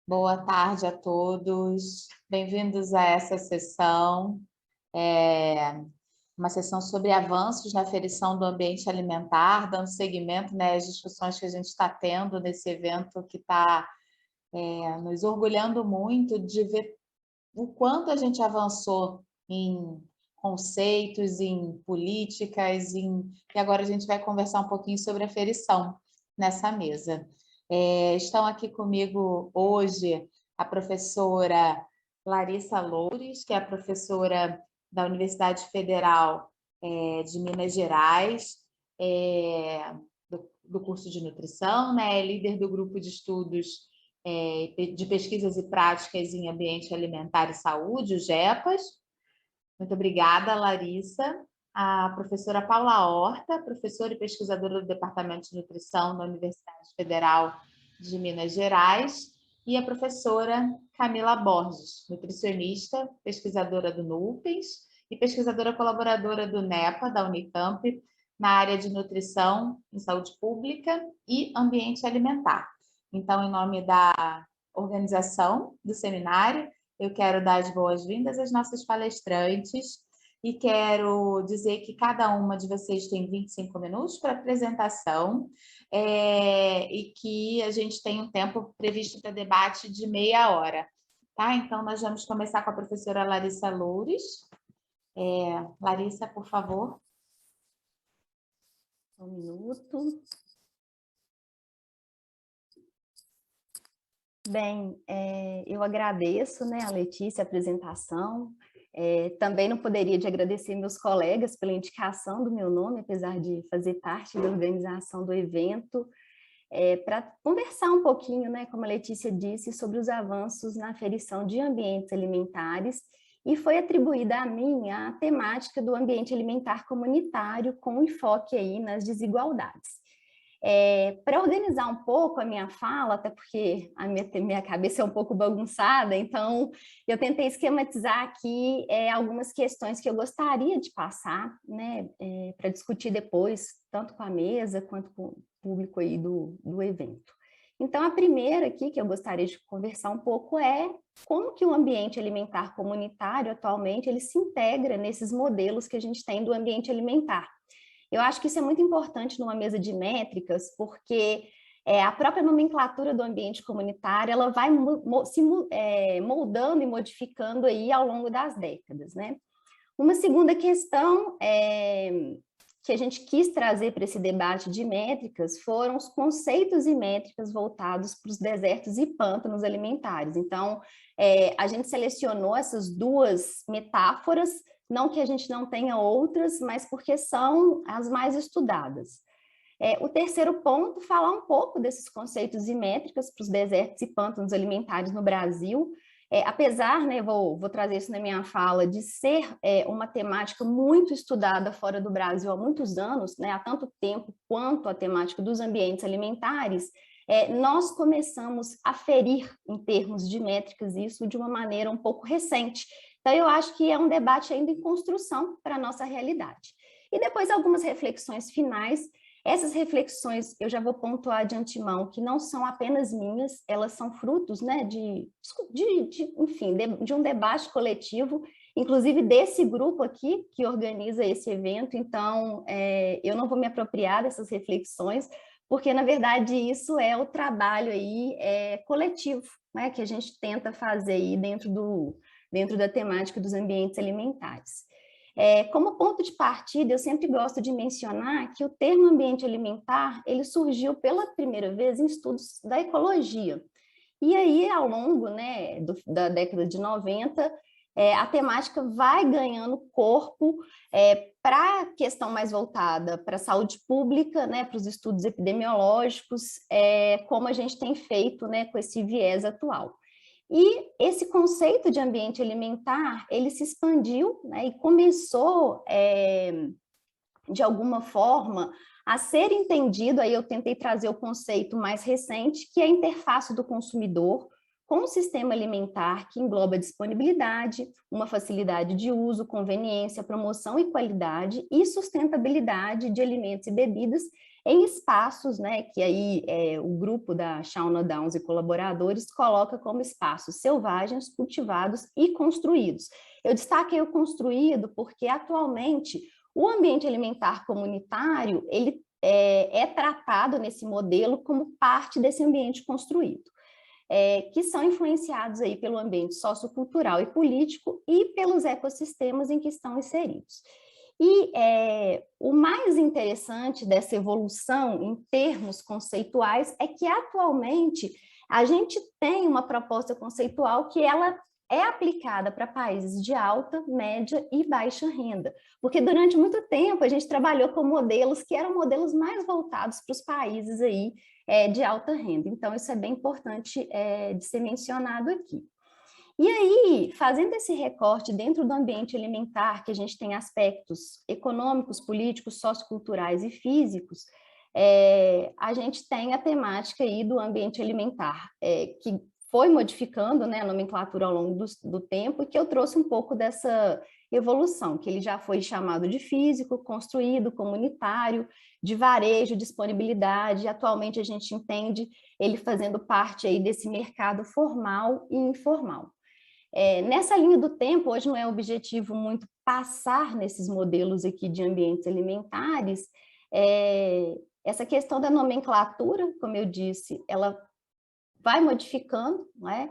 Boa tarde a todos. Bem-vindos a essa sessão, uma sessão sobre avanços na aferição do ambiente alimentar, dando seguimento, às discussões que a gente está tendo nesse evento que está nos orgulhando muito de ver o quanto a gente avançou em conceitos, em políticas, e agora a gente vai conversar um pouquinho sobre aferição nessa mesa. Estão aqui comigo hoje a professora Larissa Loures, que é a professora da Universidade Federal de Minas Gerais, do curso de nutrição, é líder do grupo de estudos de pesquisas e práticas em ambiente alimentar e saúde, o GEPAS. Muito obrigada, Larissa. A professora Paula Horta, professora e pesquisadora do Departamento de Nutrição da Universidade Federal de Minas Gerais, e a professora Camila Borges, nutricionista, pesquisadora do NUPES e pesquisadora colaboradora do NEPA, da Unicamp, na área de nutrição em saúde pública e ambiente alimentar. Então, em nome da organização do seminário, eu quero dar as boas-vindas às nossas palestrantes e quero dizer que cada uma de vocês tem 25 minutos para apresentação e que a gente tem um tempo previsto para debate de meia hora. Tá? Então, nós vamos começar com a professora Larissa Loures. Larissa, por favor. Um minuto. Bem, eu agradeço, a Letícia, a apresentação. Também não poderia de agradecer meus colegas pela indicação do meu nome, apesar de fazer parte da organização do evento, para conversar um pouquinho, como a Letícia disse, sobre os avanços na aferição de ambientes alimentares, e foi atribuída a mim a temática do ambiente alimentar comunitário com enfoque aí nas desigualdades. Para organizar um pouco a minha fala, até porque a minha cabeça é um pouco bagunçada, então eu tentei esquematizar aqui algumas questões que eu gostaria de passar, para discutir depois, tanto com a mesa quanto com o público aí do evento. Então, a primeira aqui que eu gostaria de conversar um pouco é como que o ambiente alimentar comunitário, atualmente, ele se integra nesses modelos que a gente tem do ambiente alimentar. Eu acho que isso é muito importante numa mesa de métricas, porque a própria nomenclatura do ambiente comunitário, ela vai se moldando e modificando aí ao longo das décadas, Uma segunda questão que a gente quis trazer para esse debate de métricas foram os conceitos e métricas voltados para os desertos e pântanos alimentares. Então, a gente selecionou essas duas metáforas, não que a gente não tenha outras, mas porque são as mais estudadas. O terceiro ponto, falar um pouco desses conceitos e métricas para os desertos e pântanos alimentares no Brasil, apesar, vou trazer isso na minha fala, de ser uma temática muito estudada fora do Brasil há muitos anos, há tanto tempo quanto a temática dos ambientes alimentares, nós começamos a ferir, em termos de métricas, isso de uma maneira um pouco recente. Então, eu acho que é um debate ainda em construção para a nossa realidade. E depois algumas reflexões finais. Essas reflexões eu já vou pontuar de antemão que não são apenas minhas, elas são frutos de um debate coletivo, inclusive desse grupo aqui que organiza esse evento. Então, eu não vou me apropriar dessas reflexões, porque, na verdade, isso é o trabalho aí, coletivo, que a gente tenta fazer aí dentro da temática dos ambientes alimentares. Como ponto de partida, eu sempre gosto de mencionar que o termo ambiente alimentar, ele surgiu pela primeira vez em estudos da ecologia. E aí, ao longo da década de 90, a temática vai ganhando corpo para a questão mais voltada para a saúde pública, para os estudos epidemiológicos, como a gente tem feito com esse viés atual. E esse conceito de ambiente alimentar, ele se expandiu e começou, de alguma forma, a ser entendido. Aí eu tentei trazer o conceito mais recente, que é a interface do consumidor, com um sistema alimentar que engloba disponibilidade, uma facilidade de uso, conveniência, promoção e qualidade e sustentabilidade de alimentos e bebidas em espaços, né, que aí o grupo da Shauna Downs e colaboradores coloca como espaços selvagens, cultivados e construídos. Eu destaquei o construído porque atualmente o ambiente alimentar comunitário, ele é tratado nesse modelo como parte desse ambiente construído. Que são influenciados aí pelo ambiente sociocultural e político e pelos ecossistemas em que estão inseridos. E o mais interessante dessa evolução em termos conceituais é que atualmente a gente tem uma proposta conceitual que ela é aplicada para países de alta, média e baixa renda, porque durante muito tempo a gente trabalhou com modelos que eram modelos mais voltados para os países aí de alta renda. Então, isso é bem importante de ser mencionado aqui. E aí, fazendo esse recorte dentro do ambiente alimentar, que a gente tem aspectos econômicos, políticos, socioculturais e físicos, a gente tem a temática aí do ambiente alimentar, que foi modificando, né, a nomenclatura ao longo do tempo, e que eu trouxe um pouco dessa evolução, que ele já foi chamado de físico, construído, comunitário, de varejo, disponibilidade, e atualmente a gente entende ele fazendo parte aí desse mercado formal e informal. Nessa linha do tempo, hoje não é objetivo muito passar nesses modelos aqui de ambientes alimentares, essa questão da nomenclatura, como eu disse, ela vai modificando, né?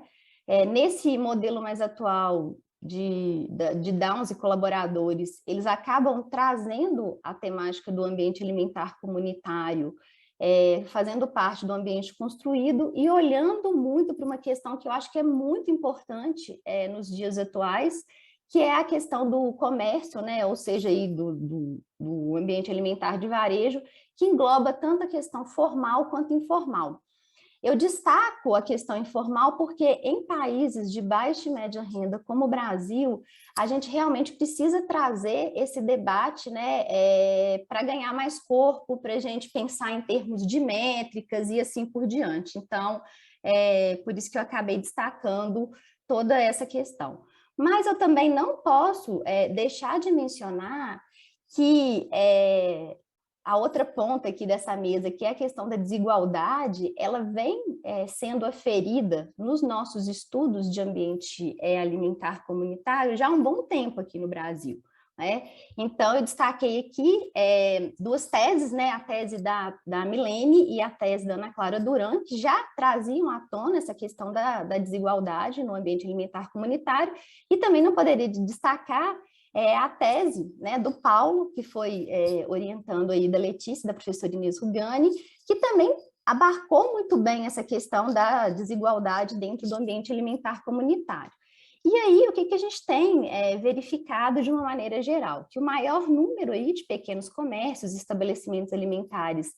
Nesse modelo mais atual de Downs e colaboradores, eles acabam trazendo a temática do ambiente alimentar comunitário, fazendo parte do ambiente construído e olhando muito para uma questão que eu acho que é muito importante nos dias atuais, que é a questão do comércio, né? Ou seja, aí do ambiente alimentar de varejo, que engloba tanto a questão formal quanto informal. Eu destaco a questão informal porque em países de baixa e média renda, como o Brasil, a gente realmente precisa trazer esse debate, né, para ganhar mais corpo, para a gente pensar em termos de métricas e assim por diante. Então, por isso que eu acabei destacando toda essa questão. Mas eu também não posso deixar de mencionar que a outra ponta aqui dessa mesa, que é a questão da desigualdade, ela vem sendo aferida nos nossos estudos de ambiente alimentar comunitário já há um bom tempo aqui no Brasil. Né? Então, eu destaquei aqui duas teses, né? A tese da Milene e a tese da Ana Clara Duran, que já traziam à tona essa questão da desigualdade no ambiente alimentar comunitário, e também não poderia destacar a tese, né, do Paulo, que foi orientando aí da Letícia, da professora Inês Rugani, que também abarcou muito bem essa questão da desigualdade dentro do ambiente alimentar comunitário. E aí, o que a gente tem verificado de uma maneira geral? Que o maior número aí de pequenos comércios, estabelecimentos alimentares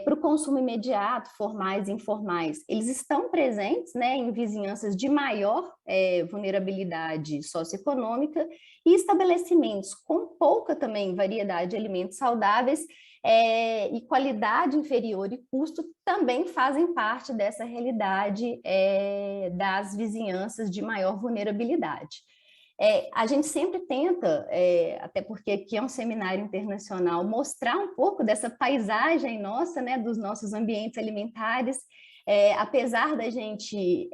para o consumo imediato, formais e informais, eles estão presentes, né, em vizinhanças de maior vulnerabilidade socioeconômica e estabelecimentos com pouca também variedade de alimentos saudáveis e qualidade inferior e custo também fazem parte dessa realidade das vizinhanças de maior vulnerabilidade. A gente sempre tenta, até porque aqui é um seminário internacional, mostrar um pouco dessa paisagem nossa, né, dos nossos ambientes alimentares, apesar da gente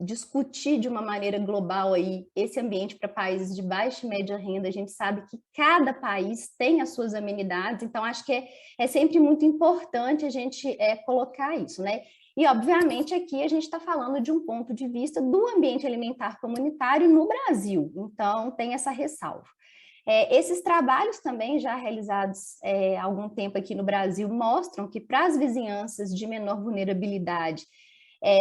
discutir de uma maneira global aí esse ambiente para países de baixa e média renda, a gente sabe que cada país tem as suas amenidades, então acho que é sempre muito importante a gente colocar isso, né? E, obviamente, aqui a gente está falando de um ponto de vista do ambiente alimentar comunitário no Brasil, então tem essa ressalva. Esses trabalhos também já realizados há algum tempo aqui no Brasil mostram que para as vizinhanças de menor vulnerabilidade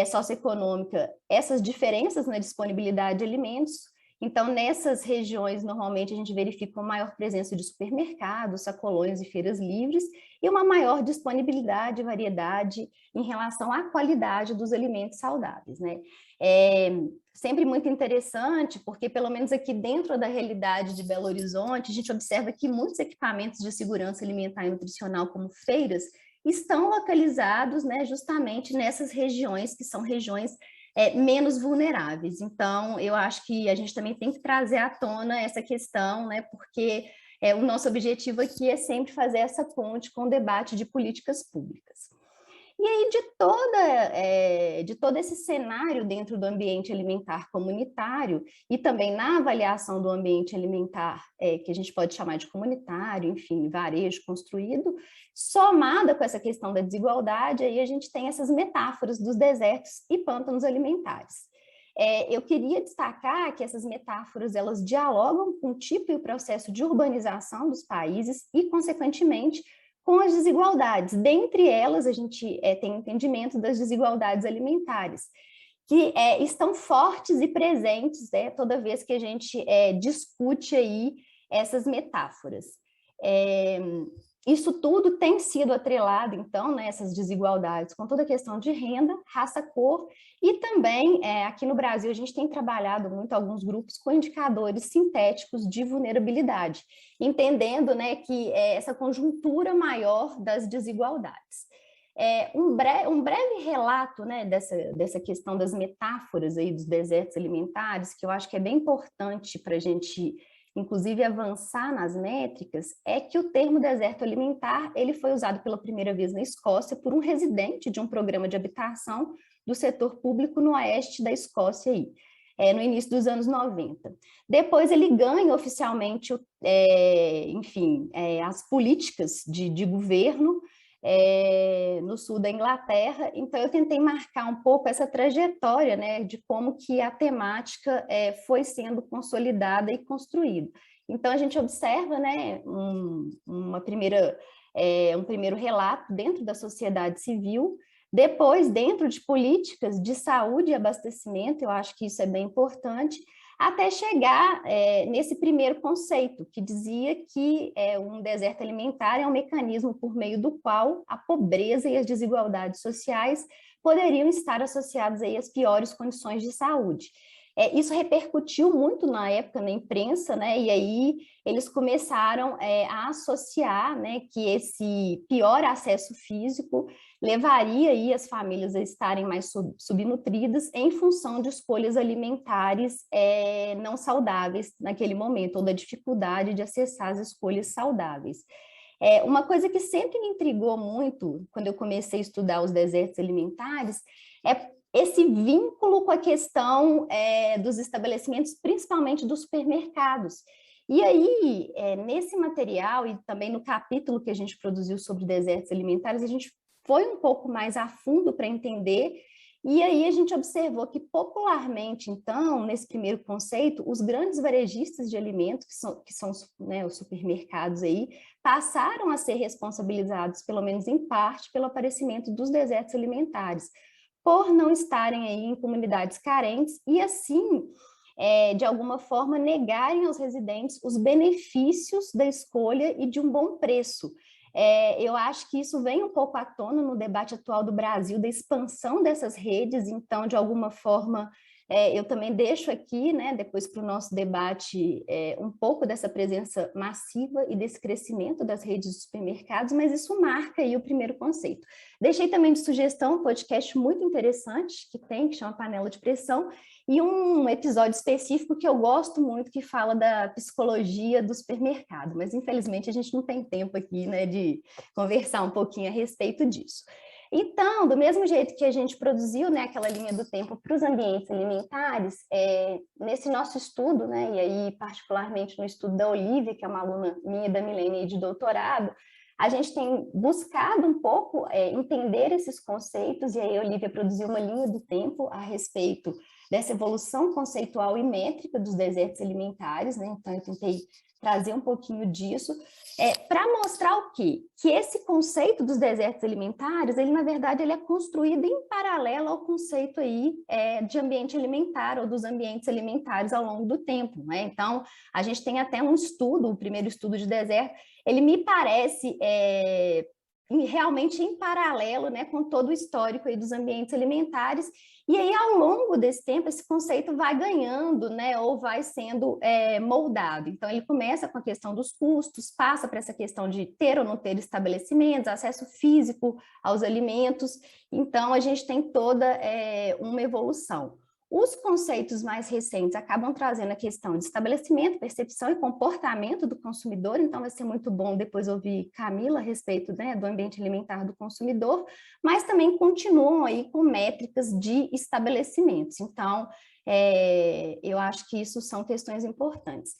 socioeconômica, essas diferenças na disponibilidade de alimentos, então nessas regiões normalmente a gente verifica uma maior presença de supermercados, sacolões e feiras livres e uma maior disponibilidade e variedade em relação à qualidade dos alimentos saudáveis, né? Sempre muito interessante, porque pelo menos aqui dentro da realidade de Belo Horizonte, a gente observa que muitos equipamentos de segurança alimentar e nutricional, como feiras, estão localizados, né, justamente nessas regiões, que são regiões menos vulneráveis. Então, eu acho que a gente também tem que trazer à tona essa questão, né, porque o nosso objetivo aqui é sempre fazer essa ponte com o debate de políticas públicas. E aí, de todo esse cenário dentro do ambiente alimentar comunitário e também na avaliação do ambiente alimentar, que a gente pode chamar de comunitário, enfim, varejo construído, somada com essa questão da desigualdade, aí a gente tem essas metáforas dos desertos e pântanos alimentares. Eu queria destacar que essas metáforas, elas dialogam com o tipo e o processo de urbanização dos países e, consequentemente, com as desigualdades. Dentre elas, a gente tem entendimento das desigualdades alimentares, que estão fortes e presentes, toda vez que a gente discute aí essas metáforas. Isso tudo tem sido atrelado, então, né, essas desigualdades, com toda a questão de renda, raça, cor, e também, aqui no Brasil, a gente tem trabalhado muito alguns grupos com indicadores sintéticos de vulnerabilidade, entendendo, né, que essa conjuntura maior das desigualdades. Um breve relato, né, dessa questão das metáforas aí dos desertos alimentares, que eu acho que é bem importante para a gente, inclusive, avançar nas métricas, é que o termo deserto alimentar ele foi usado pela primeira vez na Escócia por um residente de um programa de habitação do setor público no oeste da Escócia, aí, no início dos anos 90. Depois ele ganha oficialmente, enfim, as políticas de governo no sul da Inglaterra. Então eu tentei marcar um pouco essa trajetória, né, de como que a temática foi sendo consolidada e construída. Então a gente observa, né, um primeiro relato dentro da sociedade civil, depois dentro de políticas de saúde e abastecimento, eu acho que isso é bem importante, até chegar nesse primeiro conceito, que dizia que um deserto alimentar é um mecanismo por meio do qual a pobreza e as desigualdades sociais poderiam estar associadas aí às piores condições de saúde. Isso repercutiu muito na época na imprensa, né? E aí eles começaram a associar, né, que esse pior acesso físico levaria aí as famílias a estarem mais subnutridas em função de escolhas alimentares não saudáveis naquele momento, ou da dificuldade de acessar as escolhas saudáveis. Uma coisa que sempre me intrigou muito quando eu comecei a estudar os desertos alimentares é esse vínculo com a questão dos estabelecimentos, principalmente dos supermercados. E aí, nesse material e também no capítulo que a gente produziu sobre desertos alimentares, a gente foi um pouco mais a fundo para entender, e aí a gente observou que popularmente, então, nesse primeiro conceito, os grandes varejistas de alimentos, que são né, os supermercados aí, passaram a ser responsabilizados, pelo menos em parte, pelo aparecimento dos desertos alimentares, por não estarem aí em comunidades carentes e, assim, de alguma forma, negarem aos residentes os benefícios da escolha e de um bom preço. Eu acho que isso vem um pouco à tona no debate atual do Brasil, da expansão dessas redes, então, de alguma forma, eu também deixo aqui, né, depois para o nosso debate, um pouco dessa presença massiva e desse crescimento das redes de supermercados, mas isso marca aí o primeiro conceito. Deixei também de sugestão um podcast muito interessante que chama Panela de Pressão, e um episódio específico que eu gosto muito, que fala da psicologia do supermercado, mas infelizmente a gente não tem tempo aqui, né, de conversar um pouquinho a respeito disso. Então, do mesmo jeito que a gente produziu, né, aquela linha do tempo para os ambientes alimentares, nesse nosso estudo, né, e aí particularmente no estudo da Olivia, que é uma aluna minha da Milênio de doutorado, a gente tem buscado um pouco entender esses conceitos, e aí a Olivia produziu uma linha do tempo a respeito dessa evolução conceitual e métrica dos desertos alimentares, né? Então eu tentei trazer um pouquinho disso, para mostrar o quê? Que esse conceito dos desertos alimentares, ele na verdade ele é construído em paralelo ao conceito aí de ambiente alimentar ou dos ambientes alimentares ao longo do tempo, né? Então a gente tem até um estudo, o primeiro estudo de deserto, ele me parece realmente em paralelo, né, com todo o histórico aí dos ambientes alimentares, e aí ao longo desse tempo esse conceito vai ganhando, né, ou vai sendo moldado. Então ele começa com a questão dos custos, passa para essa questão de ter ou não ter estabelecimentos, acesso físico aos alimentos, então a gente tem toda uma evolução. Os conceitos mais recentes acabam trazendo a questão de estabelecimento, percepção e comportamento do consumidor, então vai ser muito bom depois ouvir Camila a respeito, né, do ambiente alimentar do consumidor, mas também continuam aí com métricas de estabelecimentos. Então, eu acho que isso são questões importantes.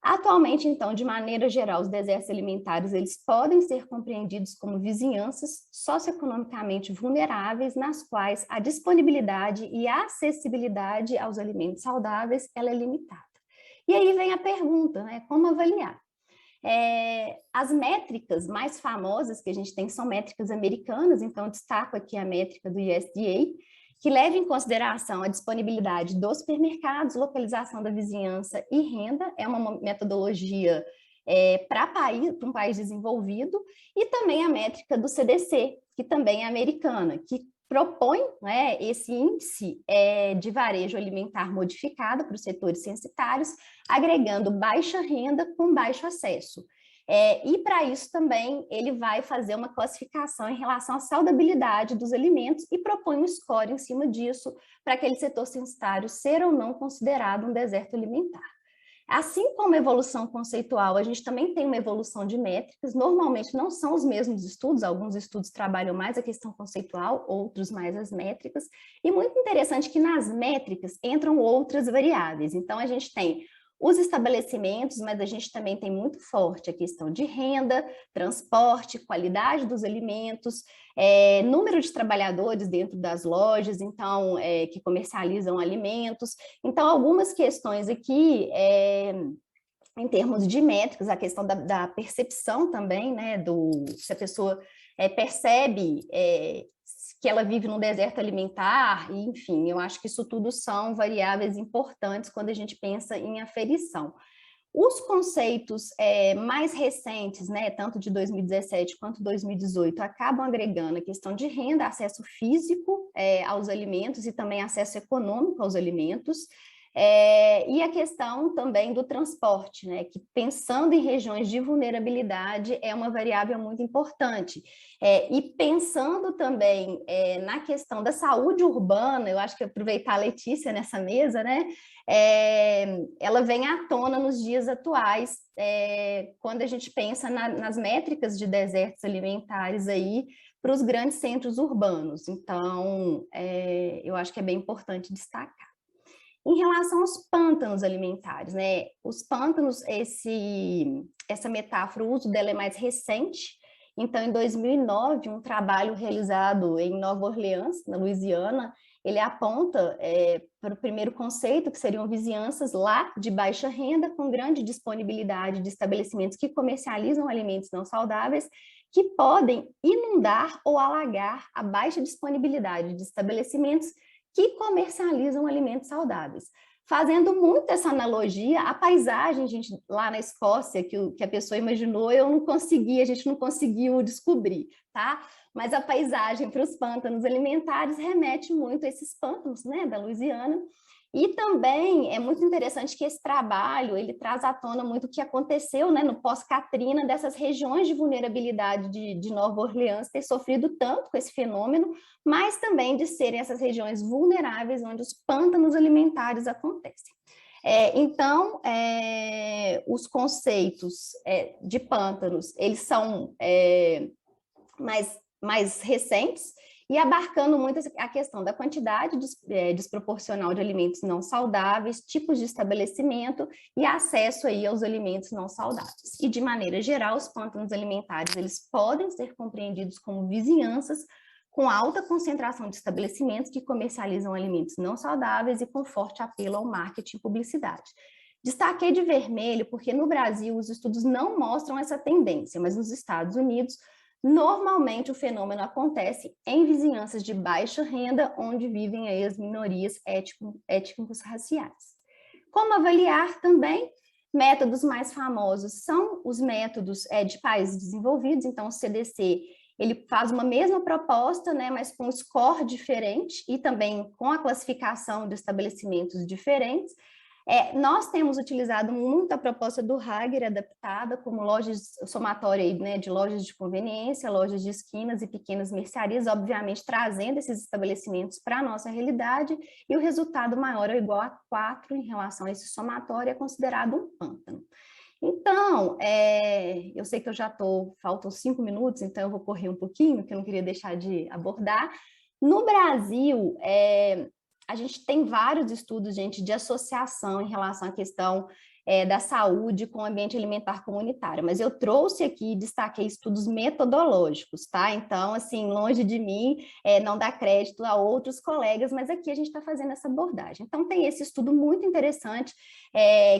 Atualmente, então, de maneira geral, os desertos alimentares eles podem ser compreendidos como vizinhanças socioeconomicamente vulneráveis, nas quais a disponibilidade e a acessibilidade aos alimentos saudáveis ela é limitada. E aí vem a pergunta, né? Como avaliar? As métricas mais famosas que a gente tem são métricas americanas, então eu destaco aqui a métrica do USDA, que leva em consideração a disponibilidade dos supermercados, localização da vizinhança e renda, é uma metodologia para um país desenvolvido, e também a métrica do CDC, que também é americana, que propõe, né, esse índice de varejo alimentar modificado para os setores censitários, agregando baixa renda com baixo acesso. E para isso também ele vai fazer uma classificação em relação à saudabilidade dos alimentos e propõe um score em cima disso para aquele setor censitário ser ou não considerado um deserto alimentar. Assim como a evolução conceitual, a gente também tem uma evolução de métricas, normalmente não são os mesmos estudos, alguns estudos trabalham mais a questão conceitual, outros mais as métricas, e muito interessante que nas métricas entram outras variáveis, então a gente tem os estabelecimentos, mas a gente também tem muito forte a questão de renda, transporte, qualidade dos alimentos, número de trabalhadores dentro das lojas, então, que comercializam alimentos. Então, algumas questões aqui, em termos de métricas, a questão da percepção também, né, se a pessoa percebe que ela vive num deserto alimentar, e, enfim, eu acho que isso tudo são variáveis importantes quando a gente pensa em aferição. Os conceitos mais recentes, né, tanto de 2017 quanto 2018, acabam agregando a questão de renda, acesso físico aos alimentos e também acesso econômico aos alimentos, e a questão também do transporte, né, que pensando em regiões de vulnerabilidade é uma variável muito importante. E pensando também na questão da saúde urbana, eu acho que aproveitar a Letícia nessa mesa, né, ela vem à tona nos dias atuais, quando a gente pensa nas métricas de desertos alimentares aí para os grandes centros urbanos. Então, eu acho que é bem importante destacar. Em relação aos pântanos alimentares, né? Os pântanos, essa metáfora, o uso dela é mais recente. Então, em 2009, um trabalho realizado em Nova Orleans, na Louisiana, ele aponta para o primeiro conceito, que seriam vizinhanças lá de baixa renda, com grande disponibilidade de estabelecimentos que comercializam alimentos não saudáveis, que podem inundar ou alagar a baixa disponibilidade de estabelecimentos que comercializam alimentos saudáveis. Fazendo muito essa analogia, a paisagem, gente, lá na Escócia, que a pessoa imaginou, a gente não conseguiu descobrir, tá? Mas a paisagem para os pântanos alimentares remete muito a esses pântanos, né, da Louisiana. E também é muito interessante que esse trabalho, ele traz à tona muito o que aconteceu, né, no pós-Katrina, dessas regiões de vulnerabilidade de Nova Orleans ter sofrido tanto com esse fenômeno, mas também de serem essas regiões vulneráveis onde os pântanos alimentares acontecem. Então, os conceitos de pântanos, eles são mais recentes, e abarcando muito a questão da quantidade desproporcional de alimentos não saudáveis, tipos de estabelecimento e acesso aí aos alimentos não saudáveis. E, de maneira geral, os pântanos alimentares, eles podem ser compreendidos como vizinhanças com alta concentração de estabelecimentos que comercializam alimentos não saudáveis e com forte apelo ao marketing e publicidade. Destaquei de vermelho porque no Brasil os estudos não mostram essa tendência, mas nos Estados Unidos normalmente o fenômeno acontece em vizinhanças de baixa renda, onde vivem aí as minorias étnicos raciais. Como avaliar também? Métodos mais famosos são os métodos de países desenvolvidos, então o CDC ele faz uma mesma proposta, né, mas com um score diferente e também com a classificação de estabelecimentos diferentes. Nós temos utilizado muito a proposta do Hager adaptada como lojas somatória, né, de lojas de conveniência, lojas de esquinas e pequenas mercearias, obviamente trazendo esses estabelecimentos para a nossa realidade, e o resultado maior ou igual a 4 em relação a esse somatório é considerado um pântano. Então, eu sei que faltam 5 minutos, então eu vou correr um pouquinho, que eu não queria deixar de abordar. No Brasil, a gente tem vários estudos, gente, de associação em relação à questão da saúde com o ambiente alimentar comunitário, mas eu trouxe aqui, destaquei estudos metodológicos, tá? Então, assim, longe de mim não dar crédito a outros colegas, mas aqui a gente está fazendo essa abordagem. Então, tem esse estudo muito interessante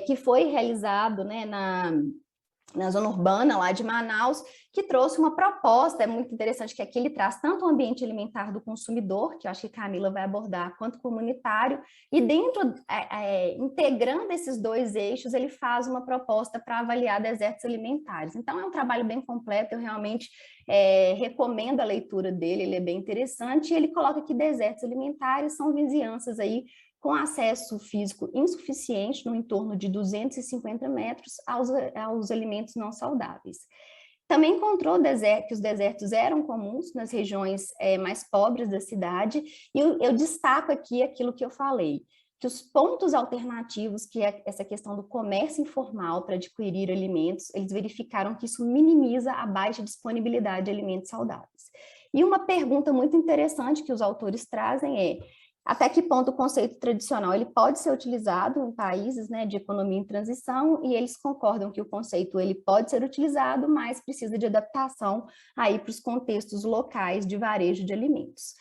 que foi realizado, né, na zona urbana lá de Manaus, que trouxe uma proposta, é muito interessante, que aqui ele traz tanto o ambiente alimentar do consumidor, que eu acho que Camila vai abordar, quanto comunitário, e dentro, integrando esses dois eixos, ele faz uma proposta para avaliar desertos alimentares. Então, é um trabalho bem completo, eu realmente recomendo a leitura dele, ele é bem interessante, e ele coloca que desertos alimentares são vizinhanças aí com acesso físico insuficiente, no entorno de 250 metros, aos alimentos não saudáveis. Também encontrou que os desertos eram comuns nas regiões mais pobres da cidade, e eu destaco aqui aquilo que eu falei, que os pontos alternativos, que é essa questão do comércio informal para adquirir alimentos, eles verificaram que isso minimiza a baixa disponibilidade de alimentos saudáveis. E uma pergunta muito interessante que os autores trazem é: até que ponto o conceito tradicional ele pode ser utilizado em países, né, de economia em transição, e eles concordam que o conceito ele pode ser utilizado, mas precisa de adaptação aí para os contextos locais de varejo de alimentos.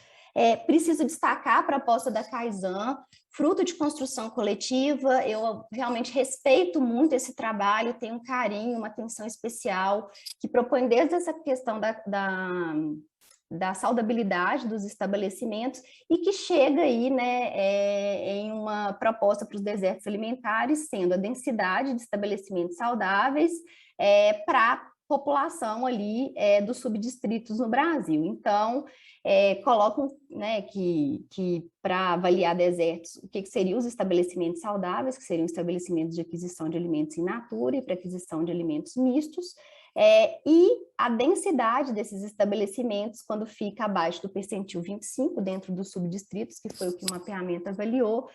Preciso destacar a proposta da Kaizen, fruto de construção coletiva. Eu realmente respeito muito esse trabalho, tenho um carinho, uma atenção especial, que propõe desde essa questão da saudabilidade dos estabelecimentos, e que chega aí, né, em uma proposta para os desertos alimentares, sendo a densidade de estabelecimentos saudáveis para a população ali dos subdistritos no Brasil. Então, colocam, né, que para avaliar desertos, o que seriam os estabelecimentos saudáveis, que seriam estabelecimentos de aquisição de alimentos in natura e para aquisição de alimentos mistos, e a densidade desses estabelecimentos, quando fica abaixo do percentil 25, dentro dos subdistritos, que foi o que o mapeamento avaliou,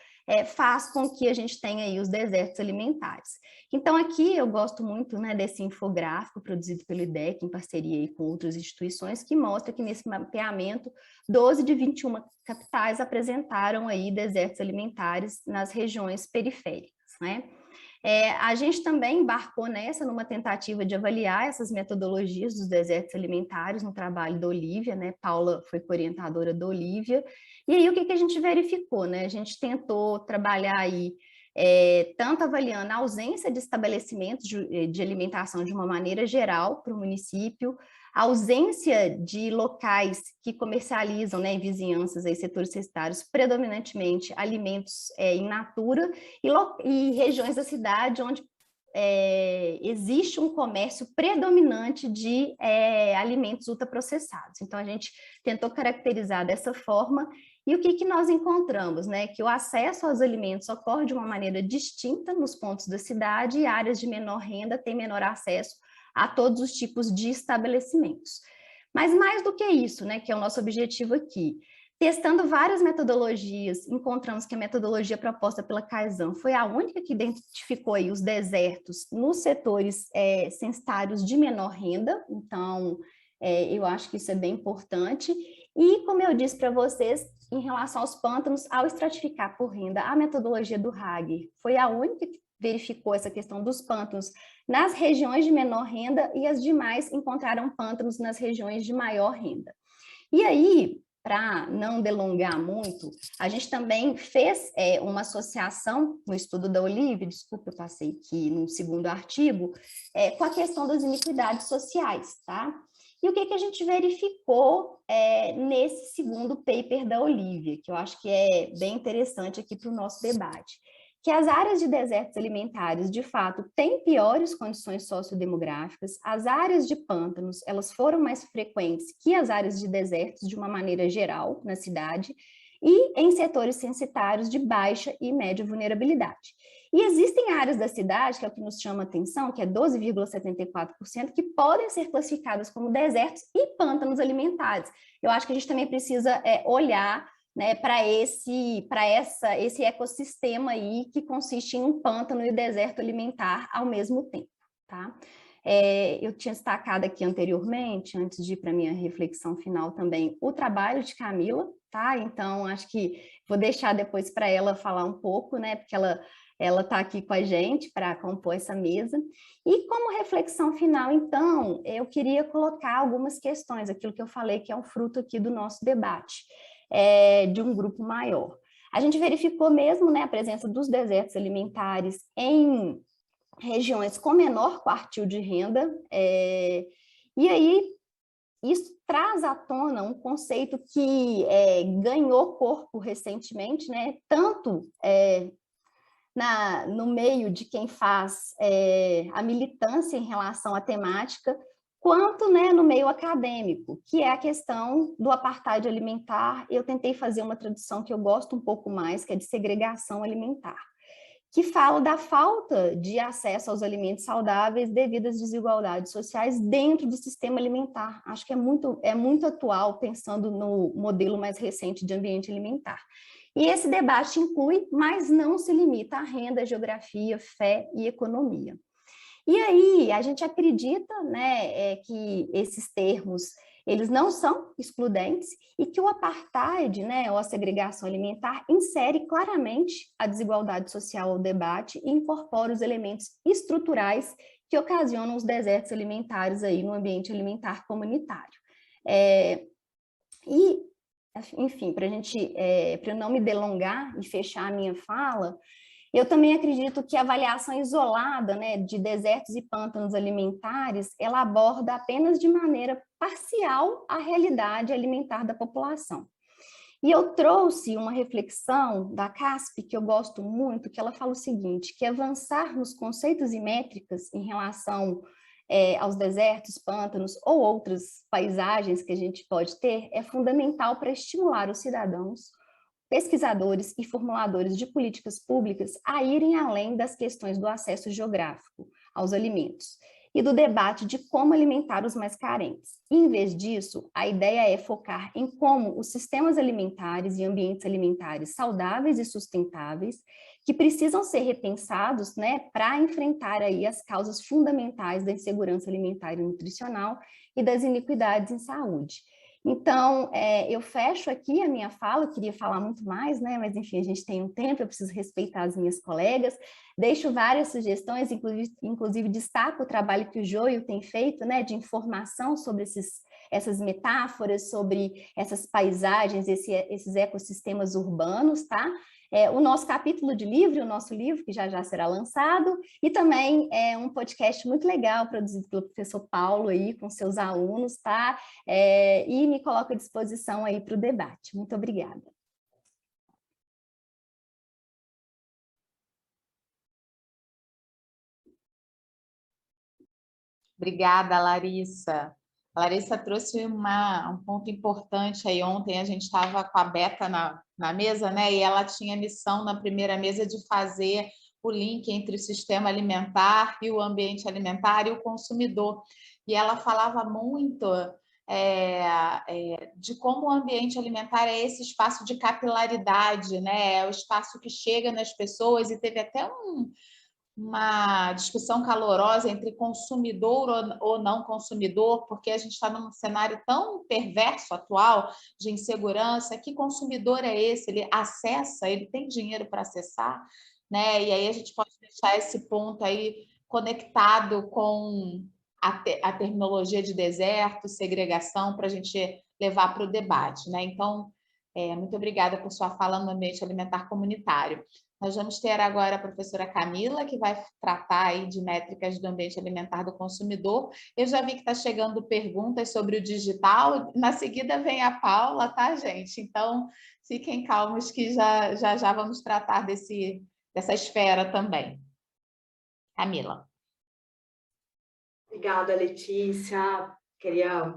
faz com que a gente tenha aí os desertos alimentares. Então, aqui eu gosto muito, né, desse infográfico produzido pelo IDEC, em parceria aí com outras instituições, que mostra que nesse mapeamento, 12 de 21 capitais apresentaram aí desertos alimentares nas regiões periféricas, né? A gente também embarcou numa tentativa de avaliar essas metodologias dos desertos alimentares no trabalho da Olívia, né? Paula foi orientadora da Olívia, e aí o que a gente verificou, né? A gente tentou trabalhar aí tanto avaliando a ausência de estabelecimentos de alimentação de uma maneira geral para o município, a ausência de locais que comercializam, né, em vizinhanças, aí, setores censitários, predominantemente alimentos in natura, e regiões da cidade onde existe um comércio predominante de alimentos ultraprocessados. Então, a gente tentou caracterizar dessa forma, e o que nós encontramos, né? Que o acesso aos alimentos ocorre de uma maneira distinta nos pontos da cidade, e áreas de menor renda têm menor acesso a todos os tipos de estabelecimentos. Mas mais do que isso, né, que é o nosso objetivo aqui, testando várias metodologias, encontramos que a metodologia proposta pela Kaizen foi a única que identificou aí os desertos nos setores censitários de menor renda. Então, eu acho que isso é bem importante. E, como eu disse para vocês, em relação aos pântanos, ao estratificar por renda, a metodologia do Hager foi a única que verificou essa questão dos pântanos nas regiões de menor renda, e as demais encontraram pântanos nas regiões de maior renda. E aí, para não delongar muito, a gente também fez uma associação no estudo da Olívia, desculpa, eu passei aqui no segundo artigo, com a questão das iniquidades sociais, tá? E o que a gente verificou nesse segundo paper da Olívia, que eu acho que é bem interessante aqui para o nosso debate, que as áreas de desertos alimentares, de fato, têm piores condições sociodemográficas, as áreas de pântanos, elas foram mais frequentes que as áreas de desertos, de uma maneira geral, na cidade, e em setores censitários de baixa e média vulnerabilidade. E existem áreas da cidade, que é o que nos chama a atenção, que é 12,74%, que podem ser classificadas como desertos e pântanos alimentares. Eu acho que a gente também precisa olhar, né, para esse ecossistema aí que consiste em um pântano e deserto alimentar ao mesmo tempo, tá? Eu tinha destacado aqui anteriormente, antes de ir para a minha reflexão final também, o trabalho de Camila, tá? Então, acho que vou deixar depois para ela falar um pouco, né, porque ela está aqui com a gente para compor essa mesa. E como reflexão final, então, eu queria colocar algumas questões, aquilo que eu falei que é um fruto aqui do nosso debate, de um grupo maior. A gente verificou mesmo, né, a presença dos desertos alimentares em regiões com menor quartil de renda, e aí isso traz à tona um conceito que ganhou corpo recentemente, né, tanto no meio de quem faz a militância em relação à temática, quanto, né, no meio acadêmico, que é a questão do apartheid alimentar. Eu tentei fazer uma tradução que eu gosto um pouco mais, que é de segregação alimentar, que fala da falta de acesso aos alimentos saudáveis devido às desigualdades sociais dentro do sistema alimentar. Acho que é muito atual, pensando no modelo mais recente de ambiente alimentar. E esse debate inclui, mas não se limita à renda, geografia, fé e economia. E aí, a gente acredita, né, que esses termos, eles não são excludentes e que o apartheid, né, ou a segregação alimentar, insere claramente a desigualdade social ao debate e incorpora os elementos estruturais que ocasionam os desertos alimentares aí no ambiente alimentar comunitário. Enfim, para eu não me delongar e fechar a minha fala, eu também acredito que a avaliação isolada, né, de desertos e pântanos alimentares, ela aborda apenas de maneira parcial a realidade alimentar da população. E eu trouxe uma reflexão da CASP, que eu gosto muito, que ela fala o seguinte, que avançar nos conceitos e métricas em relação aos desertos, pântanos ou outras paisagens que a gente pode ter é fundamental para estimular os cidadãos, pesquisadores e formuladores de políticas públicas a irem além das questões do acesso geográfico aos alimentos e do debate de como alimentar os mais carentes. Em vez disso, a ideia é focar em como os sistemas alimentares e ambientes alimentares saudáveis e sustentáveis, que precisam ser repensados, né, para enfrentar aí as causas fundamentais da insegurança alimentar e nutricional e das iniquidades em saúde. Então, eu fecho aqui a minha fala, eu queria falar muito mais, né? Mas enfim, a gente tem um tempo, eu preciso respeitar as minhas colegas, deixo várias sugestões, inclusive destaco o trabalho que o Joio tem feito, né, de informação sobre essas metáforas, sobre essas paisagens, esses ecossistemas urbanos, tá? O nosso capítulo de livro, o nosso livro, que já será lançado, e também um podcast muito legal, produzido pelo professor Paulo aí, com seus alunos, tá? E me coloco à disposição aí para o debate. Muito obrigada. Obrigada, Larissa. A Larissa trouxe um ponto importante aí. Ontem a gente estava com a Beca na mesa, né? E ela tinha a missão na primeira mesa de fazer o link entre o sistema alimentar e o ambiente alimentar e o consumidor. E ela falava muito de como o ambiente alimentar é esse espaço de capilaridade, né? É o espaço que chega nas pessoas, e teve até uma discussão calorosa entre consumidor ou não consumidor, porque a gente está num cenário tão perverso atual de insegurança. Que consumidor é esse? Ele acessa, ele tem dinheiro para acessar, né? E aí a gente pode deixar esse ponto aí conectado com a terminologia de deserto, segregação, para a gente levar para o debate, né? Então, muito obrigada por sua fala no ambiente alimentar comunitário. Nós vamos ter agora a professora Camila, que vai tratar aí de métricas do ambiente alimentar do consumidor. Eu já vi que está chegando perguntas sobre o digital. Na seguida vem a Paula, tá, gente? Então, fiquem calmos que já vamos tratar dessa esfera também. Camila. Obrigada, Letícia. Queria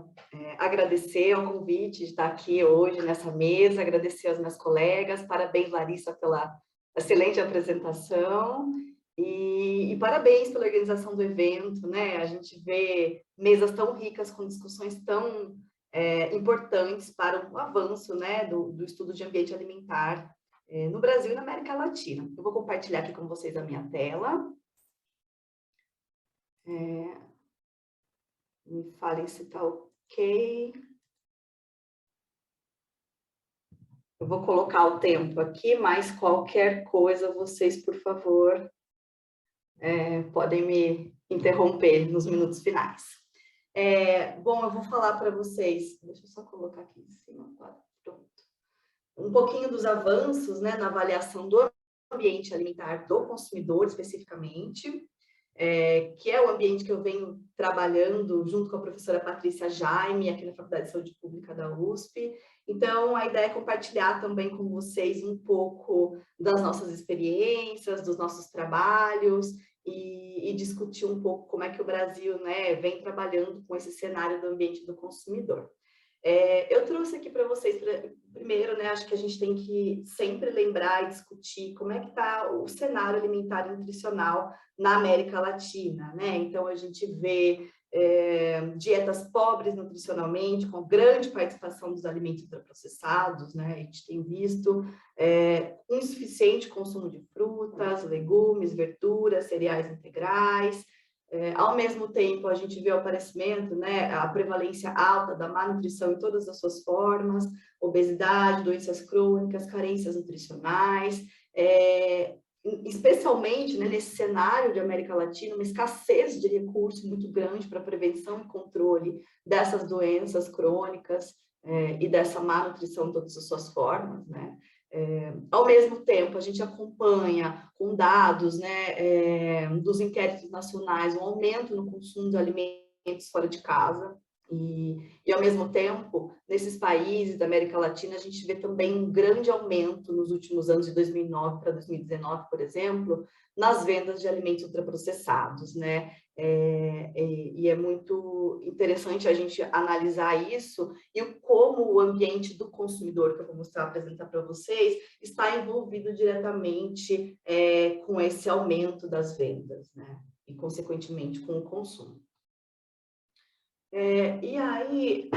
agradecer o convite de estar aqui hoje nessa mesa, agradecer aos meus colegas, parabéns, Larissa, pela excelente apresentação e parabéns pela organização do evento, né? A gente vê mesas tão ricas com discussões tão importantes para o avanço, né, do estudo de ambiente alimentar no Brasil e na América Latina. Eu vou compartilhar aqui com vocês a minha tela. Me falem se está ok. Eu vou colocar o tempo aqui, mas qualquer coisa, vocês, por favor, podem me interromper nos minutos finais. Bom, eu vou falar para vocês, deixa eu só colocar aqui em cima, pronto. Um pouquinho dos avanços, né, na avaliação do ambiente alimentar do consumidor, especificamente, que é o ambiente que eu venho trabalhando junto com a professora Patrícia Jaime, aqui na Faculdade de Saúde Pública da USP. Então, a ideia é compartilhar também com vocês um pouco das nossas experiências, dos nossos trabalhos e discutir um pouco como é que o Brasil, né, vem trabalhando com esse cenário do ambiente do consumidor. Eu trouxe aqui para vocês, primeiro, né, acho que a gente tem que sempre lembrar e discutir como é que está o cenário alimentar e nutricional na América Latina, né? Então, a gente vê dietas pobres nutricionalmente, com grande participação dos alimentos ultraprocessados, né? A gente tem visto um insuficiente consumo de frutas, legumes, verduras, cereais integrais. Ao mesmo tempo, a gente vê o aparecimento, né, a prevalência alta da má nutrição em todas as suas formas, obesidade, doenças crônicas, carências nutricionais, especialmente, né, nesse cenário de América Latina, uma escassez de recursos muito grande para prevenção e controle dessas doenças crônicas e dessa má nutrição em todas as suas formas, né? Ao mesmo tempo, a gente acompanha com dados, né, dos inquéritos nacionais um aumento no consumo de alimentos fora de casa e ao mesmo tempo, nesses países da América Latina, a gente vê também um grande aumento nos últimos anos, de 2009 para 2019, por exemplo, nas vendas de alimentos ultraprocessados, né? E é muito interessante a gente analisar isso e como o ambiente do consumidor, que eu vou apresentar para vocês, está envolvido diretamente com esse aumento das vendas, né? E, consequentemente, com o consumo. E aí,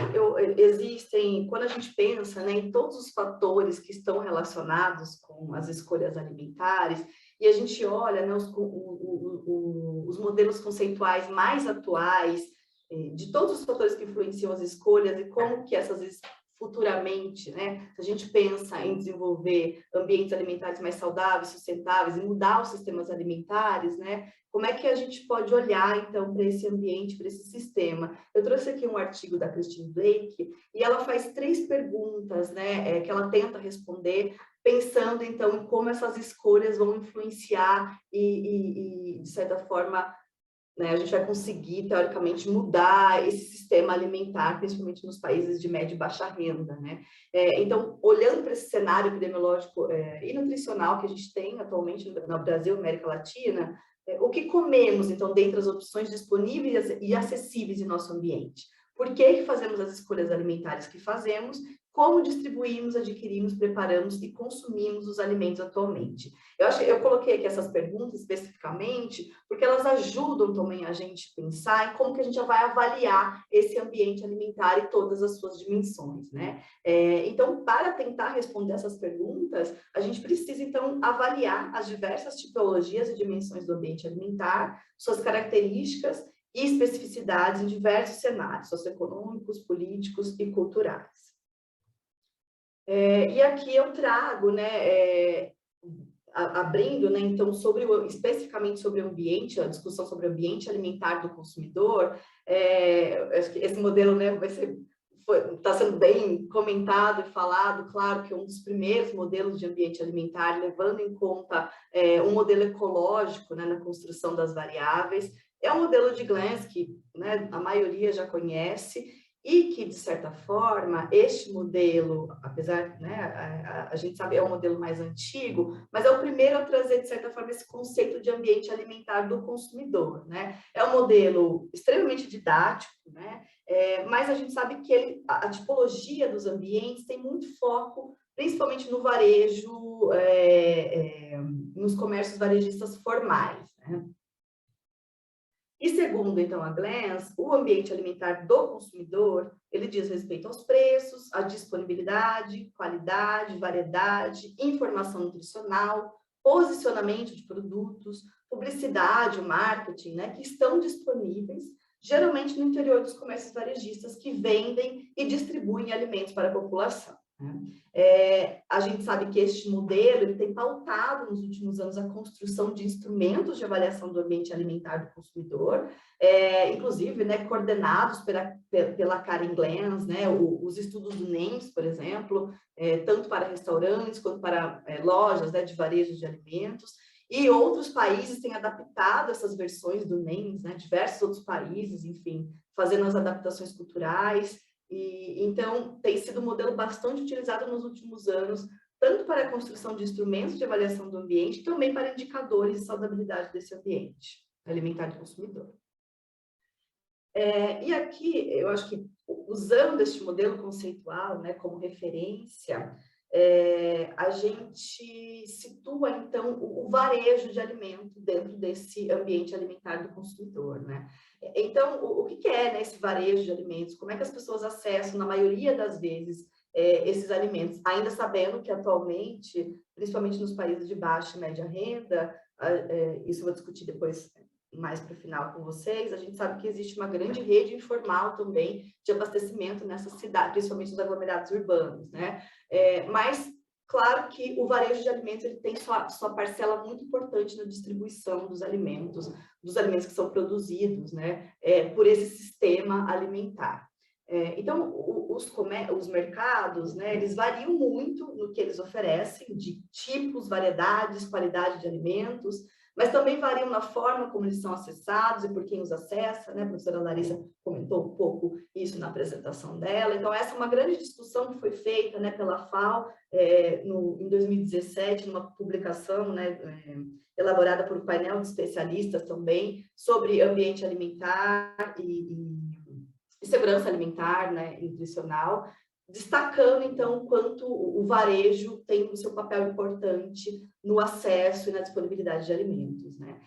existem, quando a gente pensa, né, em todos os fatores que estão relacionados com as escolhas alimentares, e a gente olha, né, os modelos conceituais mais atuais, de todos os fatores que influenciam as escolhas e como que essas futuramente, né, se a gente pensa em desenvolver ambientes alimentares mais saudáveis, sustentáveis e mudar os sistemas alimentares, né, como é que a gente pode olhar, então, para esse ambiente, para esse sistema? Eu trouxe aqui um artigo da Christine Blake e ela faz 3 perguntas, né, que ela tenta responder, pensando, então, em como essas escolhas vão influenciar e de certa forma, né, a gente vai conseguir, teoricamente, mudar esse sistema alimentar, principalmente nos países de média e baixa renda, né? Então, olhando para esse cenário epidemiológico e nutricional que a gente tem atualmente no Brasil e América Latina, o que comemos, então, dentre as opções disponíveis e acessíveis em nosso ambiente? Por que fazemos as escolhas alimentares que fazemos? Como distribuímos, adquirimos, preparamos e consumimos os alimentos atualmente? Eu coloquei aqui essas perguntas especificamente porque elas ajudam também a gente pensar em como que a gente já vai avaliar esse ambiente alimentar e todas as suas dimensões, né? Então, para tentar responder essas perguntas, a gente precisa, então, avaliar as diversas tipologias e dimensões do ambiente alimentar, suas características e especificidades em diversos cenários socioeconômicos, políticos e culturais. E aqui eu trago, né, abrindo, né, então, especificamente sobre o ambiente, a discussão sobre o ambiente alimentar do consumidor, acho que esse modelo, né, está sendo bem comentado e falado, claro que é um dos primeiros modelos de ambiente alimentar, levando em conta um modelo ecológico, né, na construção das variáveis. É um modelo de Glanz que, né, a maioria já conhece, e que, de certa forma, este modelo, apesar, né, a gente sabe, é um modelo mais antigo, mas é o primeiro a trazer, de certa forma, esse conceito de ambiente alimentar do consumidor, né? É um modelo extremamente didático, né? Mas a gente sabe que a tipologia dos ambientes tem muito foco, principalmente no varejo, nos comércios varejistas formais, né? E segundo, então, a Glens, o ambiente alimentar do consumidor, ele diz respeito aos preços, à disponibilidade, qualidade, variedade, informação nutricional, posicionamento de produtos, publicidade, o marketing, né, que estão disponíveis, geralmente no interior dos comércios varejistas que vendem e distribuem alimentos para a população. A gente sabe que este modelo ele tem pautado nos últimos anos a construção de instrumentos de avaliação do ambiente alimentar do consumidor, inclusive, né, coordenados pela Karen Glens, né, os estudos do NEMS, por exemplo, tanto para restaurantes quanto para lojas, né, de varejo de alimentos, e outros países têm adaptado essas versões do NEMS, né, diversos outros países, enfim, fazendo as adaptações culturais. E, então, tem sido um modelo bastante utilizado nos últimos anos, tanto para a construção de instrumentos de avaliação do ambiente, também para indicadores de saudabilidade desse ambiente alimentar do consumidor. E aqui, eu acho que, usando este modelo conceitual, né, como referência, a gente situa, então, o varejo de alimento dentro desse ambiente alimentar do consumidor, né? Então, o que é, né, esse varejo de alimentos? Como é que as pessoas acessam, na maioria das vezes, esses alimentos? Ainda sabendo que, atualmente, principalmente nos países de baixa e média renda, isso eu vou discutir depois mais para o final com vocês, a gente sabe que existe uma grande rede informal também de abastecimento nessa cidade, principalmente nos aglomerados urbanos, né? Mas, claro que o varejo de alimentos ele tem sua parcela muito importante na distribuição dos alimentos que são produzidos, né, por esse sistema alimentar. Então, os mercados, né, eles variam muito no que eles oferecem, de tipos, variedades, qualidade de alimentos, mas também variam na forma como eles são acessados e por quem os acessa, né? A professora Larissa comentou um pouco isso na apresentação dela. Então, essa é uma grande discussão que foi feita, né, pela FAO em 2017, numa publicação, né, elaborada por um painel de especialistas também, sobre ambiente alimentar e segurança alimentar, né, e nutricional, destacando, então, quanto o varejo tem o seu papel importante no acesso e na disponibilidade de alimentos, né?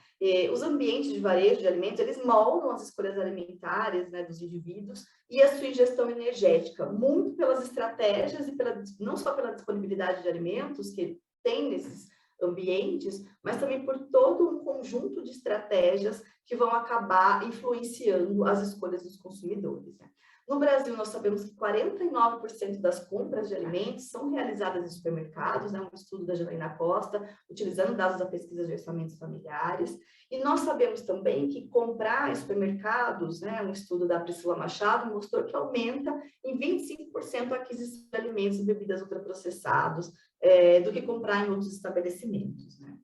Os ambientes de varejo de alimentos, eles moldam as escolhas alimentares, né, dos indivíduos e a sua ingestão energética, muito pelas estratégias e não só pela disponibilidade de alimentos que tem nesses ambientes, mas também por todo um conjunto de estratégias que vão acabar influenciando as escolhas dos consumidores, né? No Brasil, nós sabemos que 49% das compras de alimentos são realizadas em supermercados, né? Um estudo da Janaína Costa, utilizando dados da pesquisa de orçamentos familiares. E nós sabemos também que comprar em supermercados, né? Um estudo da Priscila Machado mostrou que aumenta em 25% a aquisição de alimentos e bebidas ultraprocessados do que comprar em outros estabelecimentos, né?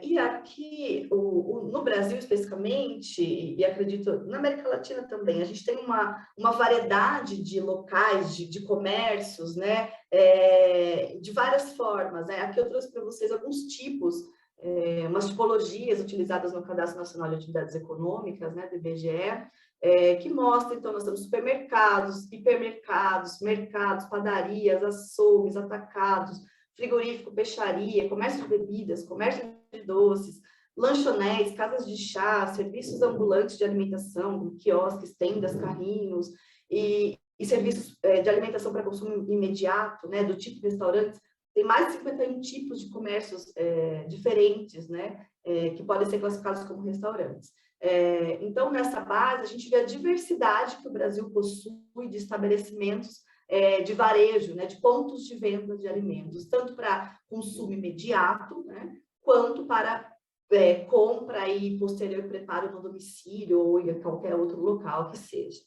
E aqui, no Brasil especificamente, e acredito na América Latina também, a gente tem uma variedade de locais, de comércios, né, de várias formas, né? Aqui eu trouxe para vocês alguns tipos, umas tipologias utilizadas no Cadastro Nacional de Atividades Econômicas, né, do IBGE, que mostra, então, nós temos supermercados, hipermercados, mercados, padarias, açougues, atacados, frigorífico, peixaria, comércio de bebidas, comércio de doces, lanchonetes, casas de chá, serviços ambulantes de alimentação, quiosques, tendas, carrinhos, e serviços de alimentação para consumo imediato, né, do tipo de restaurantes. Tem mais de 51 tipos de comércios diferentes, né, que podem ser classificados como restaurantes. Então, nessa base, a gente vê a diversidade que o Brasil possui de estabelecimentos de varejo, né, de pontos de venda de alimentos, tanto para consumo imediato, né, quanto para compra e posterior preparo no domicílio ou em qualquer outro local que seja.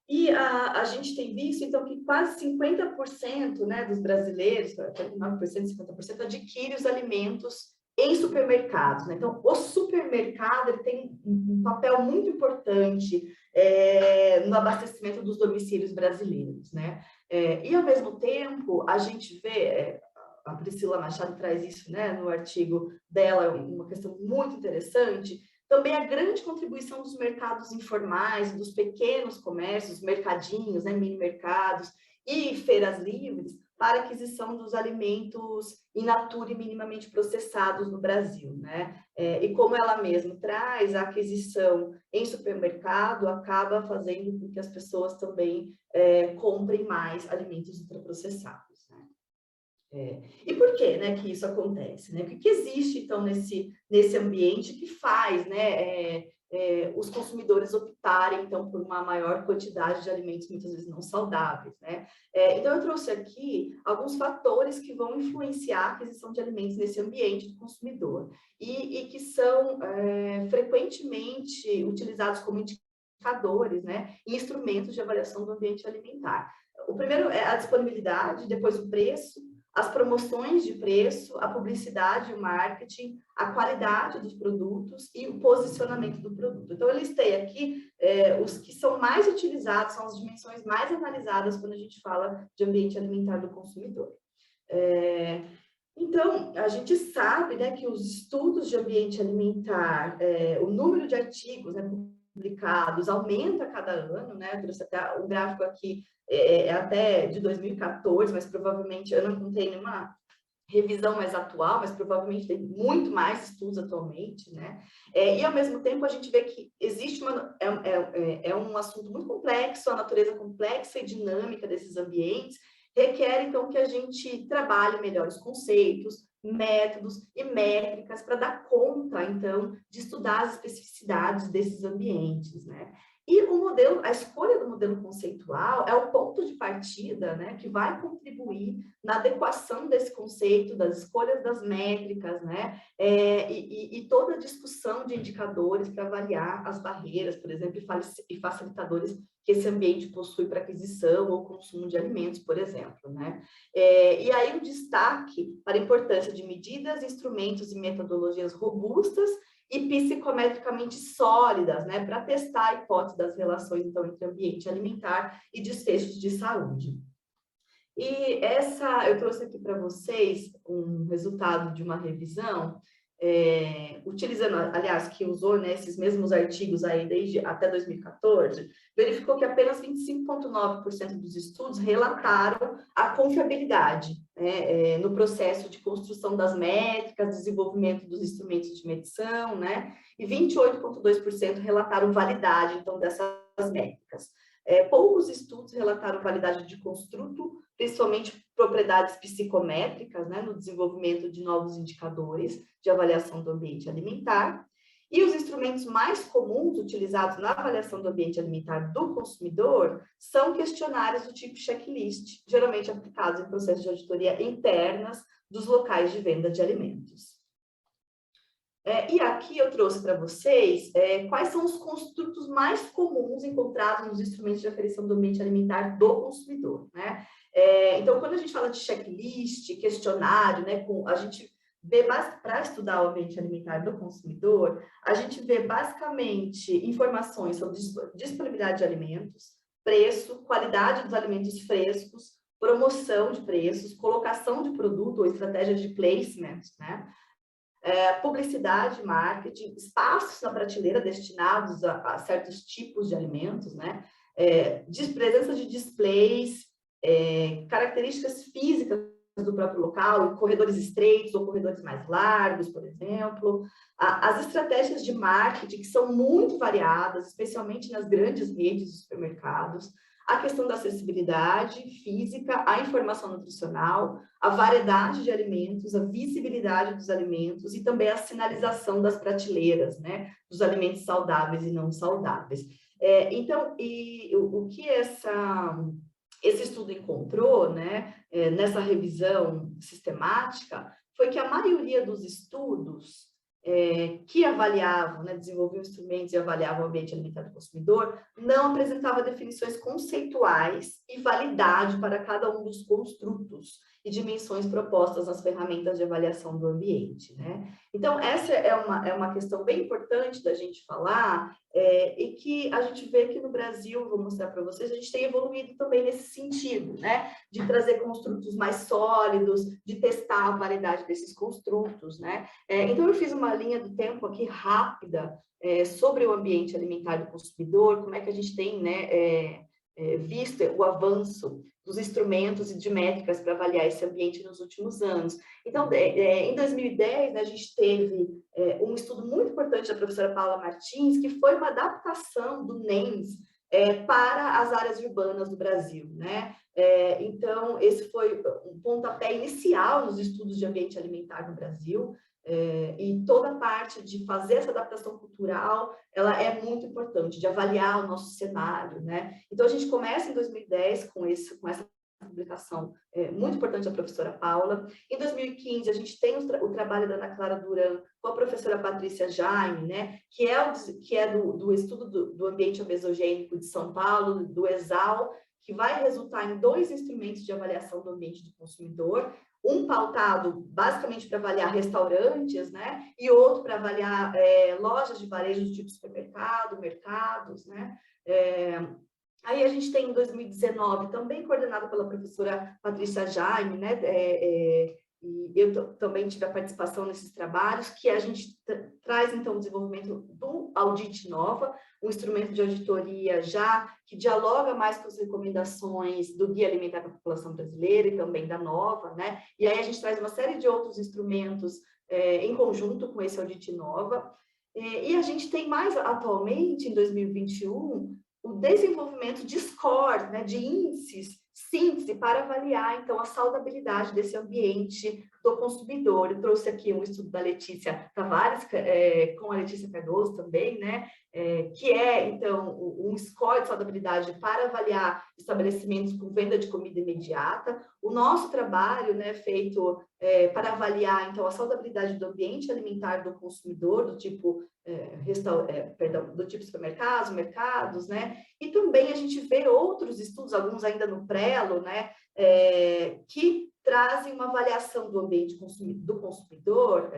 E a gente tem visto, então, que quase 50%, né, dos brasileiros, 49%, 50%, adquire os alimentos em supermercados, né? Então, o supermercado ele tem um papel muito importante no abastecimento dos domicílios brasileiros, né? E, ao mesmo tempo, a gente vê, a Priscila Machado traz isso, né, no artigo dela, uma questão muito interessante, também a grande contribuição dos mercados informais, dos pequenos comércios, mercadinhos, né, mini mercados e feiras livres, para a aquisição dos alimentos in natura e minimamente processados no Brasil, né? E como ela mesma traz, a aquisição em supermercado acaba fazendo com que as pessoas também comprem mais alimentos ultraprocessados, né? E por que, né, que isso acontece, né? O que existe, então, nesse ambiente que faz, né, os consumidores optarem, então, por uma maior quantidade de alimentos, muitas vezes não saudáveis, né? Então, eu trouxe aqui alguns fatores que vão influenciar a aquisição de alimentos nesse ambiente do consumidor e que são frequentemente utilizados como indicadores, né, e instrumentos de avaliação do ambiente alimentar. O primeiro é a disponibilidade, depois o preço, as promoções de preço, a publicidade, o marketing, a qualidade dos produtos e o posicionamento do produto. Então, eu listei aqui os que são mais utilizados, são as dimensões mais analisadas quando a gente fala de ambiente alimentar do consumidor. Então, a gente sabe, né, que os estudos de ambiente alimentar, o número de artigos, né, publicados aumenta a cada ano, né? Eu trouxe até um gráfico aqui, até de 2014, mas provavelmente eu não tenho nenhuma revisão mais atual, mas provavelmente tem muito mais estudos atualmente, né? E ao mesmo tempo a gente vê que existe um assunto muito complexo, a natureza complexa e dinâmica desses ambientes requer então que a gente trabalhe melhor os conceitos, métodos e métricas para dar conta, então, de estudar as especificidades desses ambientes, né? E o modelo, a escolha do modelo conceitual é o ponto de partida, né, que vai contribuir na adequação desse conceito, das escolhas das métricas, né, e toda a discussão de indicadores para avaliar as barreiras, por exemplo, e facilitadores que esse ambiente possui para aquisição ou consumo de alimentos, por exemplo, né? E aí o destaque para a importância de medidas, instrumentos e metodologias robustas e psicometricamente sólidas, né, para testar a hipótese das relações, então, entre ambiente alimentar e desfechos de saúde. E eu trouxe aqui para vocês um resultado de uma revisão, utilizando, aliás, que usou, né, esses mesmos artigos aí desde até 2014, verificou que apenas 25,9% dos estudos relataram a confiabilidade, né, no processo de construção das métricas, desenvolvimento dos instrumentos de medição, né, e 28,2% relataram validade, então, dessas métricas. Poucos estudos relataram validade de construto, principalmente propriedades psicométricas, né, no desenvolvimento de novos indicadores de avaliação do ambiente alimentar. E os instrumentos mais comuns utilizados na avaliação do ambiente alimentar do consumidor são questionários do tipo checklist, geralmente aplicados em processos de auditoria internas dos locais de venda de alimentos. E aqui eu trouxe para vocês quais são os construtos mais comuns encontrados nos instrumentos de aferição do ambiente alimentar do consumidor, né? Então, quando a gente fala de checklist, questionário, né, a gente vê, para estudar o ambiente alimentar do consumidor, a gente vê basicamente informações sobre disponibilidade de alimentos, preço, qualidade dos alimentos frescos, promoção de preços, colocação de produto ou estratégia de placement, né? Publicidade, marketing, espaços na prateleira destinados a certos tipos de alimentos, né? Presença de displays, características físicas do próprio local, corredores estreitos ou corredores mais largos, por exemplo. As estratégias de marketing, que são muito variadas, especialmente nas grandes redes de supermercados. A questão da acessibilidade física, a informação nutricional, a variedade de alimentos, a visibilidade dos alimentos e também a sinalização das prateleiras, né, dos alimentos saudáveis e não saudáveis. Então, o que esse estudo encontrou, né, nessa revisão sistemática, foi que a maioria dos estudos que avaliavam, né, desenvolviam instrumentos e avaliavam o ambiente alimentar do consumidor, não apresentava definições conceituais e validade para cada um dos construtos. e dimensões propostas nas ferramentas de avaliação do ambiente, né? Então, essa é uma questão bem importante da gente falar, e que a gente vê que no Brasil, vou mostrar para vocês, a gente tem evoluído também nesse sentido, né? De trazer construtos mais sólidos, de testar a validade desses construtos, né? Então, eu fiz uma linha do tempo aqui rápida sobre o ambiente alimentar do consumidor, como é que a gente tem, né, visto o avanço dos instrumentos e de métricas para avaliar esse ambiente nos últimos anos. Então, em 2010, né, a gente teve um estudo muito importante da professora Paula Martins, que foi uma adaptação do NEMS para as áreas urbanas do Brasil, né? Então, esse foi um pontapé inicial nos estudos de ambiente alimentar no Brasil, e toda a parte de fazer essa adaptação cultural, ela é muito importante, de avaliar o nosso cenário, né? Então, a gente começa em 2010 com essa publicação muito importante da professora Paula. Em 2015, a gente tem o trabalho da Ana Clara Duran com a professora Patrícia Jaime, né? Que é do estudo do ambiente mesogênico de São Paulo, do ESAL, que vai resultar em 2 instrumentos de avaliação do ambiente do consumidor, um pautado basicamente para avaliar restaurantes, né? E outro para avaliar lojas de varejo do tipo supermercado, mercados, né? Aí a gente tem em 2019, também coordenado pela professora Patrícia Jaime, né? E eu também tive a participação nesses trabalhos, que a gente traz, então, o desenvolvimento do Audit Nova, um instrumento de auditoria já que dialoga mais com as recomendações do Guia Alimentar para a População Brasileira e também da Nova, né? E aí a gente traz uma série de outros instrumentos em conjunto com esse Audit Nova. E a gente tem mais atualmente, em 2021, o desenvolvimento de scores, né, de índices, síntese, para avaliar, então, a saudabilidade desse ambiente do consumidor. Eu trouxe aqui um estudo da Letícia Tavares, com a Letícia Cardoso também, né, que é, então, um score de saudabilidade para avaliar estabelecimentos com venda de comida imediata. O nosso trabalho, né, feito para avaliar, então, a saudabilidade do ambiente alimentar do consumidor, do tipo do tipo supermercados, mercados, né? E também a gente vê outros estudos, alguns ainda no Prelo, né? Que trazem uma avaliação do ambiente do consumidor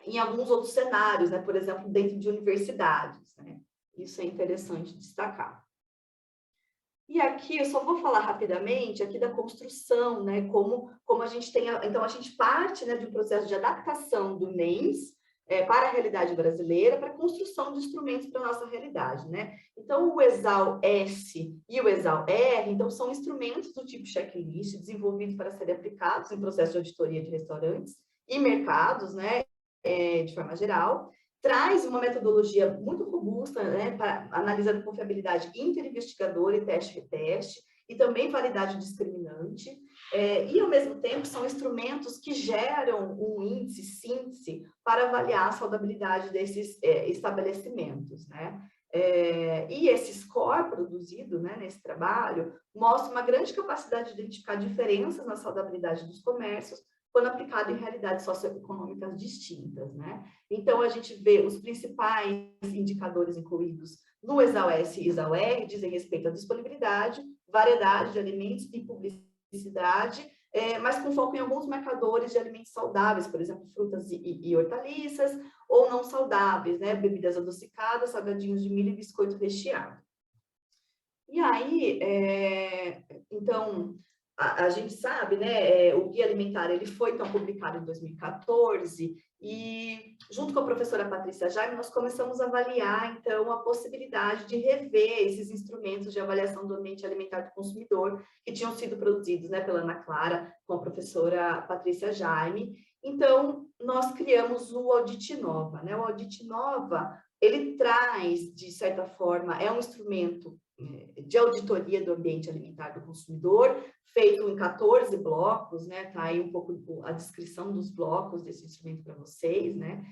em alguns outros cenários, né? Por exemplo, dentro de universidades, né? Isso é interessante destacar. E aqui eu só vou falar rapidamente aqui da construção, né? Como a gente tem, então a gente parte, né, de um processo de adaptação do NEMS para a realidade brasileira, para a construção de instrumentos para a nossa realidade, né? Então, o ESAL-S e o ESAL-R, então, são instrumentos do tipo checklist, desenvolvidos para serem aplicados em processo de auditoria de restaurantes e mercados, né? De forma geral, traz uma metodologia muito robusta, né? Para analisar confiabilidade interinvestigadora e teste-reteste, e também validade discriminante, e, ao mesmo tempo, são instrumentos que geram um índice, síntese, para avaliar a saudabilidade desses estabelecimentos, né? E esse score produzido, né, nesse trabalho mostra uma grande capacidade de identificar diferenças na saudabilidade dos comércios quando aplicado em realidades socioeconômicas distintas, né? Então, a gente vê os principais indicadores incluídos no ESAL-S e ESAL-R, dizem respeito à disponibilidade, variedade de alimentos e publicidade, mas com foco em alguns marcadores de alimentos saudáveis, por exemplo, frutas e hortaliças, ou não saudáveis, né? Bebidas adocicadas, salgadinhos de milho e biscoito recheado. E aí, então, a gente sabe, né, o Guia Alimentar, ele foi, então, publicado em 2014, e junto com a professora Patrícia Jaime, nós começamos a avaliar, então, a possibilidade de rever esses instrumentos de avaliação do ambiente alimentar do consumidor, que tinham sido produzidos, né, pela Ana Clara, com a professora Patrícia Jaime. Então, nós criamos o Audit Nova, né? O Audit Nova, ele traz, de certa forma, é um instrumento de auditoria do ambiente alimentar do consumidor, feito em 14 blocos, né? Tá aí um pouco a descrição dos blocos desse instrumento para vocês, né?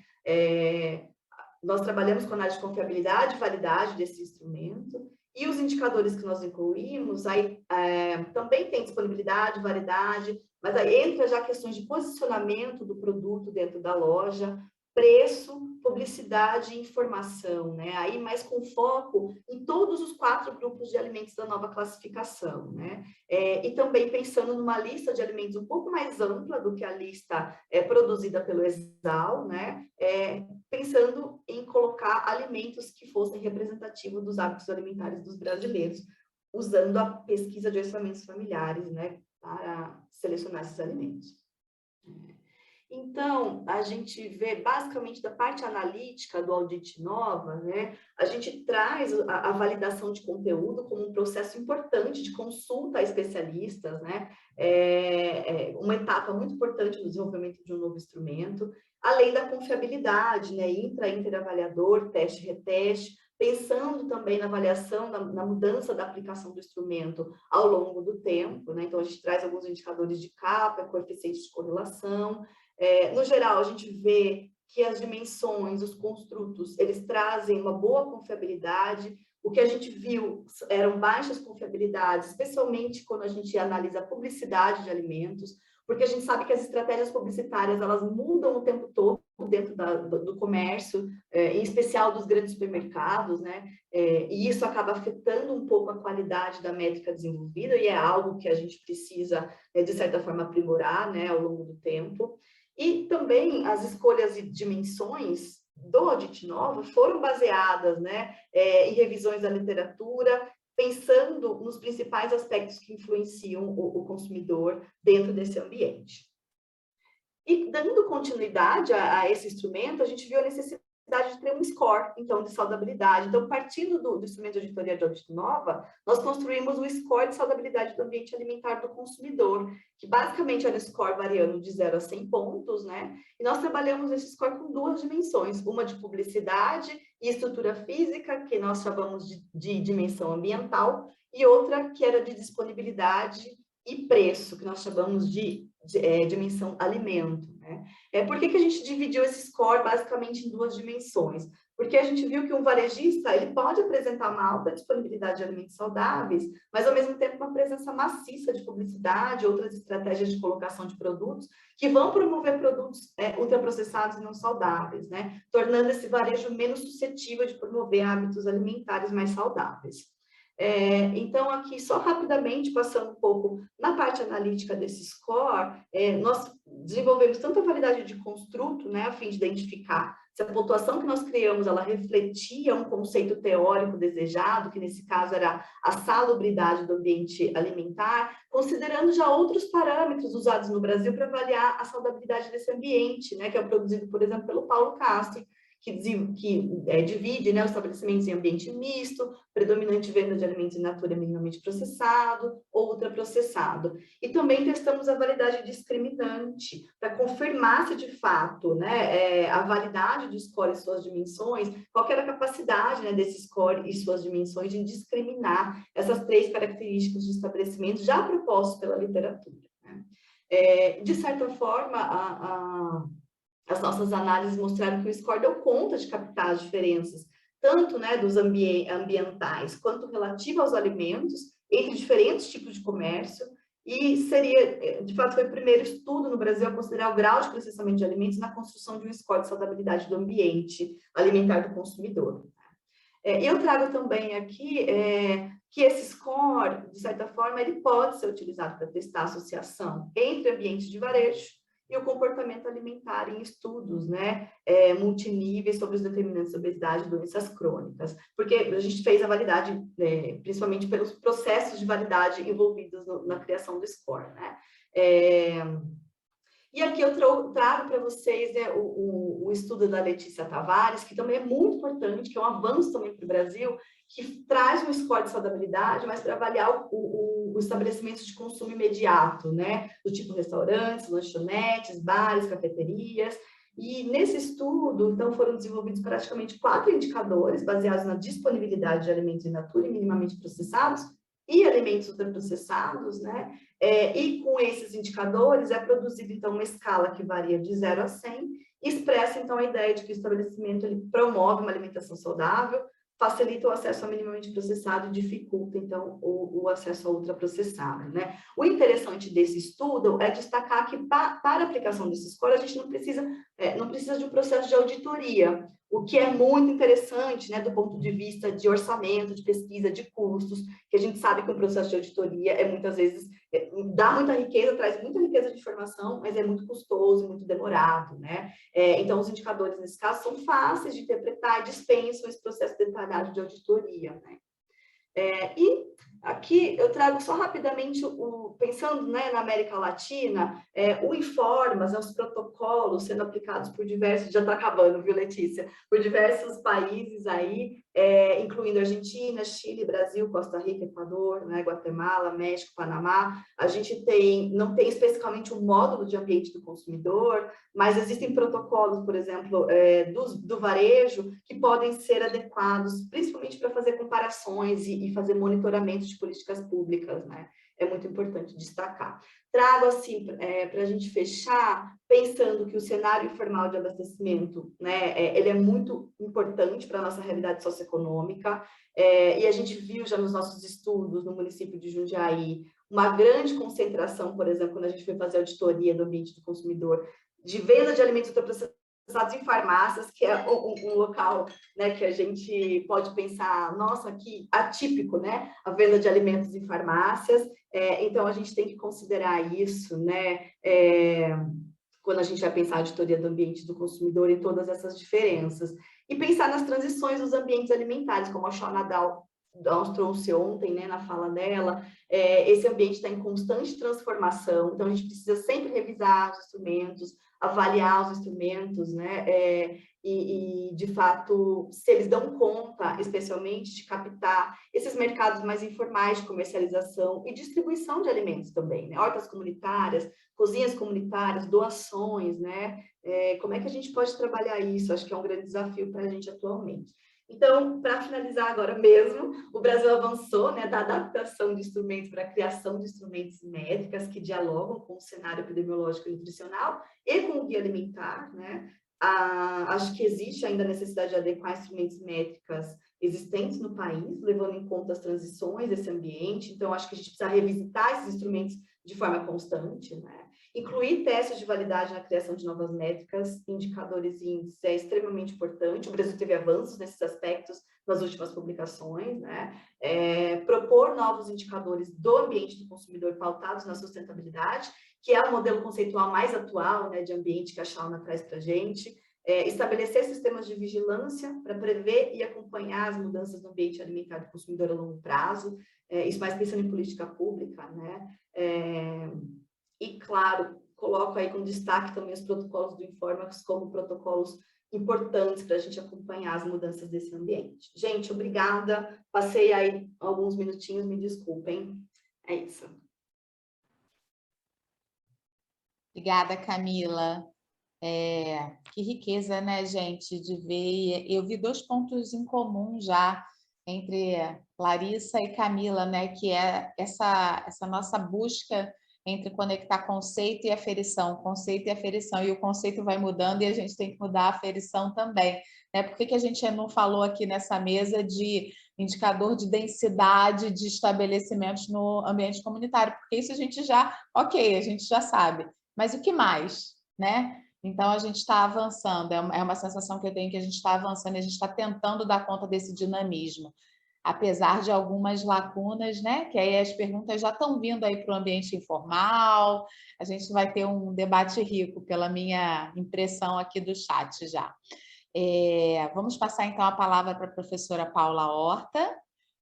Nós trabalhamos com análise de confiabilidade e validade desse instrumento, e os indicadores que nós incluímos, aí também tem disponibilidade, variedade, mas aí entra já questões de posicionamento do produto dentro da loja, preço, publicidade e informação, né? Aí mais com foco em todos os 4 grupos de alimentos da nova classificação, né? E também pensando numa lista de alimentos um pouco mais ampla do que a lista produzida pelo ESAL, né? Pensando em colocar alimentos que fossem representativos dos hábitos alimentares dos brasileiros, usando a pesquisa de orçamentos familiares, né? Para selecionar esses alimentos. Então, a gente vê basicamente da parte analítica do Audite Nova, né, a gente traz a validação de conteúdo como um processo importante de consulta a especialistas, né, uma etapa muito importante no desenvolvimento de um novo instrumento, além da confiabilidade, né, inter-avaliador, teste e reteste, pensando também na avaliação, na mudança da aplicação do instrumento ao longo do tempo, né, então a gente traz alguns indicadores de capa, coeficientes de correlação. No geral, a gente vê que as dimensões, os construtos, eles trazem uma boa confiabilidade. O que a gente viu eram baixas confiabilidades, especialmente quando a gente analisa a publicidade de alimentos, porque a gente sabe que as estratégias publicitárias, elas mudam o tempo todo dentro do comércio, em especial dos grandes supermercados, né? E isso acaba afetando um pouco a qualidade da métrica desenvolvida, e é algo que a gente precisa, de certa forma, aprimorar, né, ao longo do tempo. E também as escolhas e dimensões do Audite Nova foram baseadas, né, em revisões da literatura, pensando nos principais aspectos que influenciam o consumidor dentro desse ambiente. E dando continuidade a esse instrumento, a gente viu a necessidade de ter um score, então, de saudabilidade. Então, partindo do instrumento de auditoria de Audite Nova, nós construímos o score de saudabilidade do ambiente alimentar do consumidor, que basicamente era um score variando de 0 a 100 pontos, né? E nós trabalhamos esse score com 2 dimensões, uma de publicidade e estrutura física, que nós chamamos de dimensão ambiental, e outra que era de disponibilidade e preço, que nós chamamos de dimensão alimento, né? Por que a gente dividiu esse score basicamente em 2 dimensões? Porque a gente viu que um varejista, ele pode apresentar uma alta disponibilidade de alimentos saudáveis, mas ao mesmo tempo uma presença maciça de publicidade, outras estratégias de colocação de produtos, que vão promover produtos ultraprocessados e não saudáveis, né? Tornando esse varejo menos suscetível de promover hábitos alimentares mais saudáveis. Então, aqui, só rapidamente, passando um pouco na parte analítica desse score, nós desenvolvemos tanto a validade de construto, né, a fim de identificar se a pontuação que nós criamos, ela refletia um conceito teórico desejado, que nesse caso era a salubridade do ambiente alimentar, considerando já outros parâmetros usados no Brasil para avaliar a saudabilidade desse ambiente, né, que é produzido, por exemplo, pelo Paulo Castro, que divide, né, os estabelecimentos em ambiente misto, predominante venda de alimentos in natura minimamente processado ou ultraprocessado. E também testamos a validade discriminante, para confirmar se de fato, né, a validade do score e suas dimensões, qual era a capacidade, né, desse score e suas dimensões de discriminar essas 3 características de estabelecimento já propostos pela literatura, né? De certa forma, as nossas análises mostraram que o score deu conta de captar as diferenças, tanto, né, dos ambientais, quanto relativa aos alimentos, entre diferentes tipos de comércio, e seria, de fato, foi o primeiro estudo no Brasil a considerar o grau de processamento de alimentos na construção de um score de saudabilidade do ambiente alimentar do consumidor. Eu trago também aqui que esse score, de certa forma, ele pode ser utilizado para testar a associação entre ambientes de varejo e o comportamento alimentar em estudos, né, multiníveis sobre os determinantes da obesidade e doenças crônicas, porque a gente fez a validade, principalmente pelos processos de validade envolvidos na criação do score, né. E aqui eu trago para vocês, né, o estudo da Letícia Tavares, que também é muito importante, que é um avanço também para o Brasil, que traz um score de saudabilidade, mas para avaliar o estabelecimento de consumo imediato, né? Do tipo restaurantes, lanchonetes, bares, cafeterias. E nesse estudo, então, foram desenvolvidos praticamente 4 indicadores baseados na disponibilidade de alimentos in natura e minimamente processados e alimentos ultraprocessados, né? E com esses indicadores é produzida, então, uma escala que varia de 0 a 100, e expressa, então, a ideia de que o estabelecimento ele promove uma alimentação saudável, facilita o acesso ao minimamente processado e dificulta, então, o acesso ao ultraprocessado, né? O interessante desse estudo é destacar que, para a aplicação desse score, a gente não precisa de um processo de auditoria, o que é muito interessante, né, do ponto de vista de orçamento, de pesquisa, de custos, que a gente sabe que o processo de auditoria muitas vezes, dá muita riqueza, traz muita riqueza de informação, mas é muito custoso, muito demorado, né? Então, os indicadores, nesse caso, são fáceis de interpretar e dispensam esse processo detalhado de auditoria, né? E aqui eu trago só rapidamente, pensando, né, na América Latina, o Informas, os protocolos sendo aplicados por diversos, já está acabando, viu, Letícia? Por diversos países aí, incluindo Argentina, Chile, Brasil, Costa Rica, Equador, né, Guatemala, México, Panamá. A gente não tem especificamente um módulo de ambiente do consumidor, mas existem protocolos, por exemplo, do varejo, que podem ser adequados, principalmente para fazer comparações e fazer monitoramento de políticas públicas, né? É muito importante destacar. Trago, assim, para a gente fechar, pensando que o cenário informal de abastecimento, né, ele é muito importante para a nossa realidade socioeconômica, e a gente viu já nos nossos estudos no município de Jundiaí, uma grande concentração, por exemplo, quando a gente foi fazer auditoria do ambiente do consumidor, de venda de alimentos ultraprocessados em farmácias, que é um local, né, que a gente pode pensar, nossa, que atípico, né, a venda de alimentos em farmácias. Então a gente tem que considerar isso, né, quando a gente vai pensar a auditoria do ambiente do consumidor e todas essas diferenças. E pensar nas transições dos ambientes alimentares, como a Shauna Dawes trouxe ontem, né, na fala dela, esse ambiente está em constante transformação, então a gente precisa sempre revisar os instrumentos, avaliar os instrumentos, né, e de fato, se eles dão conta, especialmente, de captar esses mercados mais informais de comercialização e distribuição de alimentos também, né, hortas comunitárias, cozinhas comunitárias, doações, né, como é que a gente pode trabalhar isso? Acho que é um grande desafio para a gente atualmente. Então, para finalizar agora mesmo, o Brasil avançou, né, da adaptação de instrumentos para a criação de instrumentos e métricas que dialogam com o cenário epidemiológico e nutricional e com o guia alimentar, né? Acho que existe ainda a necessidade de adequar instrumentos e métricas existentes no país, levando em conta as transições desse ambiente. Então, acho que a gente precisa revisitar esses instrumentos de forma constante, né? Incluir testes de validade na criação de novas métricas, indicadores e índices é extremamente importante. O Brasil teve avanços nesses aspectos nas últimas publicações, né? Propor novos indicadores do ambiente do consumidor pautados na sustentabilidade, que é o modelo conceitual mais atual, né, de ambiente que a Shauna traz para a gente. Estabelecer sistemas de vigilância para prever e acompanhar as mudanças no ambiente alimentar do consumidor a longo prazo, isso mais pensando em política pública, né? E, claro, coloco aí como destaque também os protocolos do Informas como protocolos importantes para a gente acompanhar as mudanças desse ambiente. Gente, obrigada. Passei aí alguns minutinhos, me desculpem. É isso. Obrigada, Camila. Que riqueza, né, gente, de ver. Eu vi 2 pontos em comum já entre Larissa e Camila, né, que é essa nossa busca entre conectar conceito e aferição, conceito e aferição, e o conceito vai mudando e a gente tem que mudar a aferição também, né? Por que a gente não falou aqui nessa mesa de indicador de densidade de estabelecimentos no ambiente comunitário? Porque isso a gente já, ok, a gente já sabe, mas o que mais, né? Então, a gente está avançando, é uma sensação que eu tenho que a gente está avançando e a gente está tentando dar conta desse dinamismo, apesar de algumas lacunas, né? Que aí as perguntas já estão vindo aí para o ambiente informal, a gente vai ter um debate rico, pela minha impressão aqui do chat já. Vamos passar, então, a palavra para a professora Paula Horta,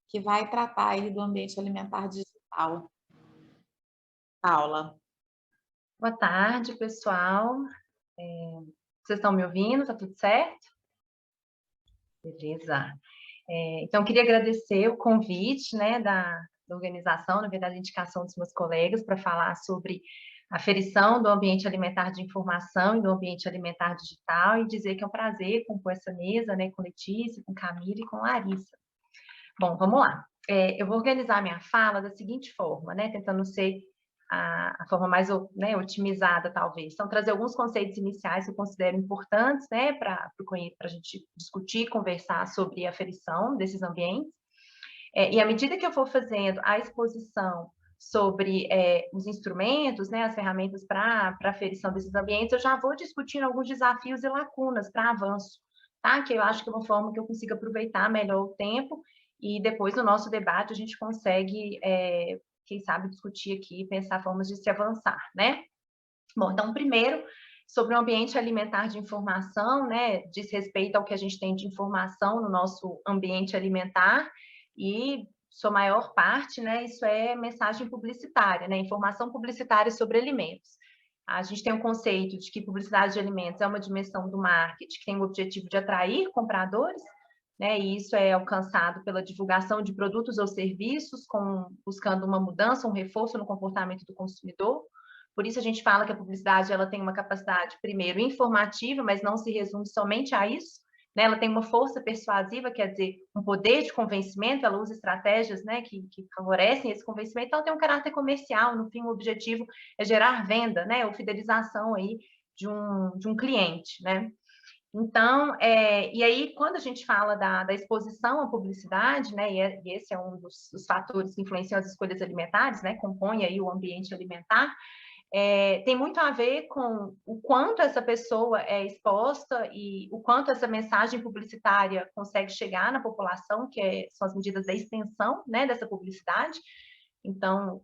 que vai tratar aí do ambiente alimentar digital. Paula. Boa tarde, pessoal. Vocês estão me ouvindo? Está tudo certo? Beleza. Então, eu queria agradecer o convite, né, da organização, na verdade, a indicação dos meus colegas para falar sobre a aferição do ambiente alimentar de informação e do ambiente alimentar digital e dizer que é um prazer compor essa mesa, né, com Letícia, com Camila e com Larissa. Bom, vamos lá. Eu vou organizar minha fala da seguinte forma, né, tentando ser a forma mais, né, otimizada, talvez. Então, trazer alguns conceitos iniciais que eu considero importantes, né, para a gente discutir, conversar sobre a aferição desses ambientes. E à medida que eu for fazendo a exposição sobre os instrumentos, né, as ferramentas para a aferição desses ambientes, eu já vou discutindo alguns desafios e lacunas para avanço, tá? Que eu acho que é uma forma que eu consigo aproveitar melhor o tempo e depois no nosso debate a gente consegue, quem sabe, discutir aqui e pensar formas de se avançar, né? Bom, então, primeiro, sobre o ambiente alimentar de informação, né, diz respeito ao que a gente tem de informação no nosso ambiente alimentar e sua maior parte, né, isso é mensagem publicitária, né, informação publicitária sobre alimentos. A gente tem um conceito de que publicidade de alimentos é uma dimensão do marketing que tem o objetivo de atrair compradores, né, e isso é alcançado pela divulgação de produtos ou serviços, buscando uma mudança, um reforço no comportamento do consumidor. Por isso a gente fala que a publicidade ela tem uma capacidade, primeiro, informativa, mas não se resume somente a isso, né? Ela tem uma força persuasiva, quer dizer, um poder de convencimento, ela usa estratégias, né, que favorecem esse convencimento, então ela tem um caráter comercial, no fim o objetivo é gerar venda, né, ou fidelização aí de um cliente, né? Então, e aí, quando a gente fala da exposição à publicidade, né, e esse é um dos fatores que influenciam as escolhas alimentares, né, compõe aí o ambiente alimentar, tem muito a ver com o quanto essa pessoa é exposta e o quanto essa mensagem publicitária consegue chegar na população, são as medidas da extensão, né, dessa publicidade. Então,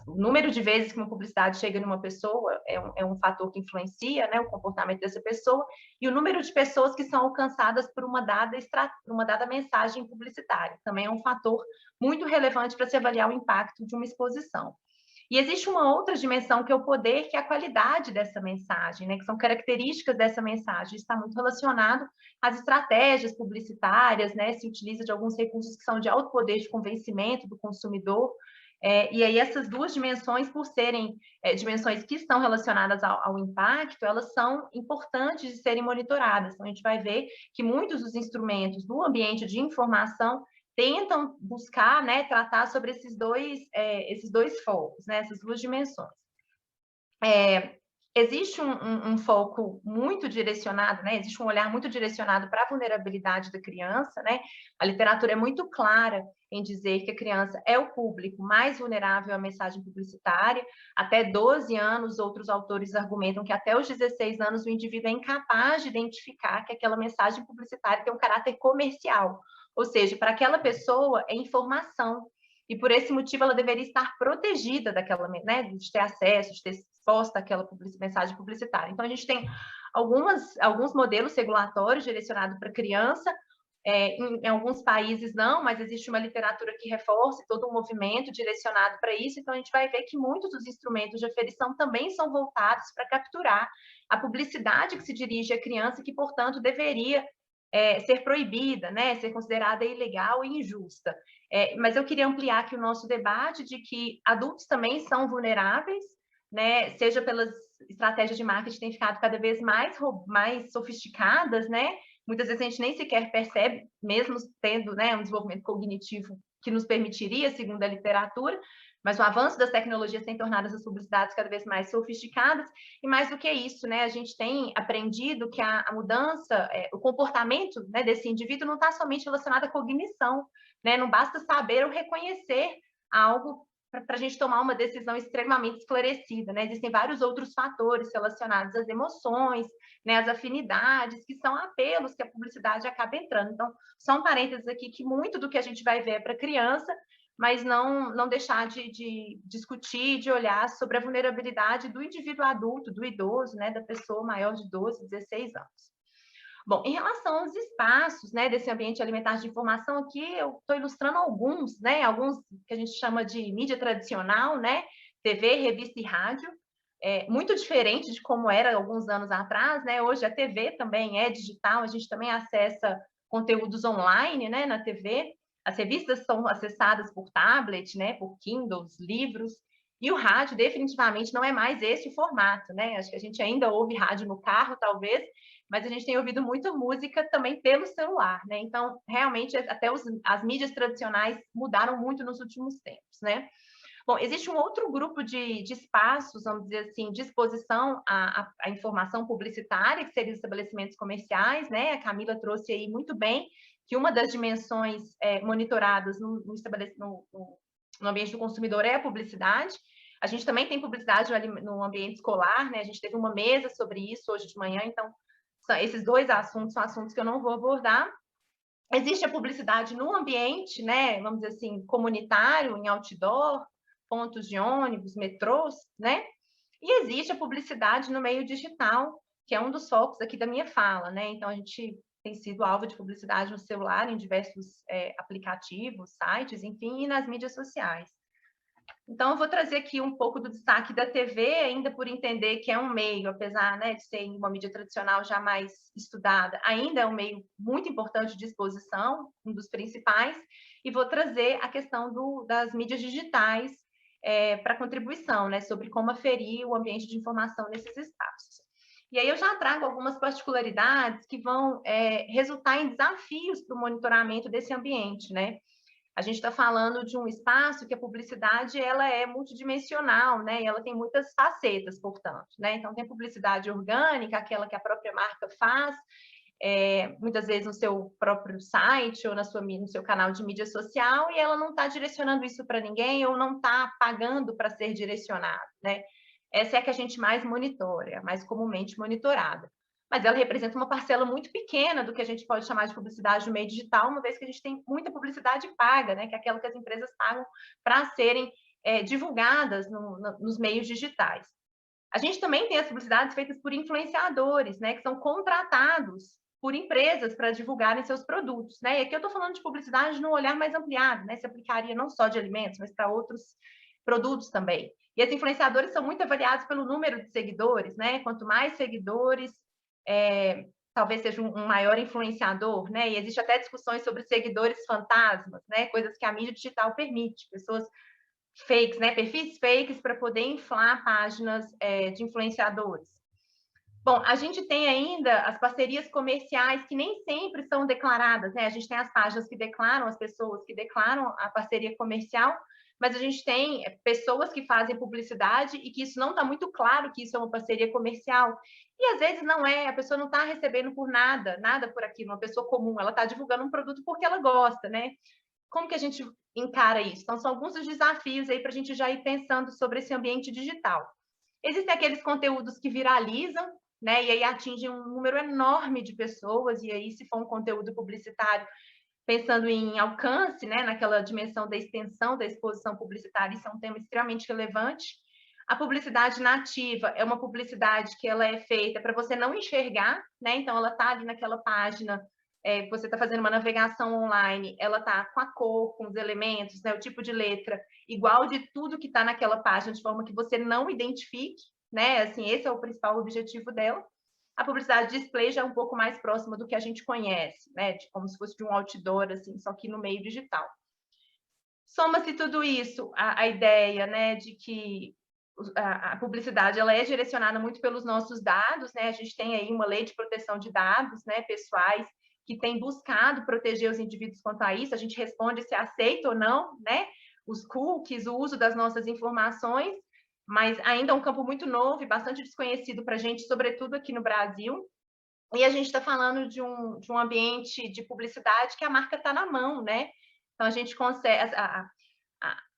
o número de vezes que uma publicidade chega numa pessoa é um fator que influencia, né, o comportamento dessa pessoa, e o número de pessoas que são alcançadas por uma dada mensagem publicitária também é um fator muito relevante para se avaliar o impacto de uma exposição. E existe uma outra dimensão que é o poder, que é a qualidade dessa mensagem, né? Que são características dessa mensagem. Está muito relacionado às estratégias publicitárias, né? Se utiliza de alguns recursos que são de alto poder de convencimento do consumidor. E aí essas duas dimensões, por serem dimensões que estão relacionadas ao impacto, elas são importantes de serem monitoradas. Então, a gente vai ver que muitos dos instrumentos do ambiente de informação tentam buscar, né, tratar sobre esses dois focos, né, essas duas dimensões. Existe um foco muito direcionado, né, existe um olhar muito direcionado para a vulnerabilidade da criança, né? A literatura é muito clara em dizer que a criança é o público mais vulnerável à mensagem publicitária. Até 12 anos, outros autores argumentam que até os 16 anos o indivíduo é incapaz de identificar que aquela mensagem publicitária tem um caráter comercial. Ou seja, para aquela pessoa é informação. E por esse motivo ela deveria estar protegida daquela, né, de ter acesso, de ter exposta àquela mensagem publicitária. Então a gente tem alguns modelos regulatórios direcionados para criança, em alguns países não, mas existe uma literatura que reforça todo um movimento direcionado para isso, então a gente vai ver que muitos dos instrumentos de aferição também são voltados para capturar a publicidade que se dirige à criança e que, portanto, deveria ser proibida, né, ser considerada ilegal e injusta. Mas eu queria ampliar aqui o nosso debate de que adultos também são vulneráveis, né, seja pelas estratégias de marketing que têm ficado cada vez mais sofisticadas, né? Muitas vezes a gente nem sequer percebe, mesmo tendo, né, um desenvolvimento cognitivo que nos permitiria, segundo a literatura, mas o avanço das tecnologias tem tornado essas publicidades cada vez mais sofisticadas, e mais do que isso, né, a gente tem aprendido que a mudança, o comportamento, né, desse indivíduo não está somente relacionado à cognição, né, não basta saber ou reconhecer algo para a gente tomar uma decisão extremamente esclarecida, né? Existem vários outros fatores relacionados às emoções, né, às afinidades, que são apelos que a publicidade acaba entrando. Então, só um parênteses aqui, que muito do que a gente vai ver é para criança, mas não deixar de discutir, de olhar sobre a vulnerabilidade do indivíduo adulto, do idoso, né, da pessoa maior de 12, 16 anos. Bom, em relação aos espaços, né, desse ambiente alimentar de informação, aqui eu estou ilustrando alguns, né, alguns que a gente chama de mídia tradicional, né, TV, revista e rádio, muito diferente de como era alguns anos atrás, né, hoje a TV também é digital, a gente também acessa conteúdos online, né, na TV, as revistas são acessadas por tablet, né, por Kindles, livros, e o rádio definitivamente não é mais esse o formato, né, acho que a gente ainda ouve rádio no carro, talvez, mas a gente tem ouvido muita música também pelo celular, né? Então, realmente, até as mídias tradicionais mudaram muito nos últimos tempos, né? Bom, existe um outro grupo de espaços, vamos dizer assim, de exposição à informação publicitária, que seriam os estabelecimentos comerciais, né? A Camila trouxe aí muito bem que uma das dimensões monitoradas no ambiente do consumidor é a publicidade. A gente também tem publicidade no ambiente escolar, né? A gente teve uma mesa sobre isso hoje de manhã, então esses dois assuntos são assuntos que eu não vou abordar. Existe a publicidade no ambiente, né? Vamos dizer assim, comunitário, em outdoor, pontos de ônibus, metrôs, né? E existe a publicidade no meio digital, que é um dos focos aqui da minha fala, né? Então, a gente tem sido alvo de publicidade no celular, em diversos aplicativos, sites, enfim, e nas mídias sociais. Então, eu vou trazer aqui um pouco do destaque da TV, ainda por entender que é um meio, apesar, né, de ser uma mídia tradicional já mais estudada, ainda é um meio muito importante de exposição, um dos principais, e vou trazer a questão das mídias digitais para contribuição, né, sobre como aferir o ambiente de informação nesses espaços. E aí eu já trago algumas particularidades que vão resultar em desafios para o monitoramento desse ambiente, né? A gente está falando de um espaço que a publicidade ela é multidimensional, né? E ela tem muitas facetas, portanto, né? Então tem publicidade orgânica, aquela que a própria marca faz, muitas vezes no seu próprio site ou no seu canal de mídia social, e ela não está direcionando isso para ninguém ou não está pagando para ser direcionado, né? Essa é a que a gente mais monitora, mais comumente monitorada. Mas ela representa uma parcela muito pequena do que a gente pode chamar de publicidade no meio digital, uma vez que a gente tem muita publicidade paga, né? Que é aquela que as empresas pagam para serem divulgadas nos meios digitais. A gente também tem as publicidades feitas por influenciadores, né? Que são contratados por empresas para divulgarem seus produtos, né? E aqui eu estou falando de publicidade num olhar mais ampliado, né? Se aplicaria não só de alimentos, mas para outros produtos também. E esses influenciadores são muito avaliados pelo número de seguidores, né? Quanto mais seguidores, talvez seja um maior influenciador, né? E existe até discussões sobre seguidores fantasmas, né? Coisas que a mídia digital permite, pessoas fakes, né? Perfis fakes para poder inflar páginas de influenciadores. Bom, a gente tem ainda as parcerias comerciais que nem sempre são declaradas, né? A gente tem as páginas que declaram, as pessoas que declaram a parceria comercial, mas a gente tem pessoas que fazem publicidade e que isso não está muito claro que isso é uma parceria comercial. E às vezes não é, a pessoa não está recebendo por nada por aquilo, uma pessoa comum, ela está divulgando um produto porque ela gosta, né? Como que a gente encara isso? Então, são alguns dos desafios aí para a gente já ir pensando sobre esse ambiente digital. Existem aqueles conteúdos que viralizam, né? E aí atingem um número enorme de pessoas, e aí, se for um conteúdo publicitário, pensando em alcance, né, naquela dimensão da extensão da exposição publicitária, isso é um tema extremamente relevante. A publicidade nativa é uma publicidade que ela é feita para você não enxergar, né? Então, ela está ali naquela página, você está fazendo uma navegação online, ela está com a cor, com os elementos, né, o tipo de letra, igual de tudo que está naquela página, de forma que você não identifique, né? Assim, esse é o principal objetivo dela. A publicidade display já é um pouco mais próxima do que a gente conhece, né? Como se fosse de um outdoor, assim, só que no meio digital. Soma-se tudo isso a ideia, né, de que a publicidade ela é direcionada muito pelos nossos dados, né? A gente tem aí uma lei de proteção de dados, né, pessoais, que tem buscado proteger os indivíduos quanto a isso. A gente responde se aceita ou não, né? Os cookies, o uso das nossas informações, mas ainda é um campo muito novo e bastante desconhecido para a gente, sobretudo aqui no Brasil. E a gente está falando de um ambiente de publicidade que a marca está na mão, né? Então, a gente consegue...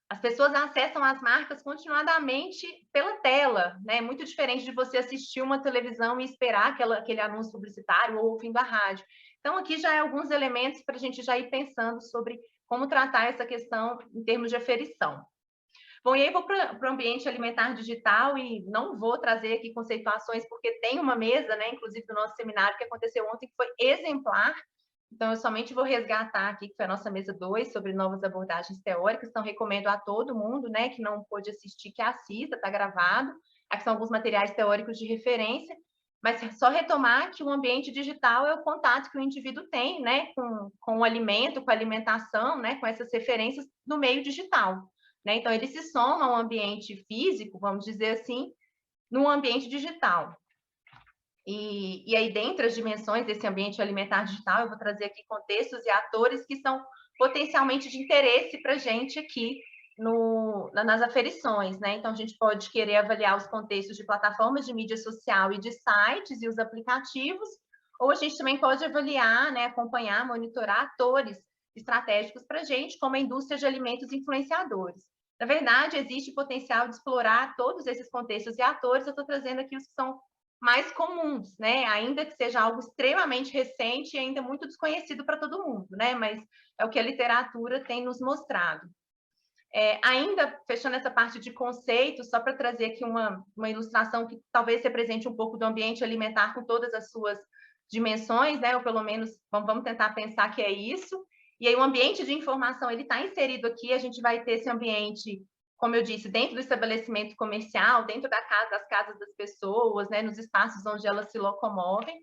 As pessoas acessam as marcas continuadamente pela tela, né? Muito diferente de você assistir uma televisão e esperar aquele anúncio publicitário ou ouvindo a rádio. Então, aqui já é alguns elementos para a gente já ir pensando sobre como tratar essa questão em termos de aferição. Bom, e aí vou para o ambiente alimentar digital e não vou trazer aqui conceituações, porque tem uma mesa, né, inclusive do nosso seminário que aconteceu ontem, que foi exemplar. Então, eu somente vou resgatar aqui, que foi a nossa mesa 2, sobre novas abordagens teóricas. Então, recomendo a todo mundo, né, que não pôde assistir, que assista, está gravado. Aqui são alguns materiais teóricos de referência, mas só retomar que o ambiente digital é o contato que o indivíduo tem, né, com o alimento, com a alimentação, né, com essas referências no meio digital, né? Então, ele se soma ao ambiente físico, vamos dizer assim, no ambiente digital. E aí, dentre as dimensões desse ambiente alimentar digital, eu vou trazer aqui contextos e atores que são potencialmente de interesse para a gente aqui nas aferições, né? Então, a gente pode querer avaliar os contextos de plataformas de mídia social e de sites e os aplicativos, ou a gente também pode avaliar, né, acompanhar, monitorar atores estratégicos para a gente, como a indústria de alimentos influenciadores. Na verdade, existe potencial de explorar todos esses contextos e atores. Eu estou trazendo aqui os que são mais comuns, né? Ainda que seja algo extremamente recente e ainda muito desconhecido para todo mundo, né? Mas é o que a literatura tem nos mostrado. Ainda fechando essa parte de conceitos, só para trazer aqui uma ilustração que talvez represente um pouco do ambiente alimentar com todas as suas dimensões, né? Ou pelo menos vamos tentar pensar que é isso. E aí o ambiente de informação ele está inserido aqui. A gente vai ter esse ambiente, como eu disse, dentro do estabelecimento comercial, dentro das casas das pessoas, né? Nos espaços onde elas se locomovem.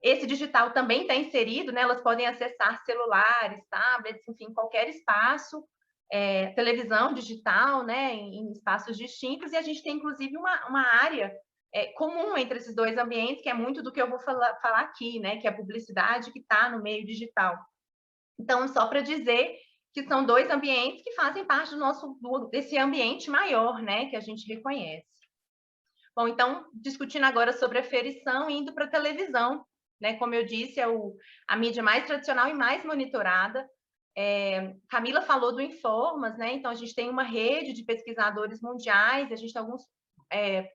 Esse digital também está inserido, né? Elas podem acessar celulares, tablets, enfim, qualquer espaço. Televisão digital, né, em espaços distintos, e a gente tem, inclusive, uma área comum entre esses dois ambientes, que é muito do que eu vou falar aqui, né, que é a publicidade que está no meio digital. Então, só para dizer que são dois ambientes que fazem parte desse ambiente maior, né, que a gente reconhece. Bom, então, discutindo agora sobre aferição, indo para a televisão, né, como eu disse, é a mídia mais tradicional e mais monitorada. Camila falou do Informas, né? Então, a gente tem uma rede de pesquisadores mundiais, a gente tem alguns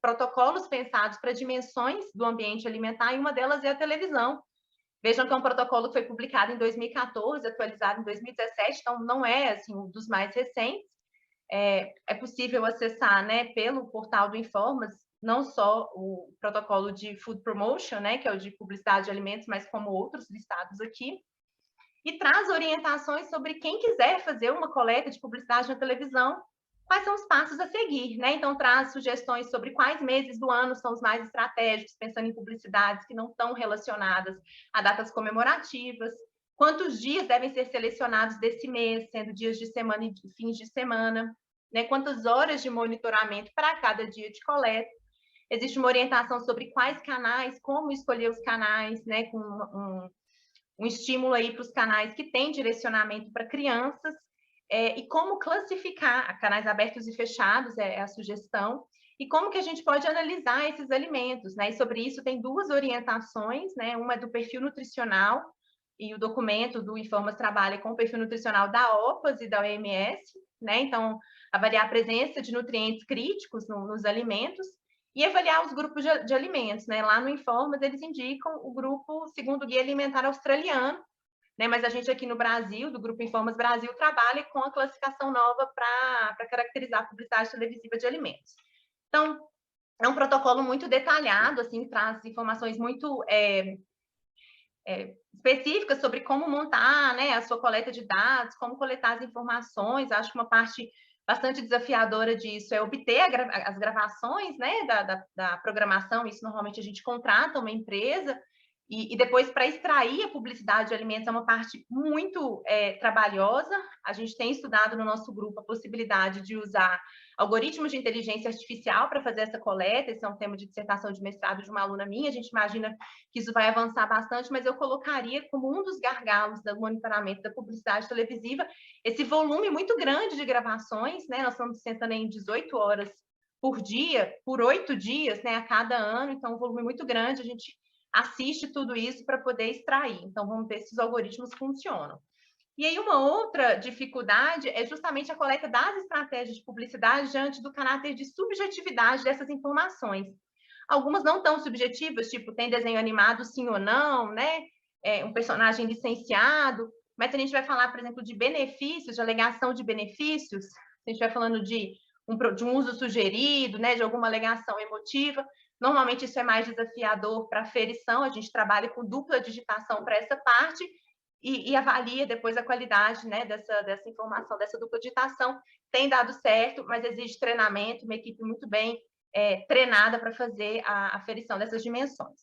protocolos pensados para dimensões do ambiente alimentar, e uma delas é a televisão. Vejam que é um protocolo que foi publicado em 2014, atualizado em 2017, então não é assim, um dos mais recentes. É possível acessar, né, pelo portal do Informas, não só o protocolo de Food Promotion, né, que é o de publicidade de alimentos, mas como outros listados aqui. E traz orientações sobre quem quiser fazer uma coleta de publicidade na televisão, quais são os passos a seguir, né? Então, traz sugestões sobre quais meses do ano são os mais estratégicos, pensando em publicidades que não estão relacionadas a datas comemorativas, quantos dias devem ser selecionados desse mês, sendo dias de semana e fins de semana, né? Quantas horas de monitoramento para cada dia de coleta. Existe uma orientação sobre quais canais, como escolher os canais, né? Com um estímulo aí para os canais que têm direcionamento para crianças, e como classificar canais abertos e fechados, é a sugestão, e como que a gente pode analisar esses alimentos, né? E sobre isso tem duas orientações, né? Uma é do perfil nutricional, e o documento do Informas trabalha com o perfil nutricional da OPAS e da OMS, né? Então, avaliar a presença de nutrientes críticos nos alimentos, e avaliar os grupos de alimentos, né? Lá no Informas, eles indicam o grupo segundo o Guia Alimentar Australiano, né? Mas a gente aqui no Brasil, do Grupo Informas Brasil, trabalha com a classificação nova para caracterizar a publicidade televisiva de alimentos. Então, é um protocolo muito detalhado, assim, traz informações muito específicas sobre como montar, né, a sua coleta de dados, como coletar as informações. Acho que uma parte bastante desafiadora disso é obter as gravações, né, da programação. Isso normalmente a gente contrata uma empresa, e depois para extrair a publicidade de alimentos é uma parte muito trabalhosa. A gente tem estudado no nosso grupo a possibilidade de usar algoritmos de inteligência artificial para fazer essa coleta. Esse é um tema de dissertação de mestrado de uma aluna minha. A gente imagina que isso vai avançar bastante, mas eu colocaria como um dos gargalos do monitoramento da publicidade televisiva esse volume muito grande de gravações, né? Nós estamos sentando em 18 horas por dia, por 8 dias, né, a cada ano, então um volume muito grande. A gente assiste tudo isso para poder extrair. Então, vamos ver se os algoritmos funcionam. E aí, uma outra dificuldade é justamente a coleta das estratégias de publicidade diante do caráter de subjetividade dessas informações. Algumas não tão subjetivas, tipo, tem desenho animado sim ou não, né? Um personagem licenciado, mas se a gente vai falar, por exemplo, de benefícios, de alegação de benefícios, se a gente vai falando de um uso sugerido, né, de alguma alegação emotiva, normalmente isso é mais desafiador para a aferição. A gente trabalha com dupla digitação para essa parte e avalia depois a qualidade, né, dessa informação, dessa dupla digitação. Tem dado certo, mas exige treinamento, uma equipe muito bem treinada para fazer a aferição dessas dimensões.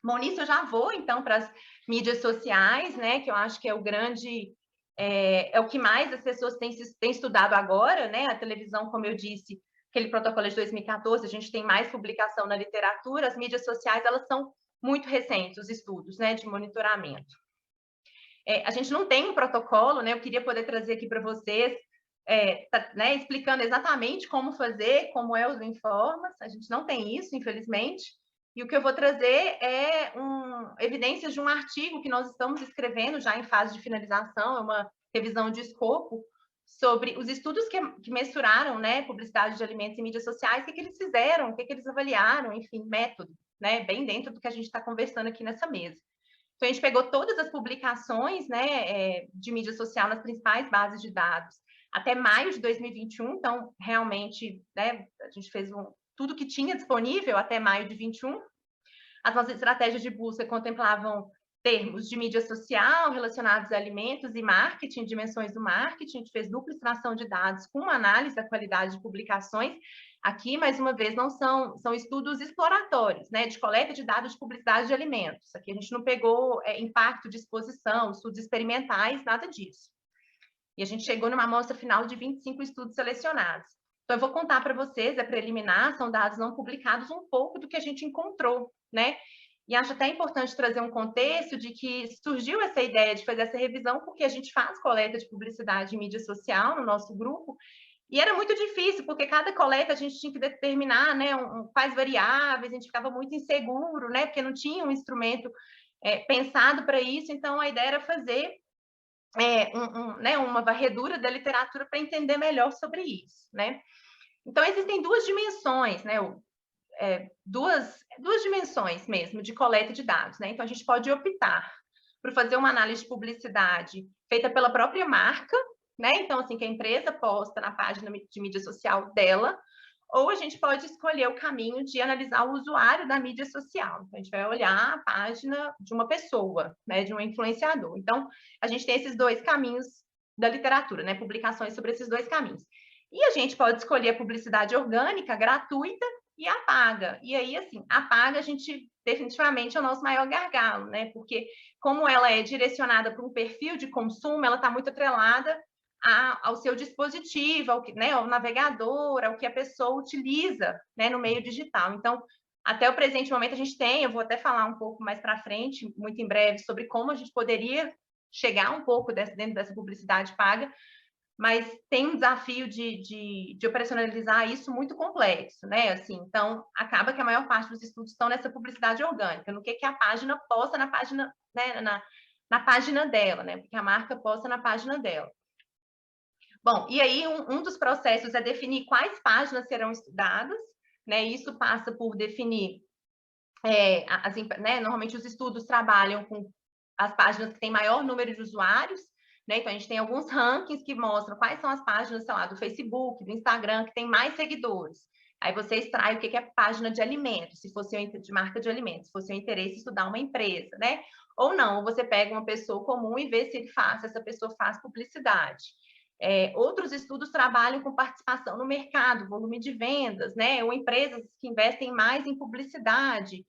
Bom, nisso eu já vou, então, para as mídias sociais, né, que eu acho que é o grande... é o que mais as pessoas têm estudado agora, né? A televisão, como eu disse, aquele protocolo de 2014, a gente tem mais publicação na literatura. As mídias sociais, elas são muito recentes, os estudos, né, de monitoramento. A gente não tem um protocolo, né? Eu queria poder trazer aqui para vocês né, explicando exatamente como fazer, como é os informas, a gente não tem isso, infelizmente, e o que eu vou trazer é evidências de um artigo que nós estamos escrevendo já em fase de finalização, é uma revisão de escopo, sobre os estudos que mensuraram, né, publicidade de alimentos em mídias sociais, o que eles fizeram, o que eles avaliaram, enfim, método, né, bem dentro do que a gente está conversando aqui nessa mesa. Então, a gente pegou todas as publicações, né, de mídia social nas principais bases de dados até maio de 2021, então, realmente, né, a gente fez tudo que tinha disponível até maio de 21. As nossas estratégias de busca contemplavam termos de mídia social relacionados a alimentos e marketing, dimensões do marketing. A gente fez dupla extração de dados com uma análise da qualidade de publicações. Aqui, mais uma vez, não são estudos exploratórios, né, de coleta de dados de publicidade de alimentos. Aqui a gente não pegou impacto de exposição, estudos experimentais, nada disso. E a gente chegou numa amostra final de 25 estudos selecionados. Então, eu vou contar para vocês, é preliminar, são dados não publicados, um pouco do que a gente encontrou, né? E acho até importante trazer um contexto de que surgiu essa ideia de fazer essa revisão porque a gente faz coleta de publicidade em mídia social no nosso grupo, e era muito difícil, porque cada coleta a gente tinha que determinar, né, quais variáveis, a gente ficava muito inseguro, né, porque não tinha um instrumento pensado para isso, então a ideia era fazer né, uma varredura da literatura para entender melhor sobre isso, né? Então, existem duas dimensões, né? Duas dimensões mesmo de coleta de dados, né? Então, a gente pode optar por fazer uma análise de publicidade feita pela própria marca, né? Então, assim, que a empresa posta na página de mídia social dela, ou a gente pode escolher o caminho de analisar o usuário da mídia social. Então, a gente vai olhar a página de uma pessoa, né, de um influenciador. Então, a gente tem esses dois caminhos da literatura, né, publicações sobre esses dois caminhos. E a gente pode escolher a publicidade orgânica, gratuita, e a paga. E aí, assim, a paga, a gente definitivamente é o nosso maior gargalo, né, porque como ela é direcionada para um perfil de consumo, ela está muito atrelada ao seu dispositivo, ao navegador, ao que a pessoa utiliza, né, no meio digital. Então, até o presente momento, a gente tem, eu vou até falar um pouco mais para frente, muito em breve, sobre como a gente poderia chegar um pouco dentro dessa publicidade paga, mas tem um desafio de operacionalizar isso muito complexo, né? Assim, então, acaba que a maior parte dos estudos estão nessa publicidade orgânica, no que a página posta na página, né, na página dela, né? Porque a marca posta na página dela. Bom, e aí um dos processos é definir quais páginas serão estudadas, né? Isso passa por definir, né? Normalmente os estudos trabalham com as páginas que têm maior número de usuários, né? Então a gente tem alguns rankings que mostram quais são as páginas, sei lá, do Facebook, do Instagram, que tem mais seguidores. Aí você extrai o que é página de alimentos, se fosse de marca de alimentos, se fosse o interesse estudar uma empresa, né? Ou não, ou você pega uma pessoa comum e vê se essa pessoa faz publicidade. Outros estudos trabalham com participação no mercado, volume de vendas, né? Ou empresas que investem mais em publicidade.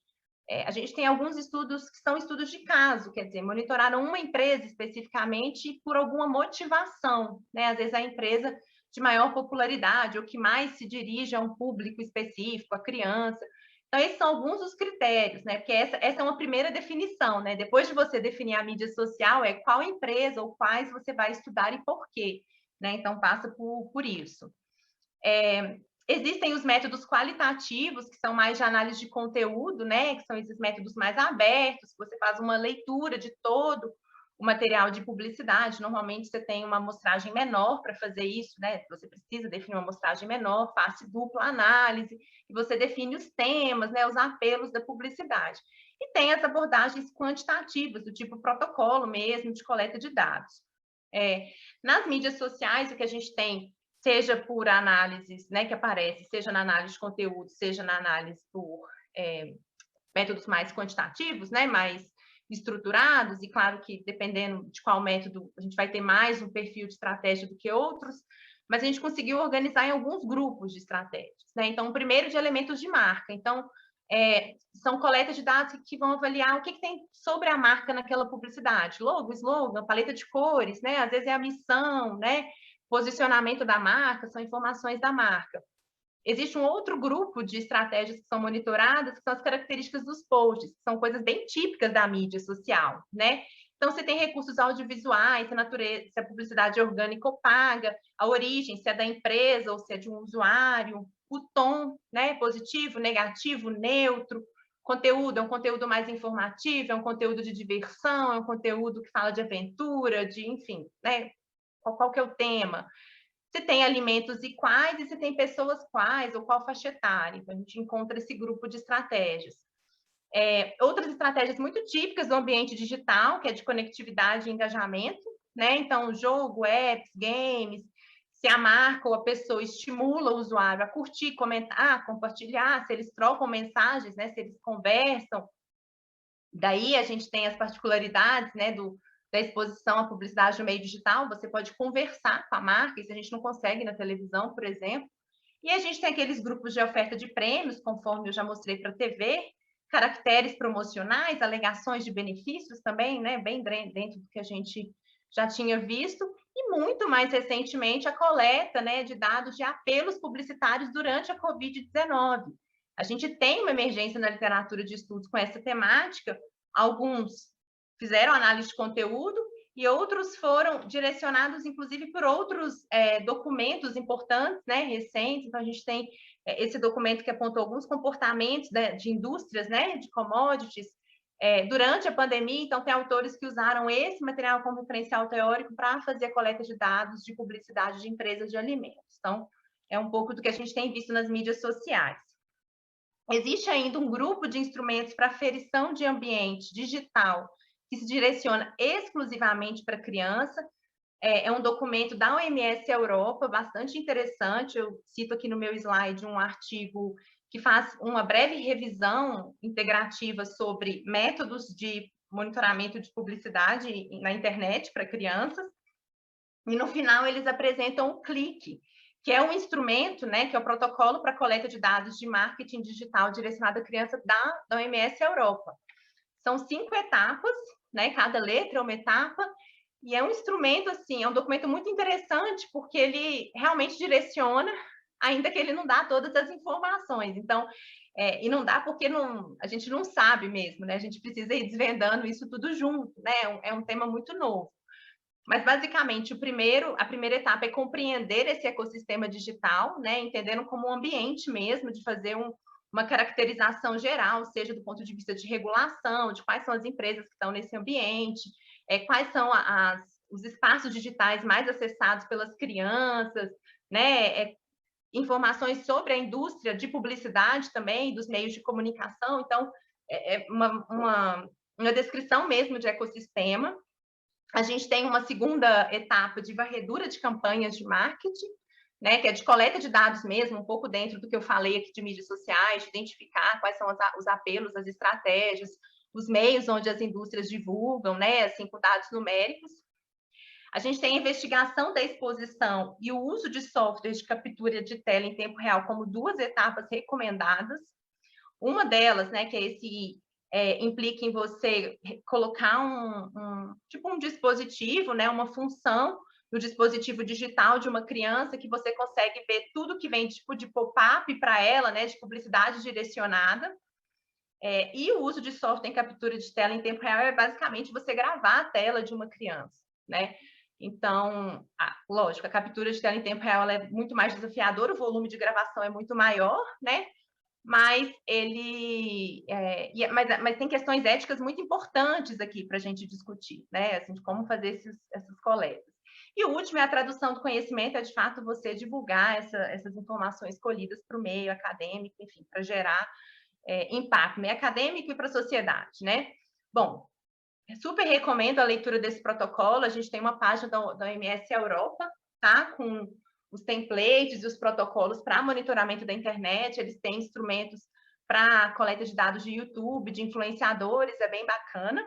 A gente tem alguns estudos que são estudos de caso, quer dizer, monitoraram uma empresa especificamente por alguma motivação, né? Às vezes a empresa de maior popularidade ou que mais se dirige a um público específico, a criança. Então, esses são alguns dos critérios, né? Porque essa é uma primeira definição, né? Depois de você definir a mídia social, qual empresa ou quais você vai estudar e por quê, né? Então, passa por isso. Existem os métodos qualitativos, que são mais de análise de conteúdo, né? Que são esses métodos mais abertos, você faz uma leitura de todo o material de publicidade. Normalmente você tem uma amostragem menor para fazer isso, né? Você precisa definir uma amostragem menor, faz dupla análise, e você define os temas, né? Os apelos da publicidade. E tem as abordagens quantitativas, do tipo protocolo mesmo, de coleta de dados. Nas mídias sociais, o que a gente tem, seja por análises, né, que aparece, seja na análise de conteúdo, seja na análise por métodos mais quantitativos, né, mais estruturados, e claro que dependendo de qual método, a gente vai ter mais um perfil de estratégia do que outros, mas a gente conseguiu organizar em alguns grupos de estratégias, né? Então, o primeiro de elementos de marca. Então, são coletas de dados que vão avaliar o que tem sobre a marca naquela publicidade. Logo, slogan, paleta de cores, né? Às vezes é a missão, né? Posicionamento da marca, são informações da marca. Existe um outro grupo de estratégias que são monitoradas, que são as características dos posts, que são coisas bem típicas da mídia social, né? Então, você tem recursos audiovisuais, se a publicidade é orgânica ou paga, a origem, se é da empresa ou se é de um usuário, o tom, né, positivo, negativo, neutro, conteúdo, é um conteúdo mais informativo, é um conteúdo de diversão, é um conteúdo que fala de aventura, de, enfim, né, qual que é o tema. Se tem alimentos e quais, e se tem pessoas quais, ou qual faixa etária. Então, a gente encontra esse grupo de estratégias. Outras estratégias muito típicas do ambiente digital, que é de conectividade e engajamento, né? Então, jogo, apps, games, se a marca ou a pessoa estimula o usuário a curtir, comentar, compartilhar, se eles trocam mensagens, né? Se eles conversam. Daí a gente tem as particularidades, né, da exposição à publicidade no meio digital, você pode conversar com a marca, isso a gente não consegue na televisão, por exemplo. E a gente tem aqueles grupos de oferta de prêmios, conforme eu já mostrei para a TV, caracteres promocionais, alegações de benefícios também, né, bem dentro do que a gente já tinha visto, e muito mais recentemente a coleta, né, de dados de apelos publicitários durante a Covid-19. A gente tem uma emergência na literatura de estudos com essa temática, alguns fizeram análise de conteúdo e outros foram direcionados, inclusive, por outros documentos importantes, né, recentes. Então, a gente tem esse documento que apontou alguns comportamentos de indústrias, né, de commodities, durante a pandemia. Então, tem autores que usaram esse material como referencial teórico para fazer a coleta de dados de publicidade de empresas de alimentos. Então, é um pouco do que a gente tem visto nas mídias sociais. Existe ainda um grupo de instrumentos para aferição de ambiente digital que se direciona exclusivamente para criança. É um documento da OMS Europa, bastante interessante. Eu cito aqui no meu slide um artigo que faz uma breve revisão integrativa sobre métodos de monitoramento de publicidade na internet para crianças. E no final eles apresentam o CLIC, que é um instrumento, né, que é o protocolo para coleta de dados de marketing digital direcionado à criança da OMS Europa. São 5 etapas, né, cada letra é uma etapa, e é um instrumento, assim, é um documento muito interessante, porque ele realmente direciona, ainda que ele não dá todas as informações. Então, e não dá porque a gente não sabe mesmo, né? A gente precisa ir desvendando isso tudo junto, né? É um tema muito novo. Mas, basicamente, a primeira etapa é compreender esse ecossistema digital, né? Entendendo como um ambiente mesmo, de fazer uma caracterização geral, seja do ponto de vista de regulação, de quais são as empresas que estão nesse ambiente, quais são os espaços digitais mais acessados pelas crianças, né? Informações sobre a indústria de publicidade também, dos meios de comunicação. Então, uma descrição mesmo de ecossistema. A gente tem uma segunda etapa de varredura de campanhas de marketing, né, que é de coleta de dados mesmo, um pouco dentro do que eu falei aqui de mídias sociais, de identificar quais são os apelos, as estratégias, os meios onde as indústrias divulgam, né, assim, com dados numéricos. A gente tem a investigação da exposição e o uso de softwares de captura de tela em tempo real como 2 etapas recomendadas. Uma delas, né, que é esse implica em você colocar um dispositivo, né, uma função no dispositivo digital de uma criança que você consegue ver tudo que vem tipo de pop-up para ela, né, de publicidade direcionada. E o uso de software em captura de tela em tempo real é basicamente você gravar a tela de uma criança, né? Então, lógico, a captura de tela em tempo real ela é muito mais desafiadora, o volume de gravação é muito maior, né? Mas mas tem questões éticas muito importantes aqui para a gente discutir, né? Assim, de como fazer essas coletas. E o último é a tradução do conhecimento, é de fato você divulgar essas informações colhidas para o meio acadêmico, enfim, para gerar impacto, meio acadêmico e para a sociedade, né? Bom, super recomendo a leitura desse protocolo. A gente tem uma página da OMS Europa, tá? Com os templates e os protocolos para monitoramento da internet. Eles têm instrumentos para coleta de dados de YouTube, de influenciadores, é bem bacana.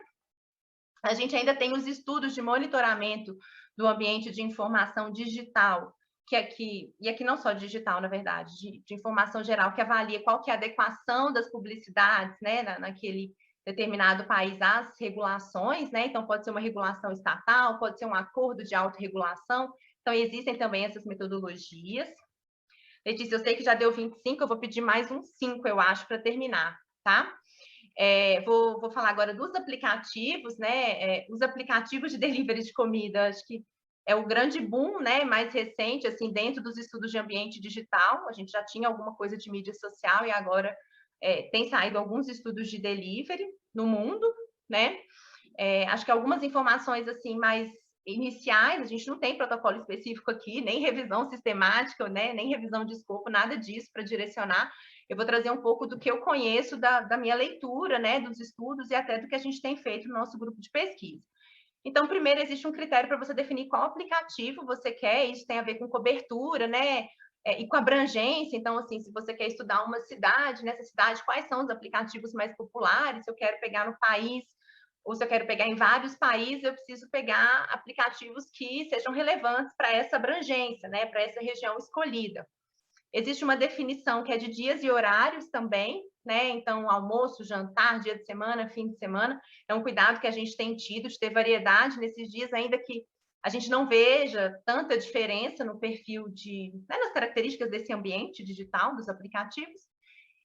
A gente ainda tem os estudos de monitoramento do ambiente de informação digital, e aqui não só digital, na verdade, de informação geral, que avalia qual que é a adequação das publicidades, né, naquele determinado país às regulações, né? Então, pode ser uma regulação estatal, pode ser um acordo de autorregulação. Então, existem também essas metodologias. Letícia, eu sei que já deu 25, eu vou pedir mais uns 5, eu acho, para terminar, tá? Vou falar agora dos aplicativos, né? Os aplicativos de delivery de comida, acho que é o grande boom, né, mais recente, assim, dentro dos estudos de ambiente digital. A gente já tinha alguma coisa de mídia social e agora tem saído alguns estudos de delivery no mundo, né? Acho que algumas informações, assim, mais iniciais, a gente não tem protocolo específico aqui, nem revisão sistemática, né, nem revisão de escopo, nada disso para direcionar. Eu vou trazer um pouco do que eu conheço da minha leitura, né, dos estudos e até do que a gente tem feito no nosso grupo de pesquisa. Então, primeiro, existe um critério para você definir qual aplicativo você quer, isso tem a ver com cobertura, né? E com abrangência. Então, assim, se você quer estudar uma cidade, nessa cidade, quais são os aplicativos mais populares? Se eu quero pegar no país, ou se eu quero pegar em vários países, eu preciso pegar aplicativos que sejam relevantes para essa abrangência, né? Para essa região escolhida. Existe uma definição que é de dias e horários também, né? Então, almoço, jantar, dia de semana, fim de semana, é um cuidado que a gente tem tido de ter variedade nesses dias, ainda que a gente não veja tanta diferença no perfil né, nas características desse ambiente digital, dos aplicativos.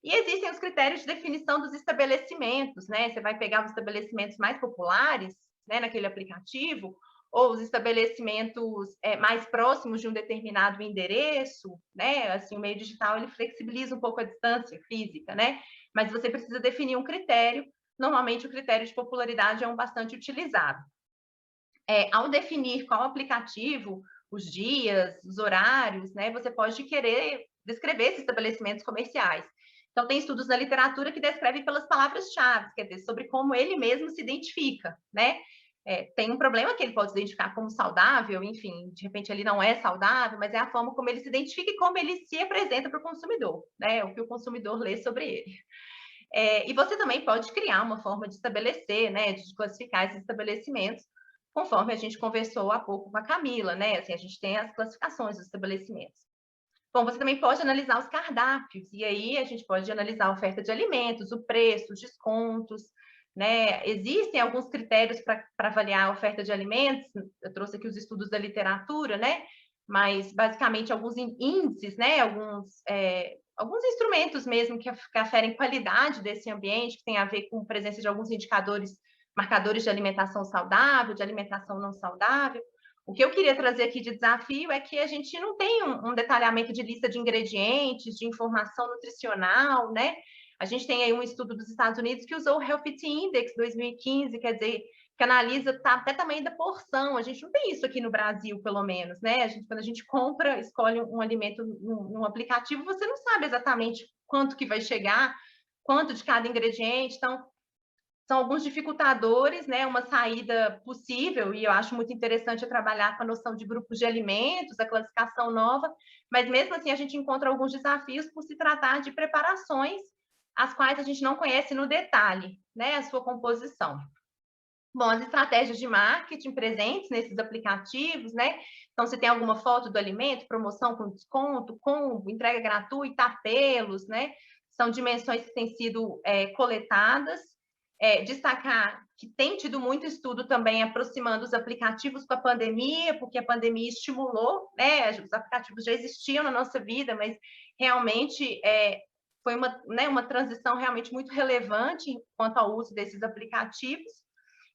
E existem os critérios de definição dos estabelecimentos, né? Você vai pegar os estabelecimentos mais populares, né, naquele aplicativo, ou os estabelecimentos mais próximos de um determinado endereço, né? Assim, o meio digital ele flexibiliza um pouco a distância física, né? Mas você precisa definir um critério. Normalmente, o critério de popularidade é um bastante utilizado. Ao definir qual aplicativo, os dias, os horários, né? Você pode querer descrever esses estabelecimentos comerciais. Então, tem estudos na literatura que descrevem pelas palavras-chave, quer dizer, sobre como ele mesmo se identifica, né? Tem um problema que ele pode se identificar como saudável, enfim, de repente ele não é saudável, mas é a forma como ele se identifica e como ele se apresenta para o consumidor, né? O que o consumidor lê sobre ele. E você também pode criar uma forma de estabelecer, né? De classificar esses estabelecimentos, conforme a gente conversou há pouco com a Camila, né? Assim, a gente tem as classificações dos estabelecimentos. Bom, você também pode analisar os cardápios, e aí a gente pode analisar a oferta de alimentos, o preço, os descontos, né? Existem alguns critérios para avaliar a oferta de alimentos, eu trouxe aqui os estudos da literatura, né? Mas, basicamente, alguns índices, né? Alguns instrumentos mesmo que aferem qualidade desse ambiente, que tem a ver com a presença de alguns indicadores, marcadores de alimentação saudável, de alimentação não saudável. O que eu queria trazer aqui de desafio é que a gente não tem um detalhamento de lista de ingredientes, de informação nutricional, né? A gente tem aí um estudo dos Estados Unidos que usou o Health Index 2015, quer dizer, que analisa até tamanho da porção. A gente não tem isso aqui no Brasil, pelo menos, né? Quando a gente compra, escolhe um alimento num aplicativo, você não sabe exatamente quanto que vai chegar, quanto de cada ingrediente. Então, são alguns dificultadores, né? Uma saída possível, e eu acho muito interessante trabalhar com a noção de grupos de alimentos, a classificação nova, mas mesmo assim a gente encontra alguns desafios por se tratar de preparações as quais a gente não conhece no detalhe, né? A sua composição. Bom, as estratégias de marketing presentes nesses aplicativos, né? Então, se tem alguma foto do alimento, promoção com desconto, combo, entrega gratuita, apelos, né? São dimensões que têm sido coletadas. Destacar que tem tido muito estudo também aproximando os aplicativos com a pandemia, porque a pandemia estimulou, né? Os aplicativos já existiam na nossa vida, mas realmente foi uma transição realmente muito relevante quanto ao uso desses aplicativos.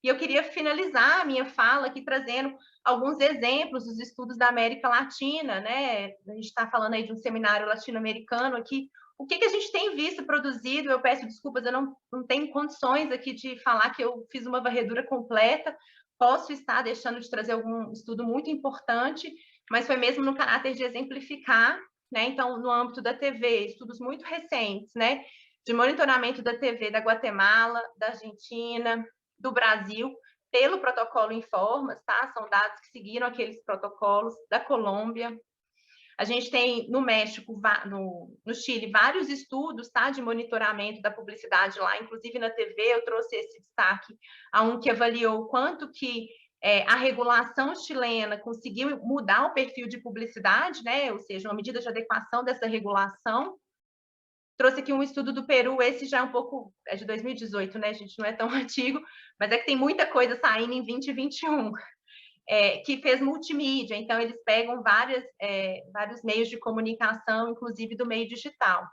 E eu queria finalizar a minha fala aqui trazendo alguns exemplos dos estudos da América Latina, né? A gente está falando aí de um seminário latino-americano aqui. O que a gente tem visto produzido? Eu peço desculpas, eu não tenho condições aqui de falar que eu fiz uma varredura completa. Posso estar deixando de trazer algum estudo muito importante, mas foi mesmo no caráter de exemplificar, né? Então, no âmbito da TV, estudos muito recentes, né? De monitoramento da TV da Guatemala, da Argentina, do Brasil, pelo protocolo Informas, tá? São dados que seguiram aqueles protocolos da Colômbia. A gente tem no México, no Chile, vários estudos, tá? De monitoramento da publicidade lá, inclusive na TV, eu trouxe esse destaque a um que avaliou quanto que a regulação chilena conseguiu mudar o perfil de publicidade, né? Ou seja, uma medida de adequação dessa regulação. Trouxe aqui um estudo do Peru, esse já é um pouco, é de 2018, né, gente, não é tão antigo, mas é que tem muita coisa saindo em 2021, que fez multimídia, então eles pegam vários meios de comunicação, inclusive do meio digital.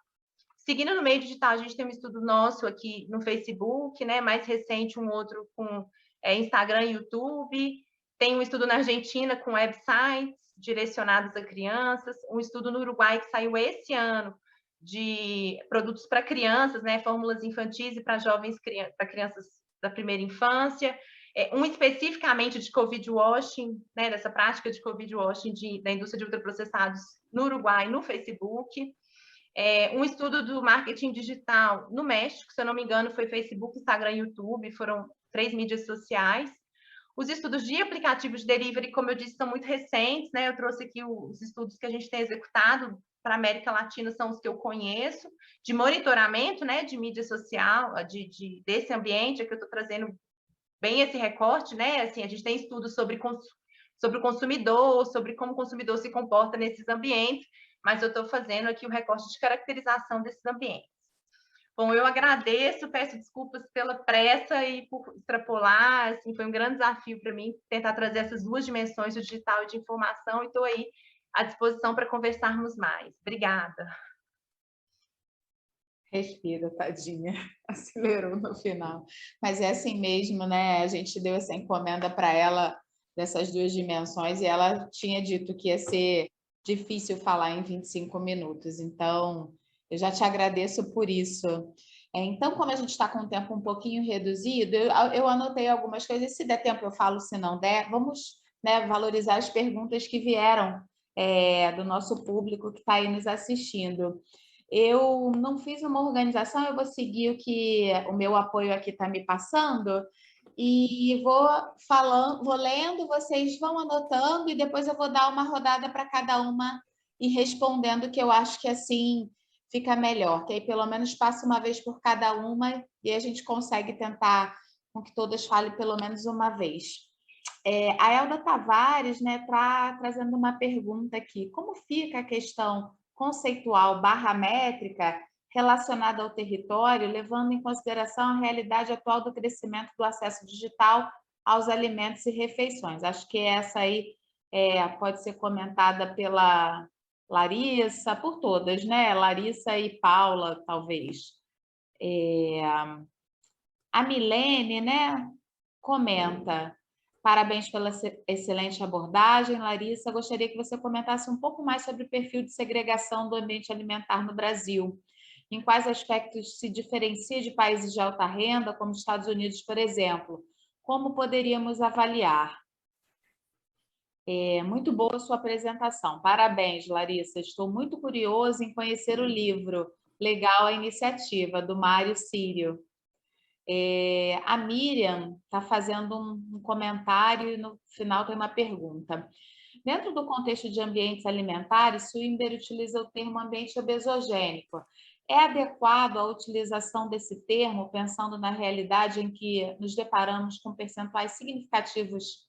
Seguindo no meio digital, a gente tem um estudo nosso aqui no Facebook, né? Mais recente, um outro com Instagram e YouTube. Tem um estudo na Argentina com websites direcionados a crianças. Um estudo no Uruguai que saiu esse ano de produtos para crianças, né? Fórmulas infantis e para jovens, para crianças da primeira infância. Um especificamente de Covid washing, né? Dessa prática de Covid washing da indústria de ultraprocessados no Uruguai, no Facebook. Um estudo do marketing digital no México, se eu não me engano, foi Facebook, Instagram e YouTube, foram 3 mídias sociais. Os estudos de aplicativos de delivery, como eu disse, são muito recentes, né? Eu trouxe aqui os estudos que a gente tem executado para a América Latina, são os que eu conheço, de monitoramento, né? De mídia social, desse ambiente, é que eu estou trazendo bem esse recorte, né? Assim, a gente tem estudos sobre o consumidor, sobre como o consumidor se comporta nesses ambientes, mas eu estou fazendo aqui o recorte de caracterização desses ambientes. Bom, eu agradeço, peço desculpas pela pressa e por extrapolar, assim, foi um grande desafio para mim tentar trazer essas duas dimensões, do digital e de informação, e estou aí à disposição para conversarmos mais. Obrigada. Respira, tadinha, acelerou no final. Mas é assim mesmo, né? A gente deu essa encomenda para ela dessas duas dimensões e ela tinha dito que ia ser difícil falar em 25 minutos. Então, eu já te agradeço por isso. Então, como a gente está com o tempo um pouquinho reduzido, eu anotei algumas coisas. Se der tempo, eu falo. Se não der, vamos, né, valorizar as perguntas que vieram do nosso público que está aí nos assistindo. Eu não fiz uma organização, eu vou seguir o que o meu apoio aqui está me passando e vou falando, vou lendo, vocês vão anotando e depois eu vou dar uma rodada para cada uma e respondendo, que eu acho que assim fica melhor, que aí pelo menos passa uma vez por cada uma e a gente consegue tentar com que todas falem pelo menos uma vez. A Elda Tavares, né, trazendo uma pergunta aqui. Como fica a questão conceitual / métrica relacionada ao território, levando em consideração a realidade atual do crescimento do acesso digital aos alimentos e refeições? Acho que essa aí pode ser comentada pela Larissa, por todas, né? Larissa e Paula, talvez. A Milene, né, comenta: parabéns pela excelente abordagem, Larissa. Gostaria que você comentasse um pouco mais sobre o perfil de segregação do ambiente alimentar no Brasil. Em quais aspectos se diferencia de países de alta renda, como os Estados Unidos, por exemplo? Como poderíamos avaliar? Muito boa a sua apresentação. Parabéns, Larissa. Estou muito curioso em conhecer o livro. Legal a iniciativa, do Mário Sírio. A Miriam está fazendo um comentário e no final tem uma pergunta. Dentro do contexto de ambientes alimentares, Swinberg utiliza o termo ambiente obesogênico. É adequado a utilização desse termo, pensando na realidade em que nos deparamos com percentuais significativos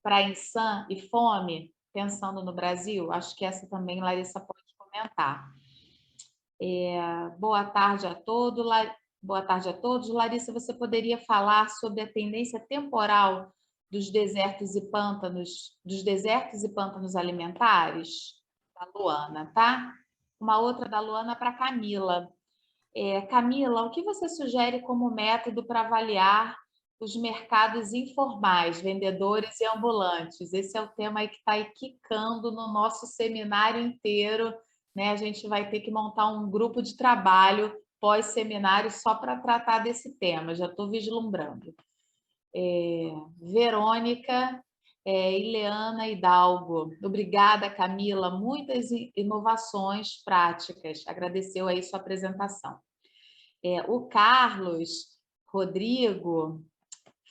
para insan e fome, pensando no Brasil? Acho que essa também Larissa pode comentar. Boa tarde a todos. Boa tarde a todos. Larissa, você poderia falar sobre a tendência temporal dos desertos e pântanos alimentares? Da Luana, tá? Uma outra da Luana para Camila. Camila, o que você sugere como método para avaliar os mercados informais, vendedores e ambulantes? Esse é o tema aí que está aí quicando no nosso seminário inteiro, né? A gente vai ter que montar um grupo de trabalho pós-seminário só para tratar desse tema, já estou vislumbrando. Verônica, Ileana Hidalgo. Obrigada, Camila. Muitas inovações práticas. Agradeceu aí sua apresentação. O Carlos Rodrigo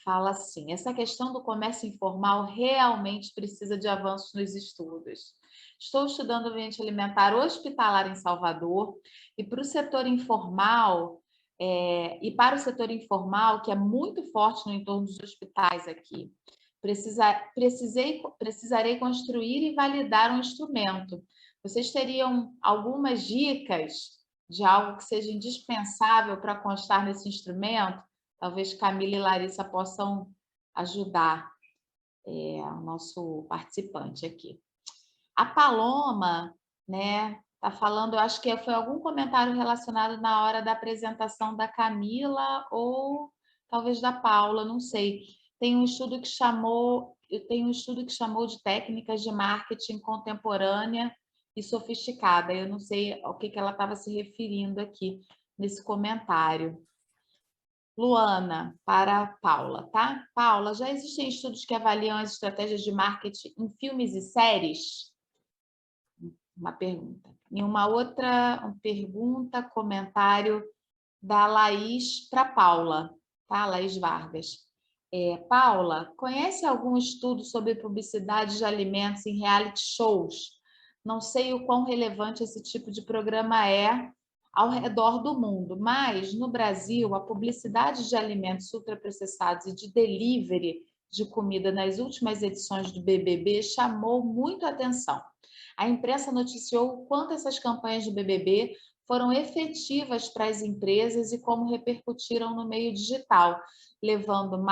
fala assim: essa questão do comércio informal realmente precisa de avanços nos estudos. Estou estudando ambiente alimentar hospitalar em Salvador e para o setor informal, que é muito forte no entorno dos hospitais aqui, precisarei construir e validar um instrumento. Vocês teriam algumas dicas de algo que seja indispensável para constar nesse instrumento? Talvez Camila e Larissa possam ajudar o nosso participante aqui. A Paloma, né, Está falando, eu acho que foi algum comentário relacionado na hora da apresentação da Camila ou talvez da Paula, não sei. Tem um estudo que chamou de técnicas de marketing contemporânea e sofisticada. Eu não sei ao que ela estava se referindo aqui nesse comentário. Luana, para a Paula, tá? Paula, já existem estudos que avaliam as estratégias de marketing em filmes e séries? Uma pergunta. E uma outra pergunta, comentário da Laís para Paula, tá? Laís Vargas. Paula, conhece algum estudo sobre publicidade de alimentos em reality shows? Não sei o quão relevante esse tipo de programa é ao redor do mundo, mas no Brasil, a publicidade de alimentos ultraprocessados e de delivery de comida nas últimas edições do BBB chamou muito a atenção. A imprensa noticiou o quanto essas campanhas do BBB foram efetivas para as empresas e como repercutiram no meio digital, levando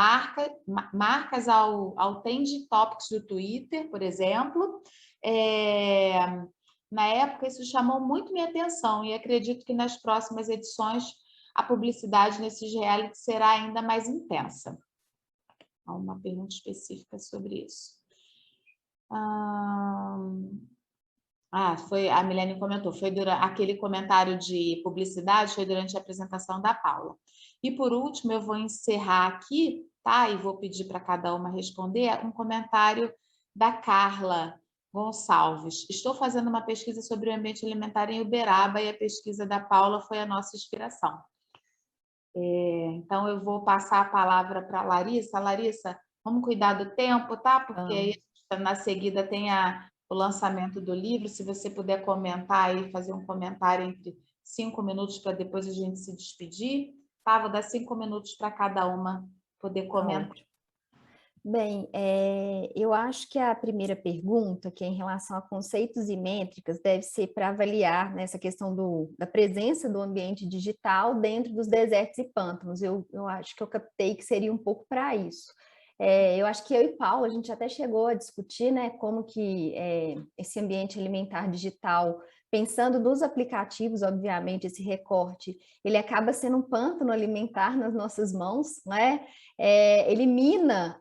marcas ao Trending Topics do Twitter, por exemplo. Na época, isso chamou muito minha atenção e acredito que nas próximas edições a publicidade nesses realities será ainda mais intensa. Há uma pergunta específica sobre isso. A Milene comentou, aquele comentário de publicidade foi durante a apresentação da Paula. E por último, eu vou encerrar aqui, tá? E vou pedir para cada uma responder um comentário da Carla Gonçalves. Estou fazendo uma pesquisa sobre o ambiente alimentar em Uberaba e a pesquisa da Paula foi a nossa inspiração. Então, eu vou passar a palavra para a Larissa. Larissa, vamos cuidar do tempo, tá? Porque aí, na seguida tem o lançamento do livro. Se você puder comentar aí, fazer um comentário entre 5 minutos para depois a gente se despedir. Tá? Vou dar 5 minutos para cada uma poder comentar. Bem, eu acho que a primeira pergunta, que é em relação a conceitos e métricas, deve ser para avaliar nessa questão da presença do ambiente digital dentro dos desertos e pântanos. Eu acho que eu captei que seria um pouco para isso. Eu acho que eu e Paulo, a gente até chegou a discutir, né, como que esse ambiente alimentar digital, pensando nos aplicativos, obviamente, esse recorte, ele acaba sendo um pântano alimentar nas nossas mãos, né? Ele mina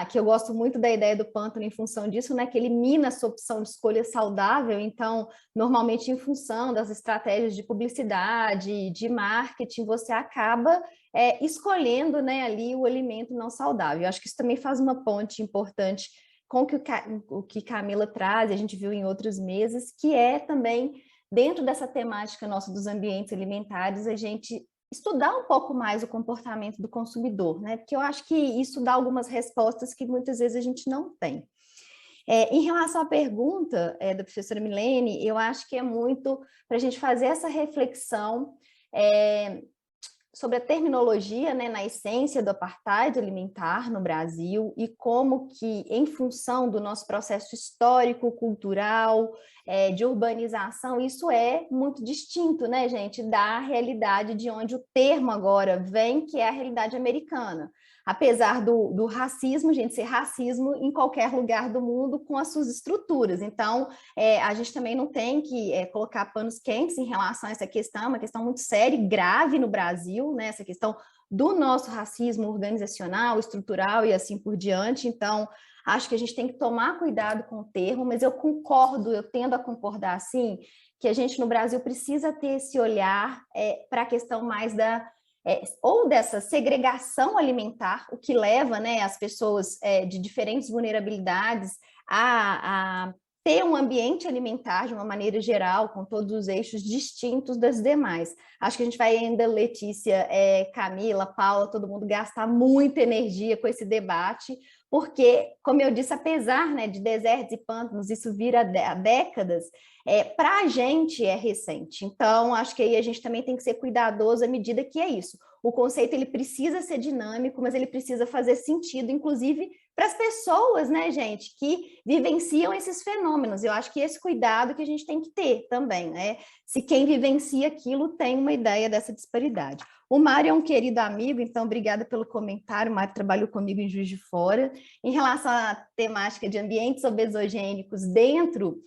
que eu gosto muito da ideia do pântano em função disso, né? Que ele mina a sua opção de escolha saudável, então, normalmente em função das estratégias de publicidade, de marketing, você acaba escolhendo, né, ali o alimento não saudável. Eu acho que isso também faz uma ponte importante com o que Camila traz, a gente viu em outros meses, que é também, dentro dessa temática nossa dos ambientes alimentares, a gente estudar um pouco mais o comportamento do consumidor, né? Porque eu acho que isso dá algumas respostas que muitas vezes a gente não tem. Em relação à pergunta da professora Milene, eu acho que é muito para a gente fazer essa reflexão sobre a terminologia, né, na essência do apartheid alimentar no Brasil e como que, em função do nosso processo histórico, cultural, de urbanização, isso é muito distinto, né, gente, da realidade de onde o termo agora vem, que é a realidade americana. Apesar do racismo, gente, ser racismo em qualquer lugar do mundo com as suas estruturas. Então, a gente também não tem que colocar panos quentes em relação a essa questão, uma questão muito séria e grave no Brasil, né? Essa questão do nosso racismo organizacional, estrutural e assim por diante. Então, acho que a gente tem que tomar cuidado com o termo, mas eu tendo a concordar, assim, que a gente no Brasil precisa ter esse olhar para a questão mais ou dessa segregação alimentar, o que leva, né, as pessoas de diferentes vulnerabilidades a ter um ambiente alimentar de uma maneira geral, com todos os eixos distintos das demais. Acho que a gente vai ainda, Letícia, Camila, Paula, todo mundo gastar muita energia com esse debate, porque, como eu disse, apesar, né, de desertos e pântanos, isso vira há décadas, para a gente é recente. Então, acho que aí a gente também tem que ser cuidadoso à medida que é isso. O conceito ele precisa ser dinâmico, mas ele precisa fazer sentido, inclusive, para as pessoas, né, gente, que vivenciam esses fenômenos. Eu acho que esse cuidado que a gente tem que ter também, né? Se quem vivencia aquilo tem uma ideia dessa disparidade. O Mário é um querido amigo, então obrigada pelo comentário. O Mário trabalhou comigo em Juiz de Fora. Em relação à temática de ambientes obesogênicos dentro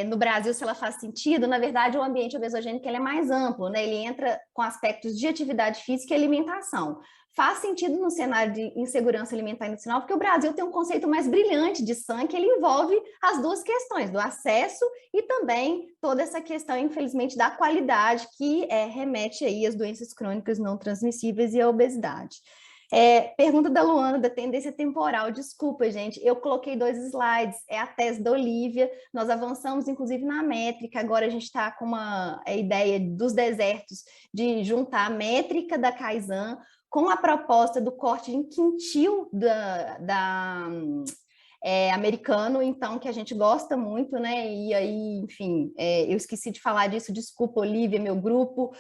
no Brasil, se ela faz sentido, na verdade, o ambiente obesogênico ele é mais amplo, né? Ele entra com aspectos de atividade física e alimentação. Faz sentido no cenário de insegurança alimentar e nutricional, porque o Brasil tem um conceito mais brilhante de SAN, que ele envolve as duas questões, do acesso e também toda essa questão, infelizmente, da qualidade, que remete aí às doenças crônicas não transmissíveis e à obesidade. Pergunta da Luana, da tendência temporal. Desculpa, gente, eu coloquei 2 slides, é a tese da Olivia, nós avançamos, inclusive, na métrica, agora a gente está com uma ideia dos desertos de juntar a métrica da Kaizen com a proposta do corte em quintil americano, então, que a gente gosta muito, né? E aí, enfim, eu esqueci de falar disso, desculpa, Olivia, meu grupo,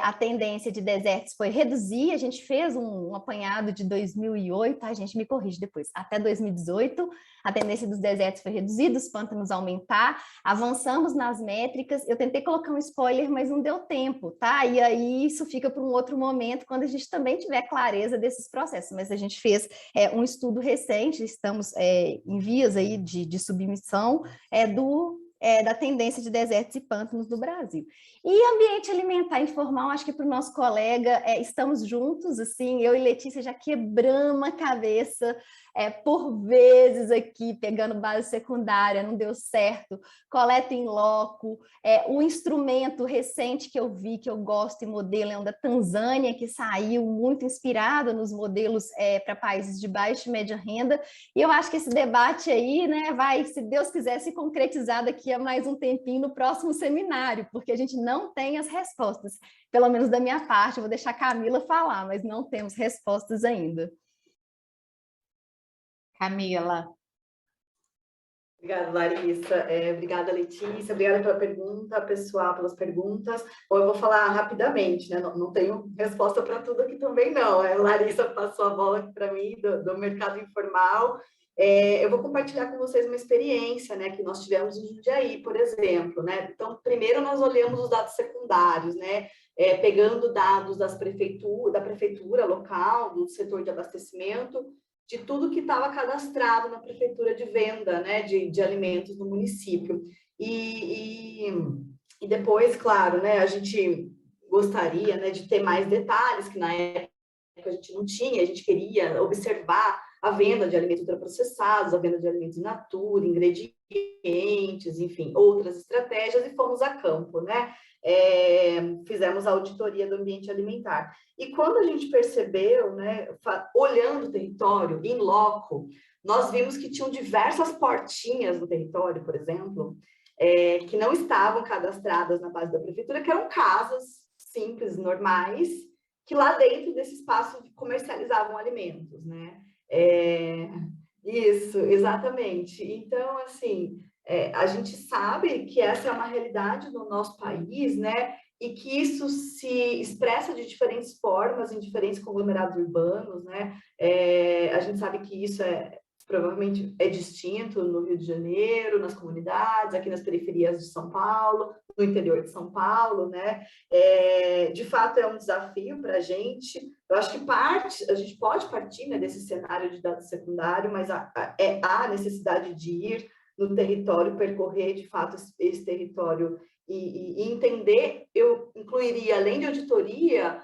a tendência de desertos foi reduzir, a gente fez um apanhado de 2008, a gente me corrige depois, até 2018, a tendência dos desertos foi reduzir, dos pântanos aumentar, avançamos nas métricas, eu tentei colocar um spoiler, mas não deu tempo, tá? E aí isso fica para um outro momento, quando a gente também tiver clareza desses processos, mas a gente fez um estudo recente, estamos em vias aí de submissão da tendência de desertos e pântanos do Brasil. E ambiente alimentar informal, acho que para o nosso colega, estamos juntos, assim, eu e Letícia já quebramos a cabeça por vezes aqui, pegando base secundária, não deu certo, coleta em loco, o instrumento recente que eu vi, que eu gosto e modelo, é um da Tanzânia, que saiu muito inspirado nos modelos para países de baixa e média renda, e eu acho que esse debate aí, né, vai, se Deus quiser, se concretizar daqui a mais um tempinho no próximo seminário, porque a gente não tem as respostas, pelo menos da minha parte, eu vou deixar a Camila falar, mas não temos respostas ainda. Camila. Obrigada, Larissa. Obrigada, Letícia. Obrigada pela pergunta, pessoal, pelas perguntas. Bom, eu vou falar rapidamente, né? Não tenho resposta para tudo aqui também, não. A Larissa passou a bola aqui para mim do mercado informal. Eu vou compartilhar com vocês uma experiência, né, que nós tivemos em Jundiaí, por exemplo, né? Então, primeiro nós olhamos os dados secundários, né? Pegando dados da prefeitura local, do setor de abastecimento, de tudo que estava cadastrado na prefeitura de venda, né, de alimentos no município. E depois, claro, né, a gente gostaria, né, de ter mais detalhes, que na época a gente não tinha, a gente queria observar a venda de alimentos ultraprocessados, a venda de alimentos in natura, ingredientes, enfim, outras estratégias, e fomos a campo, né? Fizemos a auditoria do ambiente alimentar. E quando a gente percebeu, né, olhando o território, em loco, nós vimos que tinham diversas portinhas no território, por exemplo, que não estavam cadastradas na base da prefeitura, que eram casas simples, normais, que lá dentro desse espaço comercializavam alimentos, né? Isso, exatamente. Então, assim, a gente sabe que essa é uma realidade no nosso país, né? E que isso se expressa de diferentes formas em diferentes conglomerados urbanos, né? A gente sabe que isso provavelmente é distinto no Rio de Janeiro, nas comunidades, aqui nas periferias de São Paulo, no interior de São Paulo, né? De fato, é um desafio para a gente. Eu acho que a gente pode partir, né, desse cenário de dado secundário, mas há necessidade de ir no território, percorrer, de fato, esse território e entender. Eu incluiria, além de auditoria,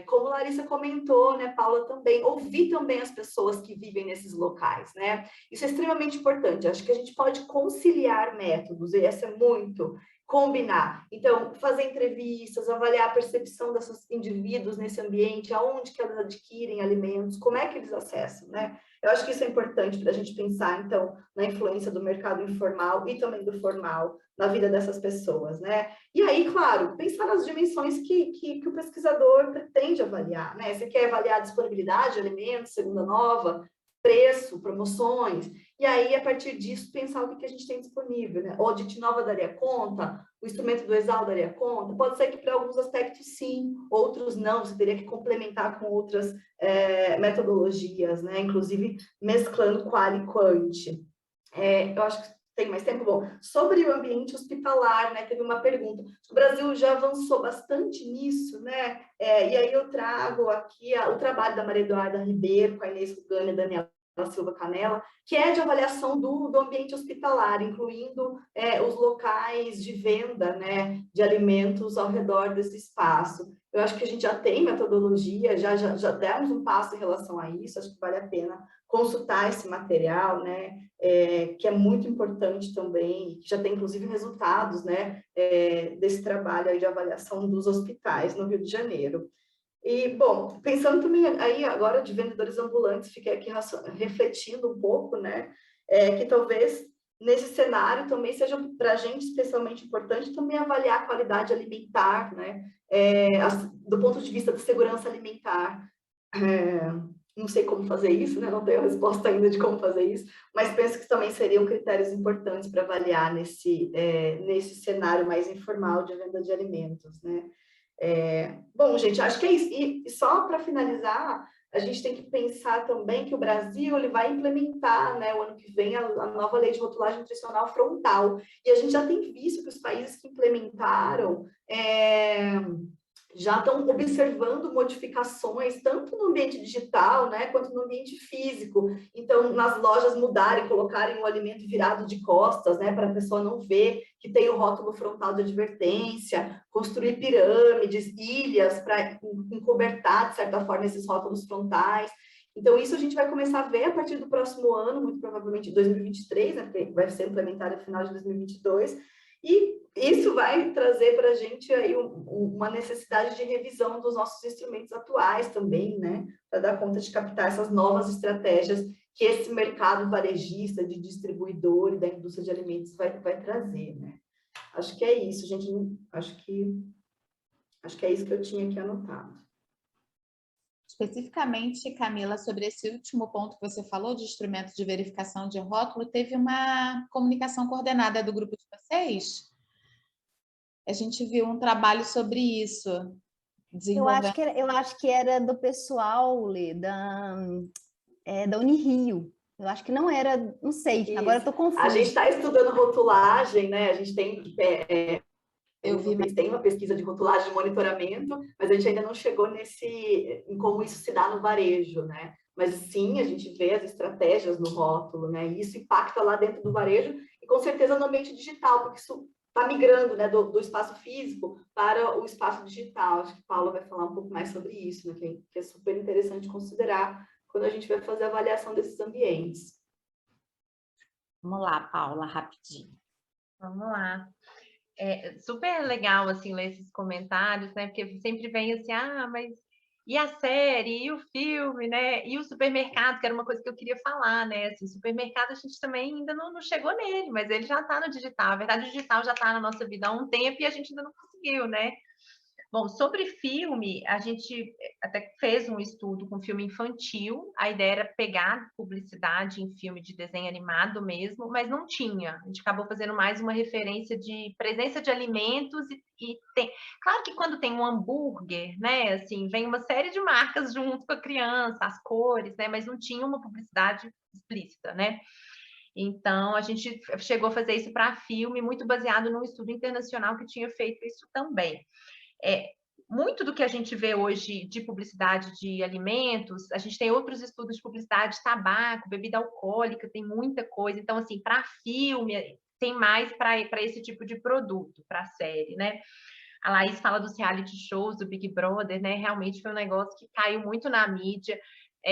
como Larissa comentou, né, Paula também, ouvir também as pessoas que vivem nesses locais, né? Isso é extremamente importante. Acho que a gente pode conciliar métodos, e essa é muito combinar. Então, fazer entrevistas, avaliar a percepção desses indivíduos nesse ambiente, aonde que elas adquirem alimentos, como é que eles acessam, né? Eu acho que isso é importante para a gente pensar, então, na influência do mercado informal e também do formal na vida dessas pessoas, né? E aí, claro, pensar nas dimensões que o pesquisador pretende avaliar, né? Você quer avaliar a disponibilidade de alimentos, segunda nova, preço, promoções, e aí, a partir disso, pensar o que a gente tem disponível, né? O Audit Nova daria conta, o instrumento do Exal daria conta, pode ser que para alguns aspectos sim, outros não, você teria que complementar com outras metodologias, né? Inclusive mesclando qual e quant. Eu acho que tem mais tempo. Bom, sobre o ambiente hospitalar, né? Teve uma pergunta. O Brasil já avançou bastante nisso, né? E aí eu trago aqui o trabalho da Maria Eduarda Ribeiro, com a Inês Rugani e a Daniela Silva Canella, que é de avaliação do ambiente hospitalar, incluindo os locais de venda, né, de alimentos ao redor desse espaço. Eu acho que a gente já tem metodologia, já demos um passo em relação a isso, acho que vale a pena consultar esse material, né, que é muito importante também, que já tem inclusive resultados, né, desse trabalho aí de avaliação dos hospitais no Rio de Janeiro. E, bom, pensando também aí agora de vendedores ambulantes, fiquei aqui refletindo um pouco, né, que talvez nesse cenário também seja para a gente especialmente importante também avaliar a qualidade alimentar, né, do ponto de vista de segurança alimentar. Não sei como fazer isso, né, não tenho a resposta ainda de como fazer isso, mas penso que também seriam critérios importantes para avaliar nesse cenário mais informal de venda de alimentos, né. Bom, gente, acho que é isso. E só para finalizar, a gente tem que pensar também que o Brasil ele vai implementar, né, o ano que vem, a nova lei de rotulagem nutricional frontal. E a gente já tem visto que os países que implementaram já estão observando modificações, tanto no ambiente digital, né, quanto no ambiente físico. Então, nas lojas mudarem, colocarem o alimento virado de costas, né, para a pessoa não ver que tem o rótulo frontal de advertência, construir pirâmides, ilhas, para encobertar, de certa forma, esses rótulos frontais. Então, isso a gente vai começar a ver a partir do próximo ano, muito provavelmente 2023, né, porque vai ser implementado no final de 2022, e isso vai trazer para a gente aí uma necessidade de revisão dos nossos instrumentos atuais também, né? Para dar conta de captar essas novas estratégias que esse mercado varejista, de distribuidor e da indústria de alimentos vai trazer, né? Acho que é isso, gente. Acho que é isso que eu tinha aqui anotado. Especificamente, Camila, sobre esse último ponto que você falou, de instrumento de verificação de rótulo, teve uma comunicação coordenada do grupo de vocês? A gente viu um trabalho sobre isso. Eu acho que era do pessoal, Lê, da Unirio. Eu acho que não era, não sei, isso. Agora eu estou confusa. A gente está estudando rotulagem, né? A gente tem... tem uma pesquisa de rotulagem e monitoramento, mas a gente ainda não chegou em como isso se dá no varejo, né? Mas sim, a gente vê as estratégias no rótulo, né? E isso impacta lá dentro do varejo e com certeza no ambiente digital, porque isso está migrando, né, do espaço físico para o espaço digital. Acho que Paula vai falar um pouco mais sobre isso, né? Que é super interessante considerar quando a gente vai fazer a avaliação desses ambientes. Vamos lá, Paula, rapidinho. Vamos lá. É super legal, assim, ler esses comentários, né? Porque sempre vem assim, mas e a série, e o filme, né? E o supermercado, que era uma coisa que eu queria falar, né? Assim, o supermercado a gente também ainda não chegou nele, mas ele já está no digital. A verdade, o digital já está na nossa vida há um tempo e a gente ainda não conseguiu, né? Bom, sobre filme, a gente até fez um estudo com filme infantil. A ideia era pegar publicidade em filme de desenho animado mesmo, mas não tinha. A gente acabou fazendo mais uma referência de presença de alimentos e tem... Claro que quando tem um hambúrguer, né, assim, vem uma série de marcas junto com a criança, as cores, né, mas não tinha uma publicidade explícita, né? Então, a gente chegou a fazer isso para filme, muito baseado num estudo internacional que tinha feito isso também. Muito do que a gente vê hoje de publicidade de alimentos, a gente tem outros estudos de publicidade de tabaco, bebida alcoólica, tem muita coisa. Então, assim, para filme, tem mais para esse tipo de produto, para série, né? A Laís fala dos reality shows, do Big Brother, né? Realmente foi um negócio que caiu muito na mídia.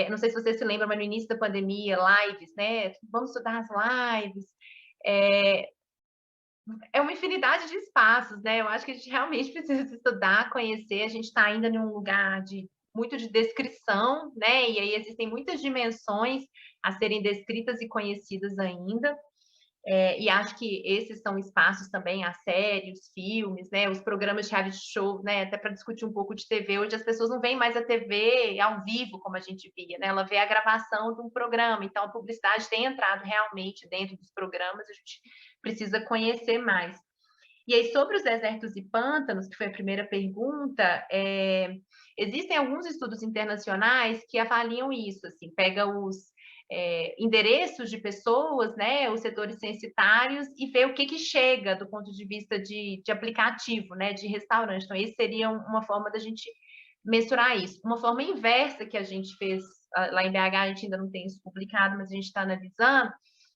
Não sei se você se lembra, mas no início da pandemia, lives, né? Vamos estudar as lives. É uma infinidade de espaços, né? Eu acho que a gente realmente precisa estudar, conhecer. A gente está ainda em um lugar muito de descrição, né? E aí existem muitas dimensões a serem descritas e conhecidas ainda. E acho que esses são espaços também, a série, os filmes, né? Os programas de reality show, né? Até para discutir um pouco de TV. Hoje as pessoas não veem mais a TV ao vivo, como a gente via, né? Ela vê a gravação de um programa. Então, a publicidade tem entrado realmente dentro dos programas. A gente precisa conhecer mais. E aí, sobre os desertos e pântanos, que foi a primeira pergunta, existem alguns estudos internacionais que avaliam isso, assim, pega os endereços de pessoas, né, os setores censitários, e vê o que chega do ponto de vista de aplicativo, né, de restaurante. Então, esse seria uma forma da gente mensurar isso. Uma forma inversa que a gente fez lá em BH a gente ainda não tem isso publicado, mas a gente está analisando,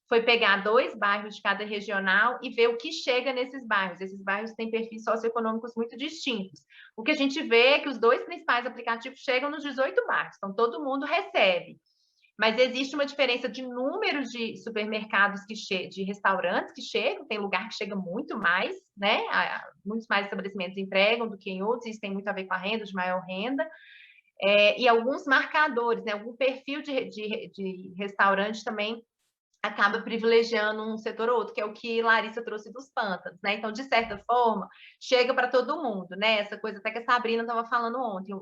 foi pegar 2 bairros de cada regional e ver o que chega nesses bairros. Esses bairros têm perfis socioeconômicos muito distintos. O que a gente vê é que os 2 principais aplicativos chegam nos 18 bairros, então todo mundo recebe. Mas existe uma diferença de número de supermercados, de restaurantes que chegam, tem lugar que chega muito mais, né? Muitos mais estabelecimentos entregam do que em outros, isso tem muito a ver com a renda, de maior renda. E alguns marcadores, né? Algum perfil de restaurante também acaba privilegiando um setor ou outro, que é o que Larissa trouxe dos pântanos, né? Então, de certa forma, chega para todo mundo, né? Essa coisa até que a Sabrina estava falando ontem.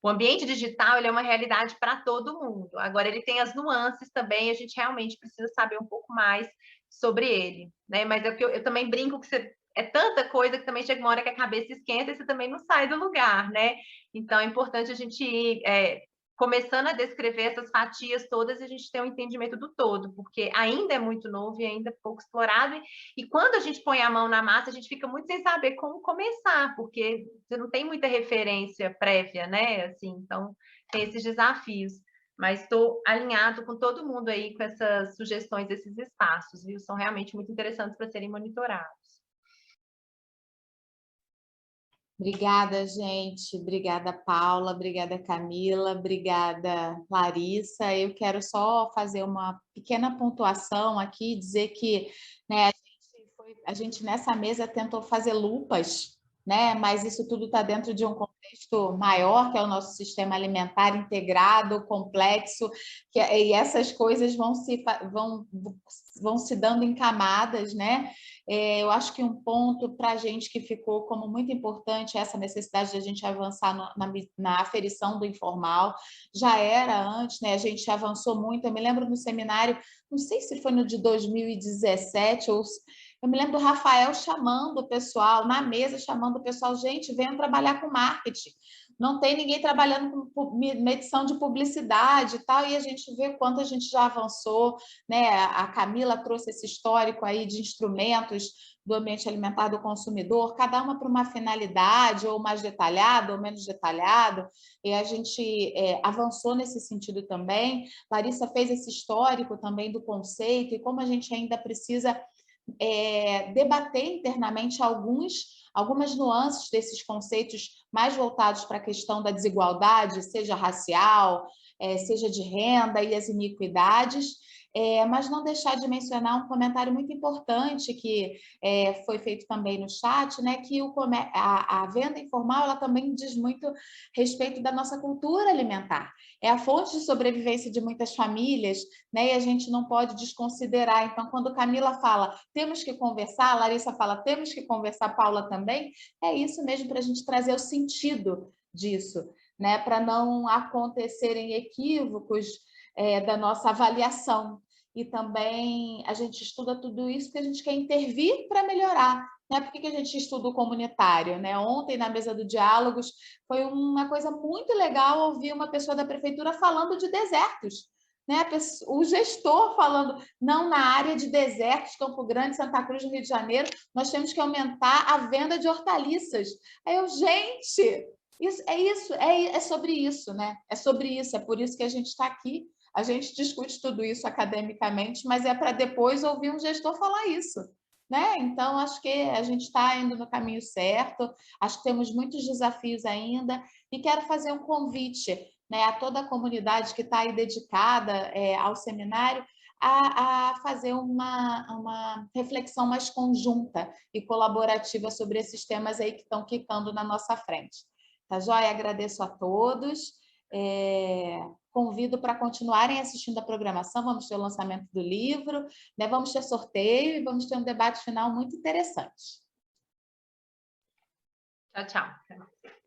O ambiente digital, ele é uma realidade para todo mundo. Agora, ele tem as nuances também, a gente realmente precisa saber um pouco mais sobre ele, né? Mas é que eu também brinco que é tanta coisa que também chega uma hora que a cabeça esquenta e você também não sai do lugar, né? Então, é importante a gente ir começando a descrever essas fatias todas e a gente ter um entendimento do todo, porque ainda é muito novo e ainda é pouco explorado, e quando a gente põe a mão na massa, a gente fica muito sem saber como começar, porque você não tem muita referência prévia, né? Assim, então, tem esses desafios. Mas estou alinhado com todo mundo aí com essas sugestões desses espaços, viu? São realmente muito interessantes para serem monitorados. Obrigada, gente. Obrigada, Paula. Obrigada, Camila. Obrigada, Larissa. Eu quero só fazer uma pequena pontuação aqui, dizer que, né, a gente nessa mesa tentou fazer lupas, né, mas isso tudo está dentro de um contexto maior, que é o nosso sistema alimentar integrado, complexo, e essas coisas vão se dando em camadas, né? Eu acho que um ponto para a gente que ficou como muito importante é essa necessidade de a gente avançar na aferição do informal. Já era antes, né? A gente avançou muito. Eu me lembro no seminário, não sei se foi no de 2017 ou... Eu me lembro do Rafael chamando o pessoal, na mesa, chamando o pessoal, gente, venham trabalhar com marketing. Não tem ninguém trabalhando com medição de publicidade e tal, e a gente vê quanto a gente já avançou, né? A Camila trouxe esse histórico aí de instrumentos do ambiente alimentar do consumidor, cada uma para uma finalidade, ou mais detalhado, ou menos detalhado, e a gente avançou nesse sentido também. Larissa fez esse histórico também do conceito, e como a gente ainda precisa debater internamente algumas nuances desses conceitos mais voltados para a questão da desigualdade, seja racial, seja de renda e as iniquidades, mas não deixar de mencionar um comentário muito importante que foi feito também no chat, né, que a venda informal ela também diz muito respeito da nossa cultura alimentar. É a fonte de sobrevivência de muitas famílias, né, e a gente não pode desconsiderar. Então, quando Camila fala, temos que conversar, a Larissa fala, temos que conversar, Paula também, é isso mesmo para a gente trazer o sentido disso, né, para não acontecerem equívocos da nossa avaliação. E também a gente estuda tudo isso porque a gente quer intervir para melhorar. Né? Por que a gente estuda o comunitário? Né? Ontem, na mesa do Diálogos, foi uma coisa muito legal ouvir uma pessoa da prefeitura falando de desertos. Né? O gestor falando, não, na área de desertos, Campo Grande, Santa Cruz, no Rio de Janeiro, nós temos que aumentar a venda de hortaliças. Aí eu, gente, é sobre isso, né? É sobre isso, é por isso que a gente está aqui. A gente discute tudo isso academicamente, mas é para depois ouvir um gestor falar isso. Né? Então, acho que a gente está indo no caminho certo, acho que temos muitos desafios ainda, e quero fazer um convite, né, a toda a comunidade que está aí dedicada ao seminário a fazer uma reflexão mais conjunta e colaborativa sobre esses temas aí que estão quicando na nossa frente. Tá joia? Agradeço a todos. Convido para continuarem assistindo a programação, vamos ter o lançamento do livro, né? Vamos ter sorteio e vamos ter um debate final muito interessante. Tchau, tchau.